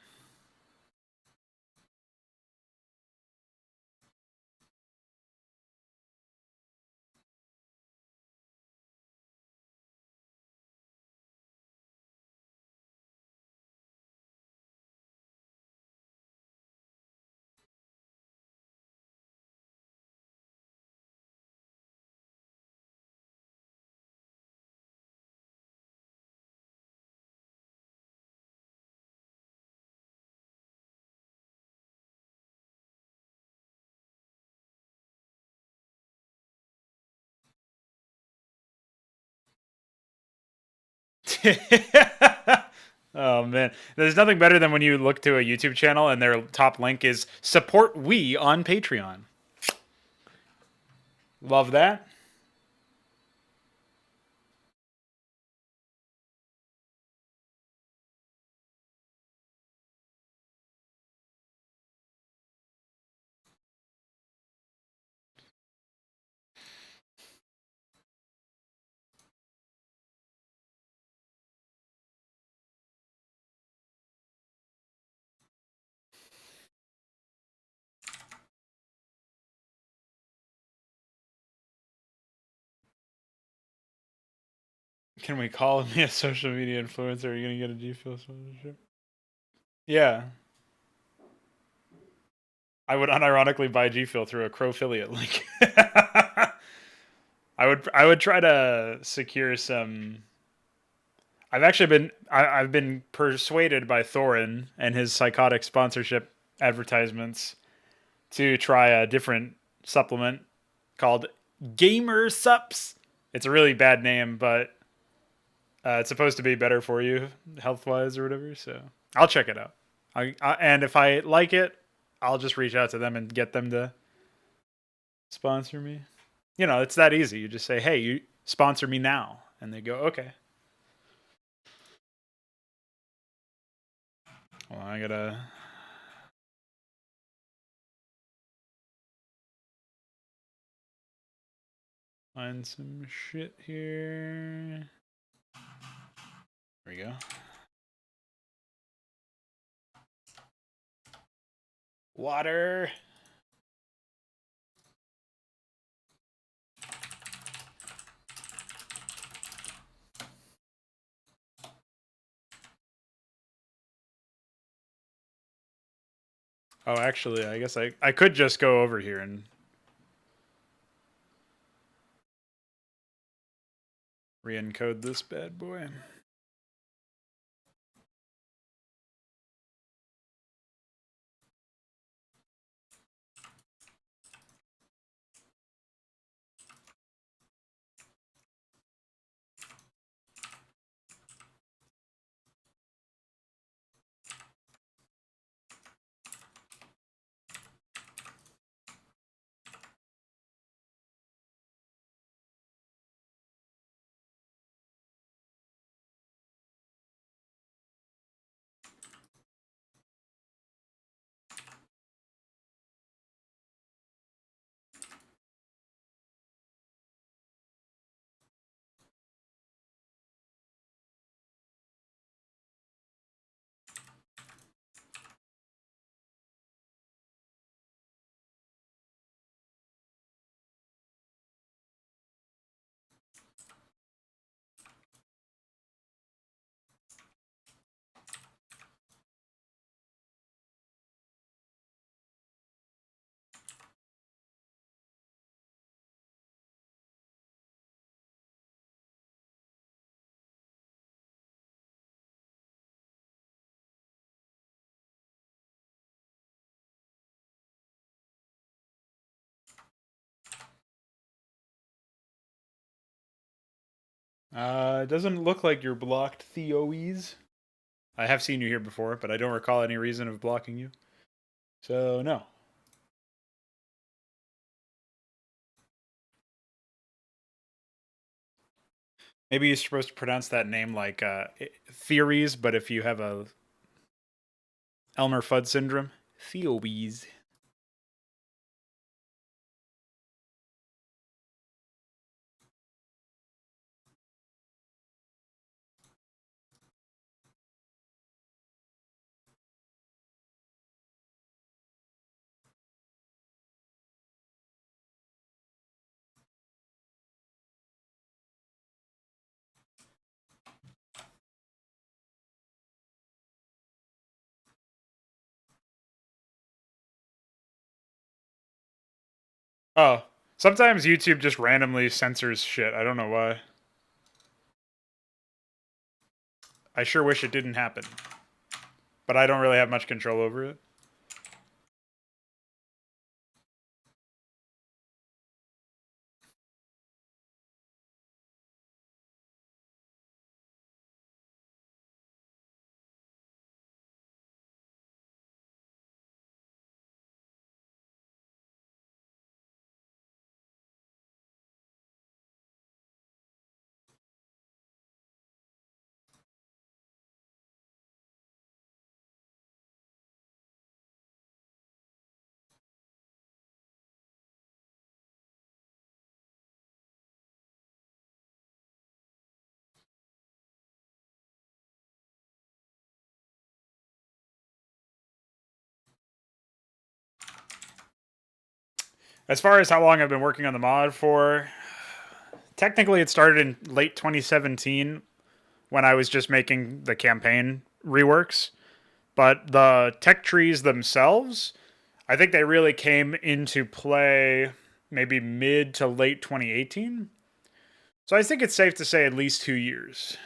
Oh man, there's nothing better than when you look to a YouTube channel and their top link is support we on Patreon. Love that. Can we call me a social media influencer? Are you gonna get a G Fuel sponsorship? Yeah, I would unironically buy G Fuel through a Crow affiliate link. I would try to secure some. I've been persuaded by Thorin and his psychotic sponsorship advertisements to try a different supplement called Gamer Sups. It's a really bad name, but it's supposed to be better for you health wise or whatever. So I'll check it out. And if I like it, I'll just reach out to them and get them to sponsor me. You know, it's that easy. You just say, "Hey, you sponsor me now," and they go, "Okay." Well, I gotta. Find some shit here. There we go. Water. Oh, actually, I guess I could just go over here and re-encode this bad boy. It doesn't look like you're blocked, Theoes. I have seen you here before, but I don't recall any reason of blocking you. So, no. Maybe you're supposed to pronounce that name like Theories, but if you have a Elmer Fudd syndrome, Theoes. Oh, sometimes YouTube just randomly censors shit. I don't know why. I sure wish it didn't happen, but I don't really have much control over it. As far as how long I've been working on the mod for, technically it started in late 2017 when I was just making the campaign reworks. But the tech trees themselves, I think they really came into play maybe mid to late 2018. So I think it's safe to say at least 2 years.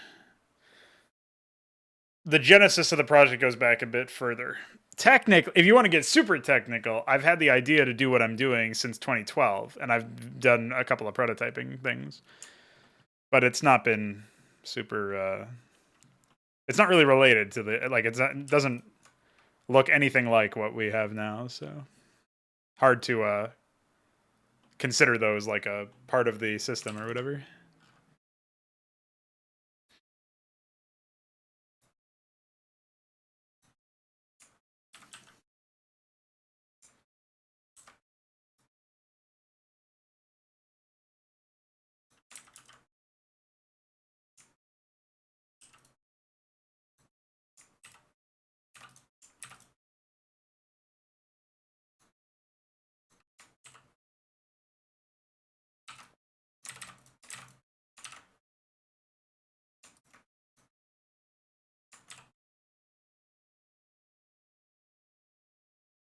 The genesis of the project goes back a bit further. Technically, if you want to get super technical, I've had the idea to do what I'm doing since 2012, and I've done a couple of prototyping things, but it's not been super. It's not really related to the like. It doesn't look anything like what we have now, so hard to consider those like a part of the system or whatever.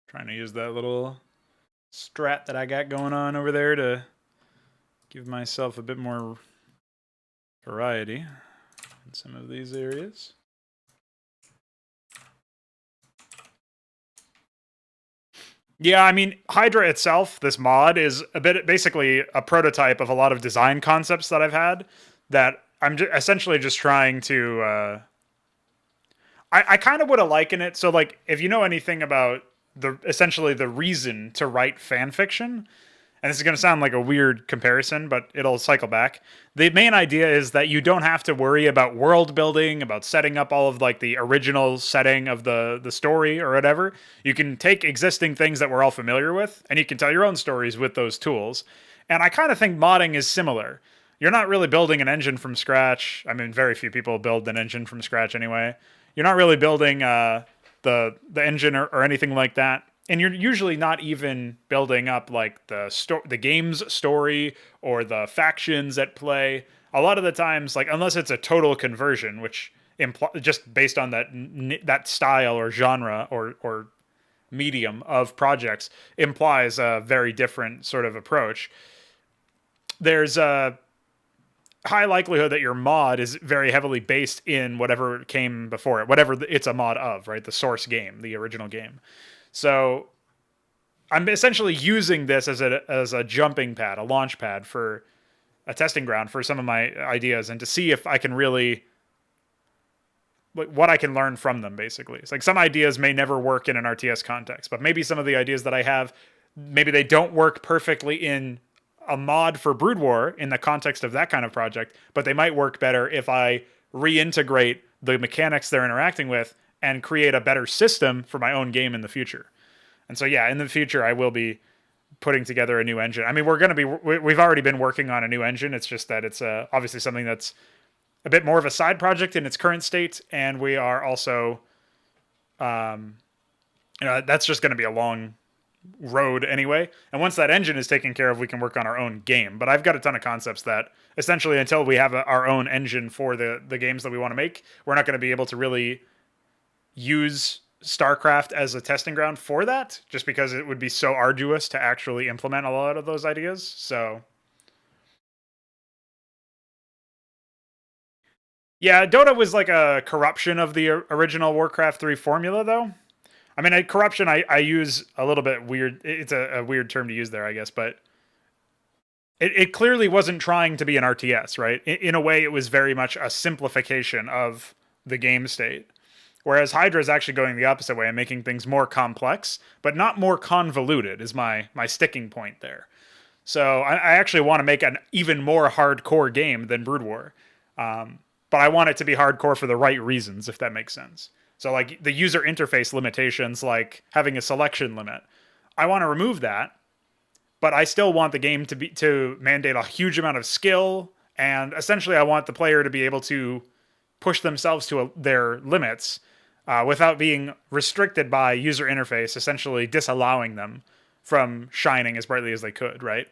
Trying to use that little strat that I got going on over there to give myself a bit more variety in some of these areas. Yeah, I mean, HYDRA itself, this mod, is a bit basically a prototype of a lot of design concepts that I've had that I'm essentially just trying to. I kind of would have likened it. So, like, if you know anything about essentially the reason to write fan fiction, and this is going to sound like a weird comparison, but it'll cycle back. The main idea is that you don't have to worry about world building, about setting up all of like the original setting of the story or whatever. You can take existing things that we're all familiar with, and you can tell your own stories with those tools. And I kind of think modding is similar. You're not really building an engine from scratch. I mean, very few people build an engine from scratch anyway. You're not really building the engine or anything like that, and you're usually not even building up like the game's story or the factions at play. A lot of the times, like unless it's a total conversion, which just based on that style or genre or medium of projects implies a very different sort of approach. There's a high likelihood that your mod is very heavily based in whatever came before it, whatever it's a mod of, right? The source game, the original game. So I'm essentially using this as a jumping pad, a launch pad for a testing ground for some of my ideas and to see if I can really like what I can learn from them basically. It's like some ideas may never work in an RTS context, but maybe some of the ideas that I have maybe they don't work perfectly in a mod for Brood War in the context of that kind of project, but they might work better if I reintegrate the mechanics they're interacting with and create a better system for my own game in the future. And so, yeah, in the future, I will be putting together a new engine. I mean, we've already been working on a new engine. It's just that it's obviously something that's a bit more of a side project in its current state. And we are also, that's just going to be a long road anyway. And once that engine is taken care of, we can work on our own game. But I've got a ton of concepts that essentially until we have our own engine for the games that we want to make, we're not going to be able to really use StarCraft as a testing ground for that, just because it would be so arduous to actually implement a lot of those ideas. So yeah, Dota was like a corruption of the original Warcraft 3 formula, though. I mean, corruption I use a little bit weird. It's a weird term to use there, I guess, but it clearly wasn't trying to be an RTS, right? In a way, it was very much a simplification of the game state. Whereas Hydra is actually going the opposite way and making things more complex, but not more convoluted, is my sticking point there. So I actually want to make an even more hardcore game than Brood War. But I want it to be hardcore for the right reasons, if that makes sense. So, like the user interface limitations, like having a selection limit, I want to remove that, but I still want the game to mandate a huge amount of skill, and essentially, I want the player to be able to push themselves to their limits without being restricted by user interface, essentially disallowing them from shining as brightly as they could, right?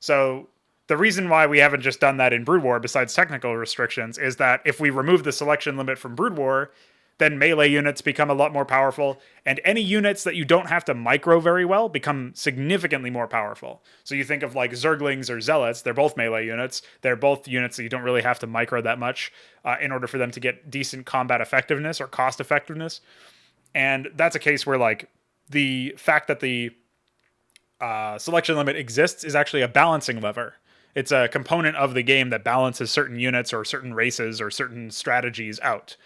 So the reason why we haven't just done that in Brood War, besides technical restrictions, is that if we remove the selection limit from Brood War, then melee units become a lot more powerful, and any units that you don't have to micro very well become significantly more powerful. So you think of like Zerglings or Zealots, they're both melee units. They're both units that you don't really have to micro that much in order for them to get decent combat effectiveness or cost effectiveness. And that's a case where like the fact that the selection limit exists is actually a balancing lever. It's a component of the game that balances certain units or certain races or certain strategies out.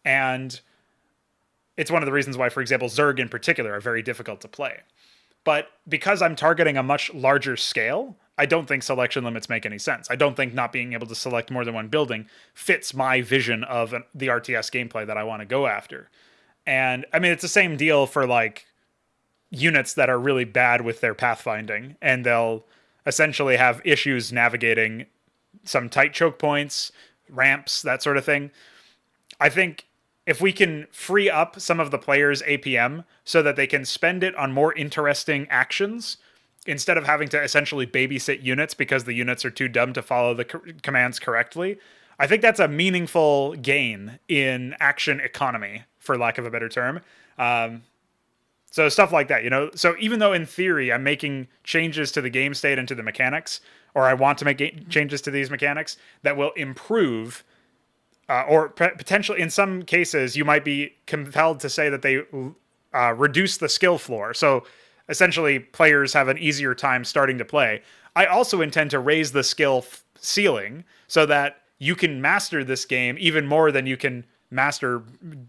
And it's one of the reasons why, for example, Zerg in particular are very difficult to play. But because I'm targeting a much larger scale, I don't think selection limits make any sense. I don't think not being able to select more than one building fits my vision of the RTS gameplay that I want to go after. And I mean, it's the same deal for like units that are really bad with their pathfinding, and they'll essentially have issues navigating some tight choke points, ramps, that sort of thing. I think if we can free up some of the players' APM so that they can spend it on more interesting actions instead of having to essentially babysit units because the units are too dumb to follow the commands correctly, I think that's a meaningful gain in action economy, for lack of a better term. So stuff like that, you know. So even though in theory I'm making changes to the game state and to the mechanics, or I want to make changes to these mechanics that will improve or potentially in some cases you might be compelled to say that they reduce the skill floor, so essentially players have an easier time starting to play. I also intend to raise the skill ceiling so that you can master this game even more than you can master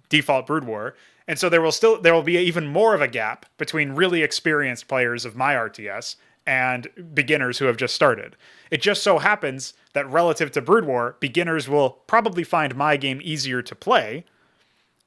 default Brood War. And so there will be even more of a gap between really experienced players of my RTS and beginners who have just started. It just so happens that relative to Brood War, beginners will probably find my game easier to play.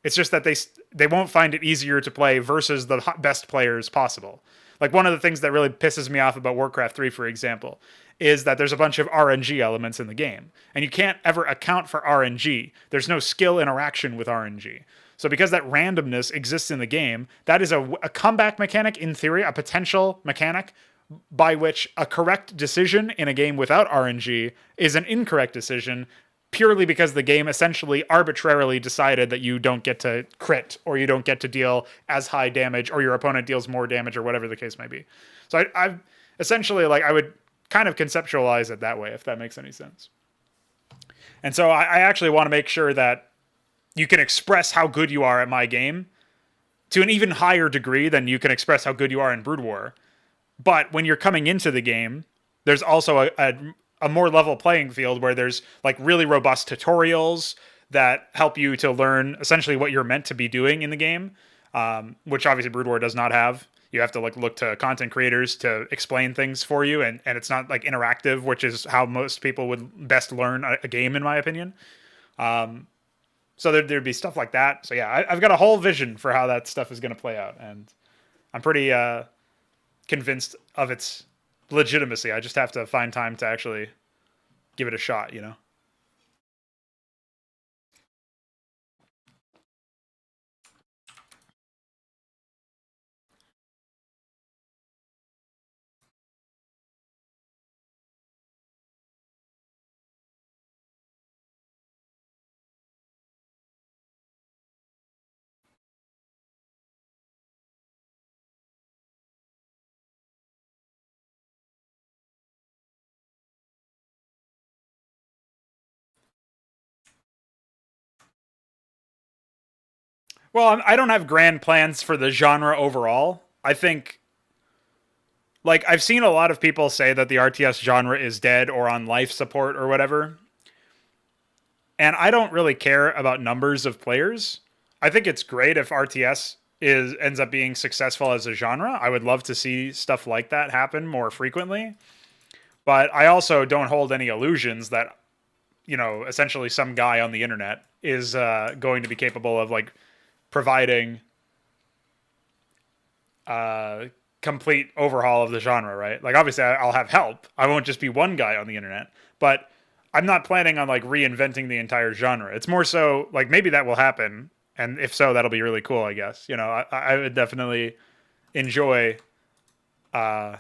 It's just that they won't find it easier to play versus the best players possible. Like one of the things that really pisses me off about Warcraft 3, for example, is that there's a bunch of RNG elements in the game. And you can't ever account for RNG. There's no skill interaction with RNG. So because that randomness exists in the game, that is a comeback mechanic in theory, a potential mechanic by which a correct decision in a game without RNG is an incorrect decision purely because the game essentially arbitrarily decided that you don't get to crit or you don't get to deal as high damage or your opponent deals more damage or whatever the case may be. So I've essentially, like, I would kind of conceptualize it that way, if that makes any sense. And so I actually want to make sure that you can express how good you are at my game to an even higher degree than you can express how good you are in Brood War. But when you're coming into the game, there's also a more level playing field where there's like really robust tutorials that help you to learn essentially what you're meant to be doing in the game, which obviously Brood War does not have. You have to like look to content creators to explain things for you, and it's not like interactive, which is how most people would best learn a game, in my opinion. So there'd be stuff like that. So yeah, I've got a whole vision for how that stuff is going to play out, and I'm pretty convinced of its legitimacy. I just have to find time to actually give it a shot, you know? Well, I don't have grand plans for the genre overall. I think, like, I've seen a lot of people say that the RTS genre is dead or on life support or whatever. And I don't really care about numbers of players. I think it's great if RTS ends up being successful as a genre. I would love to see stuff like that happen more frequently. But I also don't hold any illusions that, essentially some guy on the internet is going to be capable of like providing complete overhaul of the genre, right? Like, obviously, I'll have help. I won't just be one guy on the internet, but I'm not planning on like reinventing the entire genre. It's more so like maybe that will happen, and if so, that'll be really cool. I guess I would definitely enjoy that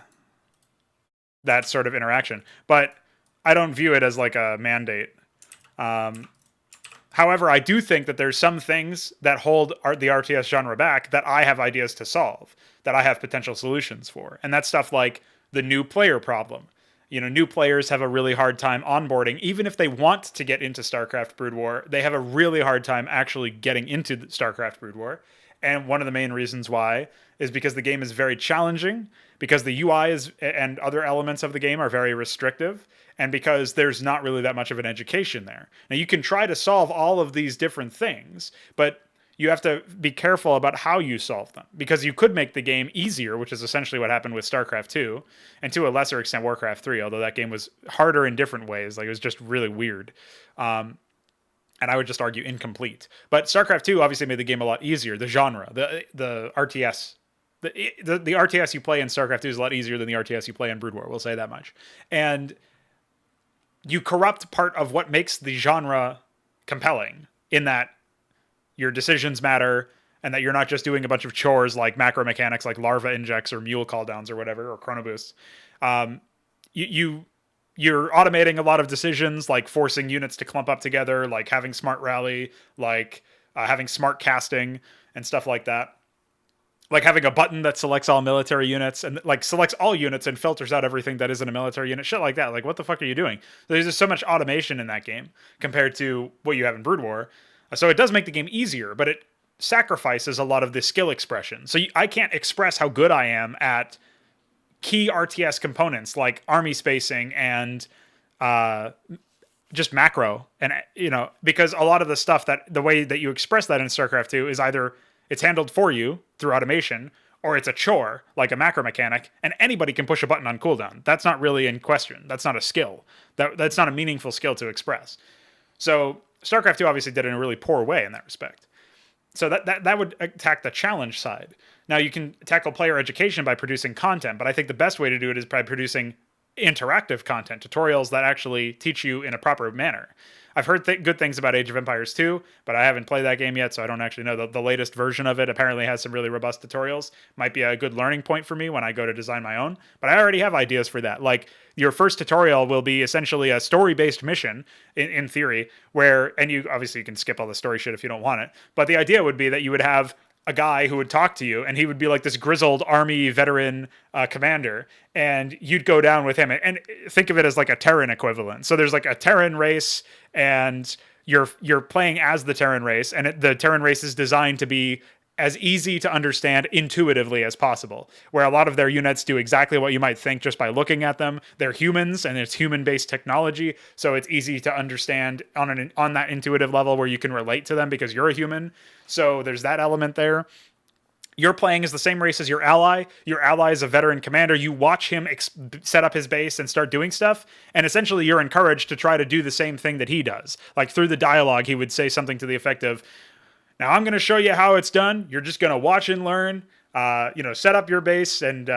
sort of interaction, but I don't view it as like a mandate. However, I do think that there's some things that hold the RTS genre back that I have ideas to solve, that I have potential solutions for. And that's stuff like the new player problem. New players have a really hard time onboarding. Even if they want to get into StarCraft Brood War, they have a really hard time actually getting into StarCraft Brood War. And one of the main reasons why is because the game is very challenging, because the UI and other elements of the game are very restrictive, and because there's not really that much of an education there. Now, you can try to solve all of these different things, but you have to be careful about how you solve them, because you could make the game easier, which is essentially what happened with StarCraft 2, and to a lesser extent Warcraft 3, although that game was harder in different ways. Like, it was just really weird. And I would just argue incomplete. But StarCraft 2 obviously made the game a lot easier. The genre, the RTS, the RTS you play in StarCraft 2 is a lot easier than the RTS you play in Brood War. We'll say that much. And you corrupt part of what makes the genre compelling, in that your decisions matter, and that you're not just doing a bunch of chores like macro mechanics like larva injects or mule cooldowns or whatever, or chrono boosts. You're automating a lot of decisions, like forcing units to clump up together, like having smart rally, like having smart casting and stuff like that. Like having a button that selects all military units and like selects all units and filters out everything that isn't a military unit. Shit like that. Like, what the fuck are you doing? There's just so much automation in that game compared to what you have in Brood War. So it does make the game easier, but it sacrifices a lot of the skill expression. So I can't express how good I am at key RTS components like army spacing and just macro. And, because a lot of the stuff, that the way that you express that in StarCraft 2 is either it's handled for you through automation, or it's a chore, like a macro mechanic, and anybody can push a button on cooldown. That's not really in question. That's not a skill. That's not a meaningful skill to express. So StarCraft 2 obviously did it in a really poor way in that respect. So that would attack the challenge side. Now, you can tackle player education by producing content, but I think the best way to do it is by producing interactive content, tutorials that actually teach you in a proper manner. I've heard good things about Age of Empires 2, but I haven't played that game yet, so I don't actually know. The latest version of it apparently has some really robust tutorials. Might be a good learning point for me when I go to design my own, but I already have ideas for that. Like, your first tutorial will be essentially a story-based mission, in theory, and you can skip all the story shit if you don't want it, but the idea would be that you would have a guy who would talk to you, and he would be like this grizzled army veteran commander, and you'd go down with him, and think of it as like a Terran equivalent. So there's like a Terran race, and you're playing as the Terran race, and the Terran race is designed to be as easy to understand intuitively as possible, where a lot of their units do exactly what you might think just by looking at them. They're humans, and it's human-based technology, so it's easy to understand on that intuitive level where you can relate to them because you're a human. So there's that element there. You're playing as the same race as your ally. Your ally is a veteran commander. You watch him set up his base and start doing stuff, and essentially you're encouraged to try to do the same thing that he does. Like, through the dialogue, he would say something to the effect of, "Now I'm going to show you how it's done. You're just going to watch and learn. Set up your base and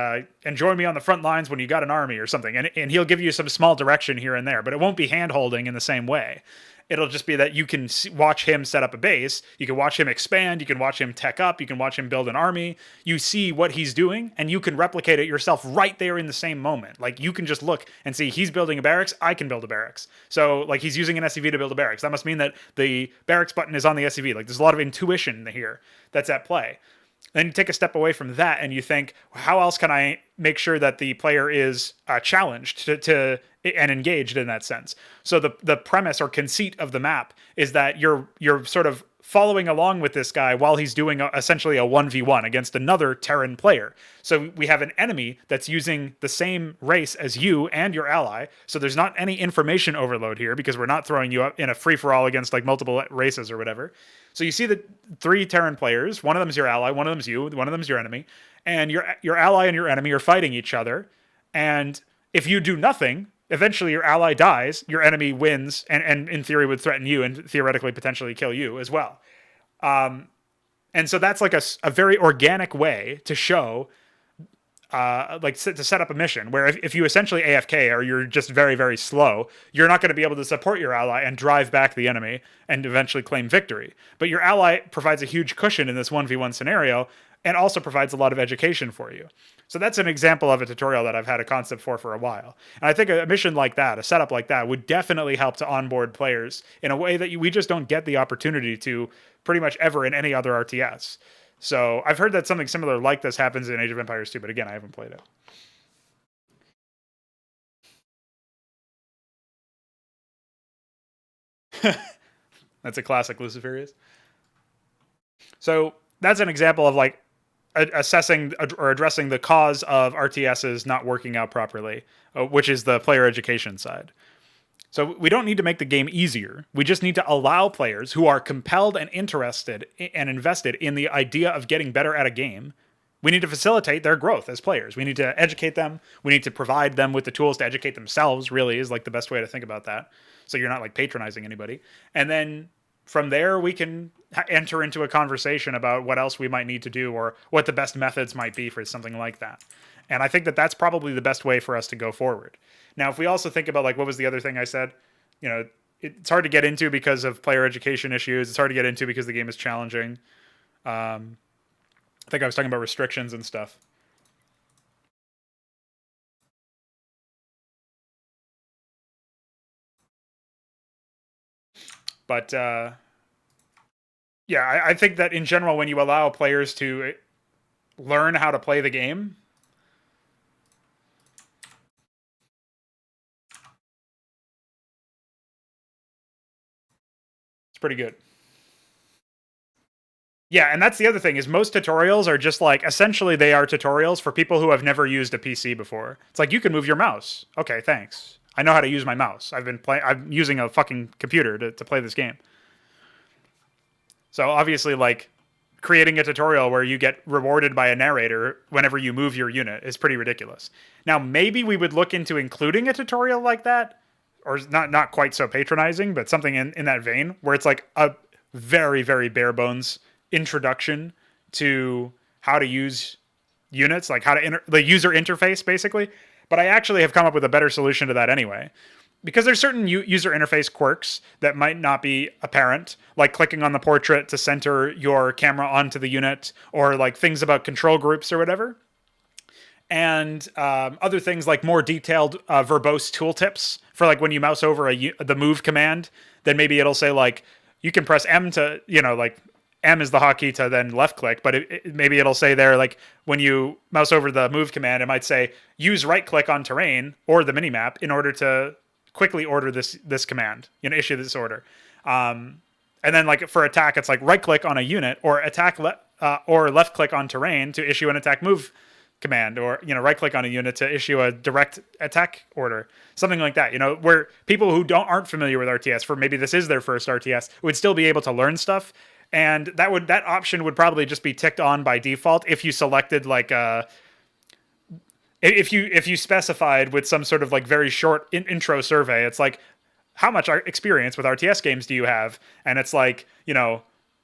join me on the front lines when you got an army," or something. And he'll give you some small direction here and there, but it won't be hand-holding in the same way. It'll just be that you can watch him set up a base. You can watch him expand. You can watch him tech up. You can watch him build an army. You see what he's doing, and you can replicate it yourself right there in the same moment. Like, you can just look and see he's building a barracks. I can build a barracks. So, like, he's using an SCV to build a barracks. That must mean that the barracks button is on the SCV. Like, there's a lot of intuition here that's at play. Then you take a step away from that and you think, how else can I make sure that the player is challenged and engaged in that sense? So the premise or conceit of the map is that you're sort of following along with this guy while he's doing essentially a 1v1 against another Terran player. So we have an enemy that's using the same race as you and your ally. So there's not any information overload here because we're not throwing you up in a free-for-all against like multiple races or whatever. So you see the 3 Terran players. One of them's your ally, one of them's you, one of them's your enemy. And your ally and your enemy are fighting each other. And if you do nothing, eventually your ally dies, your enemy wins, and in theory would threaten you and theoretically potentially kill you as well. And so that's like a very organic way to show, to set up a mission where if you essentially AFK or you're just very, very slow, you're not going to be able to support your ally and drive back the enemy and eventually claim victory. But your ally provides a huge cushion in this 1v1 scenario and also provides a lot of education for you. So that's an example of a tutorial that I've had a concept for a while. And I think a mission like that, a setup like that, would definitely help to onboard players in a way that we just don't get the opportunity to pretty much ever in any other RTS. So I've heard that something similar like this happens in Age of Empires 2, but again, I haven't played it. That's a classic Luciferius. So that's an example of like assessing or addressing the cause of RTSs not working out properly, which is the player education side. So we don't need to make the game easier. We just need to allow players who are compelled and interested and invested in the idea of getting better at a game. We need to facilitate their growth as players. We need to educate them. We need to provide them with the tools to educate themselves, really, is like the best way to think about that. So you're not like patronizing anybody. And then from there, we can enter into a conversation about what else we might need to do or what the best methods might be for something like that. And I think that that's probably the best way for us to go forward. Now, if we also think about like what was the other thing I said, it's hard to get into because of player education issues. It's hard to get into because the game is challenging. I think I was talking about restrictions and stuff. But yeah, I think that in general, when you allow players to learn how to play the game, it's pretty good. Yeah, and that's the other thing is most tutorials are just like, essentially they are tutorials for people who have never used a PC before. It's like, you can move your mouse. Okay, thanks. I know how to use my mouse. I'm using a fucking computer to play this game. So obviously, like, creating a tutorial where you get rewarded by a narrator whenever you move your unit is pretty ridiculous. Now, maybe we would look into including a tutorial like that, or not quite so patronizing, but something in that vein, where it's like a very, very bare bones introduction to how to use units, like how to the user interface, basically. But I actually have come up with a better solution to that anyway. Because there's certain user interface quirks that might not be apparent, like clicking on the portrait to center your camera onto the unit, or like things about control groups or whatever. And other things like more detailed verbose tooltips for like when you mouse over the move command, then maybe it'll say like, you can press M to, like M is the hotkey to then left click, but maybe it'll say there, like when you mouse over the move command, it might say use right click on terrain or the minimap in order to quickly order this command, issue this order. And then like for attack, it's like right click on a unit or attack or left click on terrain to issue an attack move command, or right click on a unit to issue a direct attack order, something like that. Where people who aren't familiar with RTS, for maybe this is their first RTS, would still be able to learn stuff. And that option would probably just be ticked on by default if you selected like if you specified with some sort of like very short intro survey. It's like, how much experience with RTS games do you have? And it's like,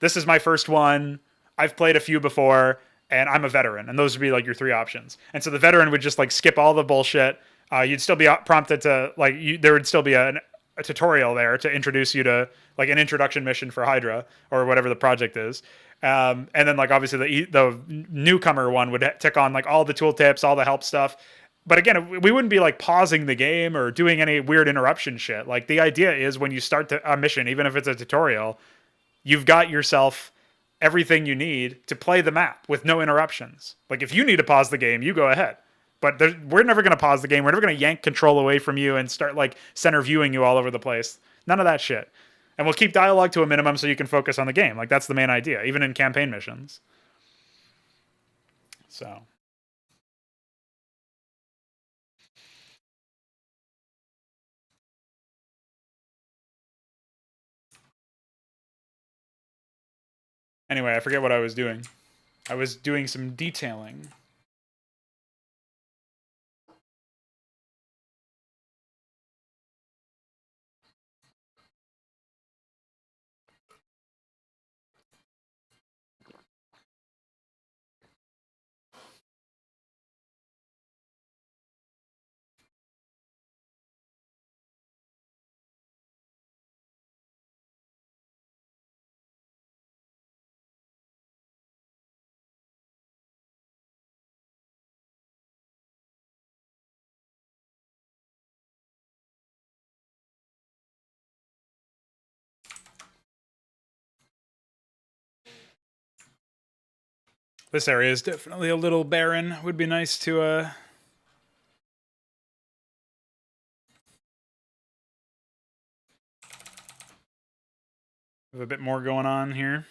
this is my first one. I've played a few before, and I'm a veteran. And those would be like your 3 options. And so the veteran would just like skip all the bullshit. You'd still be prompted to like, there would still be a tutorial there to introduce you to like an introduction mission for HYDRA or whatever the project is. And then like obviously the newcomer one would tick on like all the tooltips, all the help stuff. But again, we wouldn't be like pausing the game or doing any weird interruption shit. Like the idea is when you start a mission, even if it's a tutorial, you've got yourself everything you need to play the map with no interruptions. Like if you need to pause the game, you go ahead. But we're never going to pause the game. We're never going to yank control away from you and start like center viewing you all over the place. None of that shit. And we'll keep dialogue to a minimum so you can focus on the game. Like, that's the main idea, even in campaign missions. So. Anyway, I forget what I was doing. I was doing some detailing. This area is definitely a little barren. Would be nice to have a bit more going on here.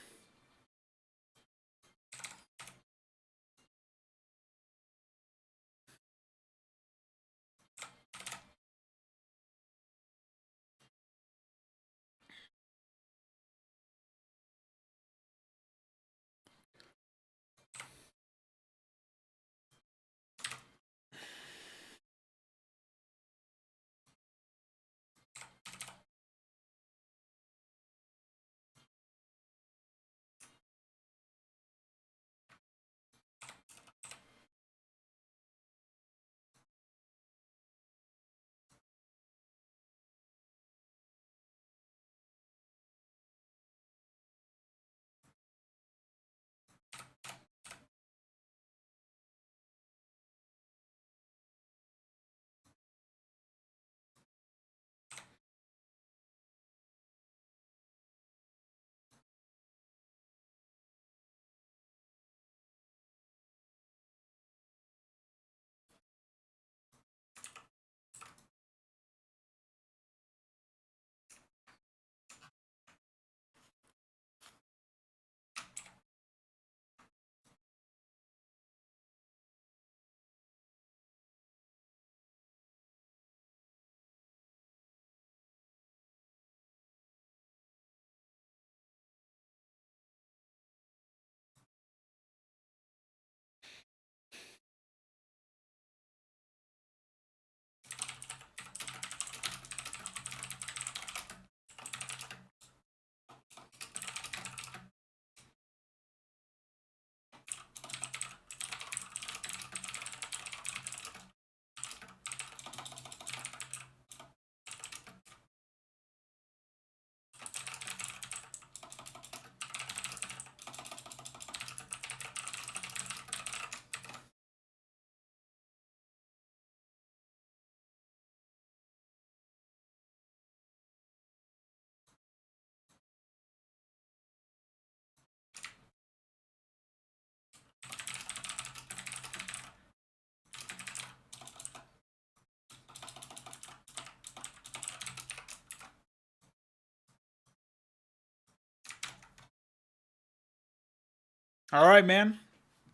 All right, man.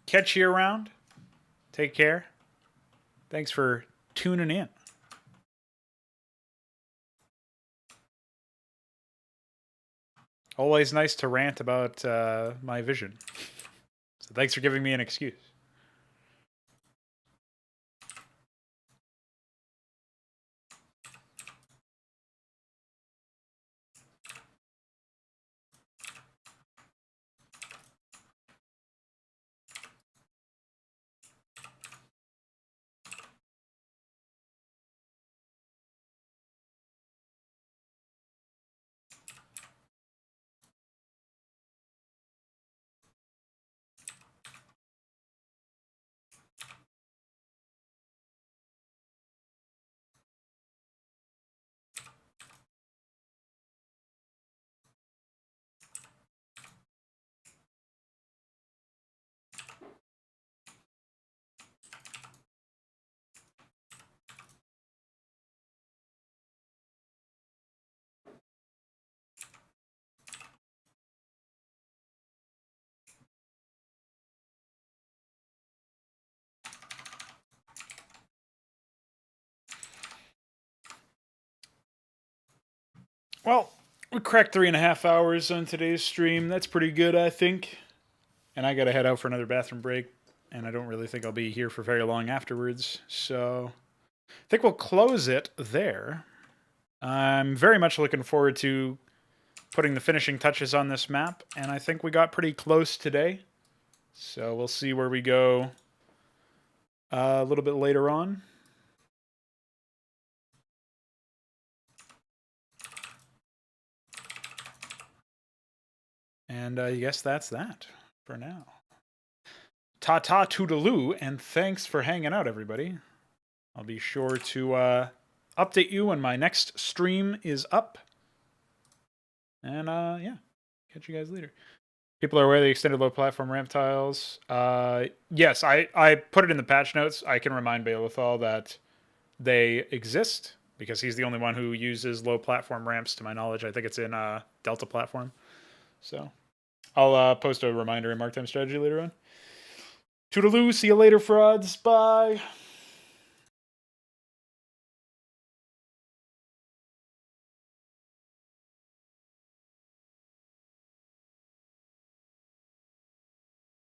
Catch you around. Take care. Thanks for tuning in. Always nice to rant about my vision. So thanks for giving me an excuse. Well, we cracked 3.5 hours on today's stream. That's pretty good, I think. And I gotta head out for another bathroom break, and I don't really think I'll be here for very long afterwards. So I think we'll close it there. I'm very much looking forward to putting the finishing touches on this map, and I think we got pretty close today. So we'll see where we go a little bit later on. And I guess that's that for now. Ta-ta toodaloo, and thanks for hanging out, everybody. I'll be sure to update you when my next stream is up. And yeah, catch you guys later. People are aware of the extended low platform ramp tiles. Yes, I put it in the patch notes. I can remind Bailithal that they exist because he's the only one who uses low platform ramps, to my knowledge. I think it's in Delta platform. So I'll post a reminder in Mark Time Strategy later on. Toodaloo, see you later, frauds. Bye.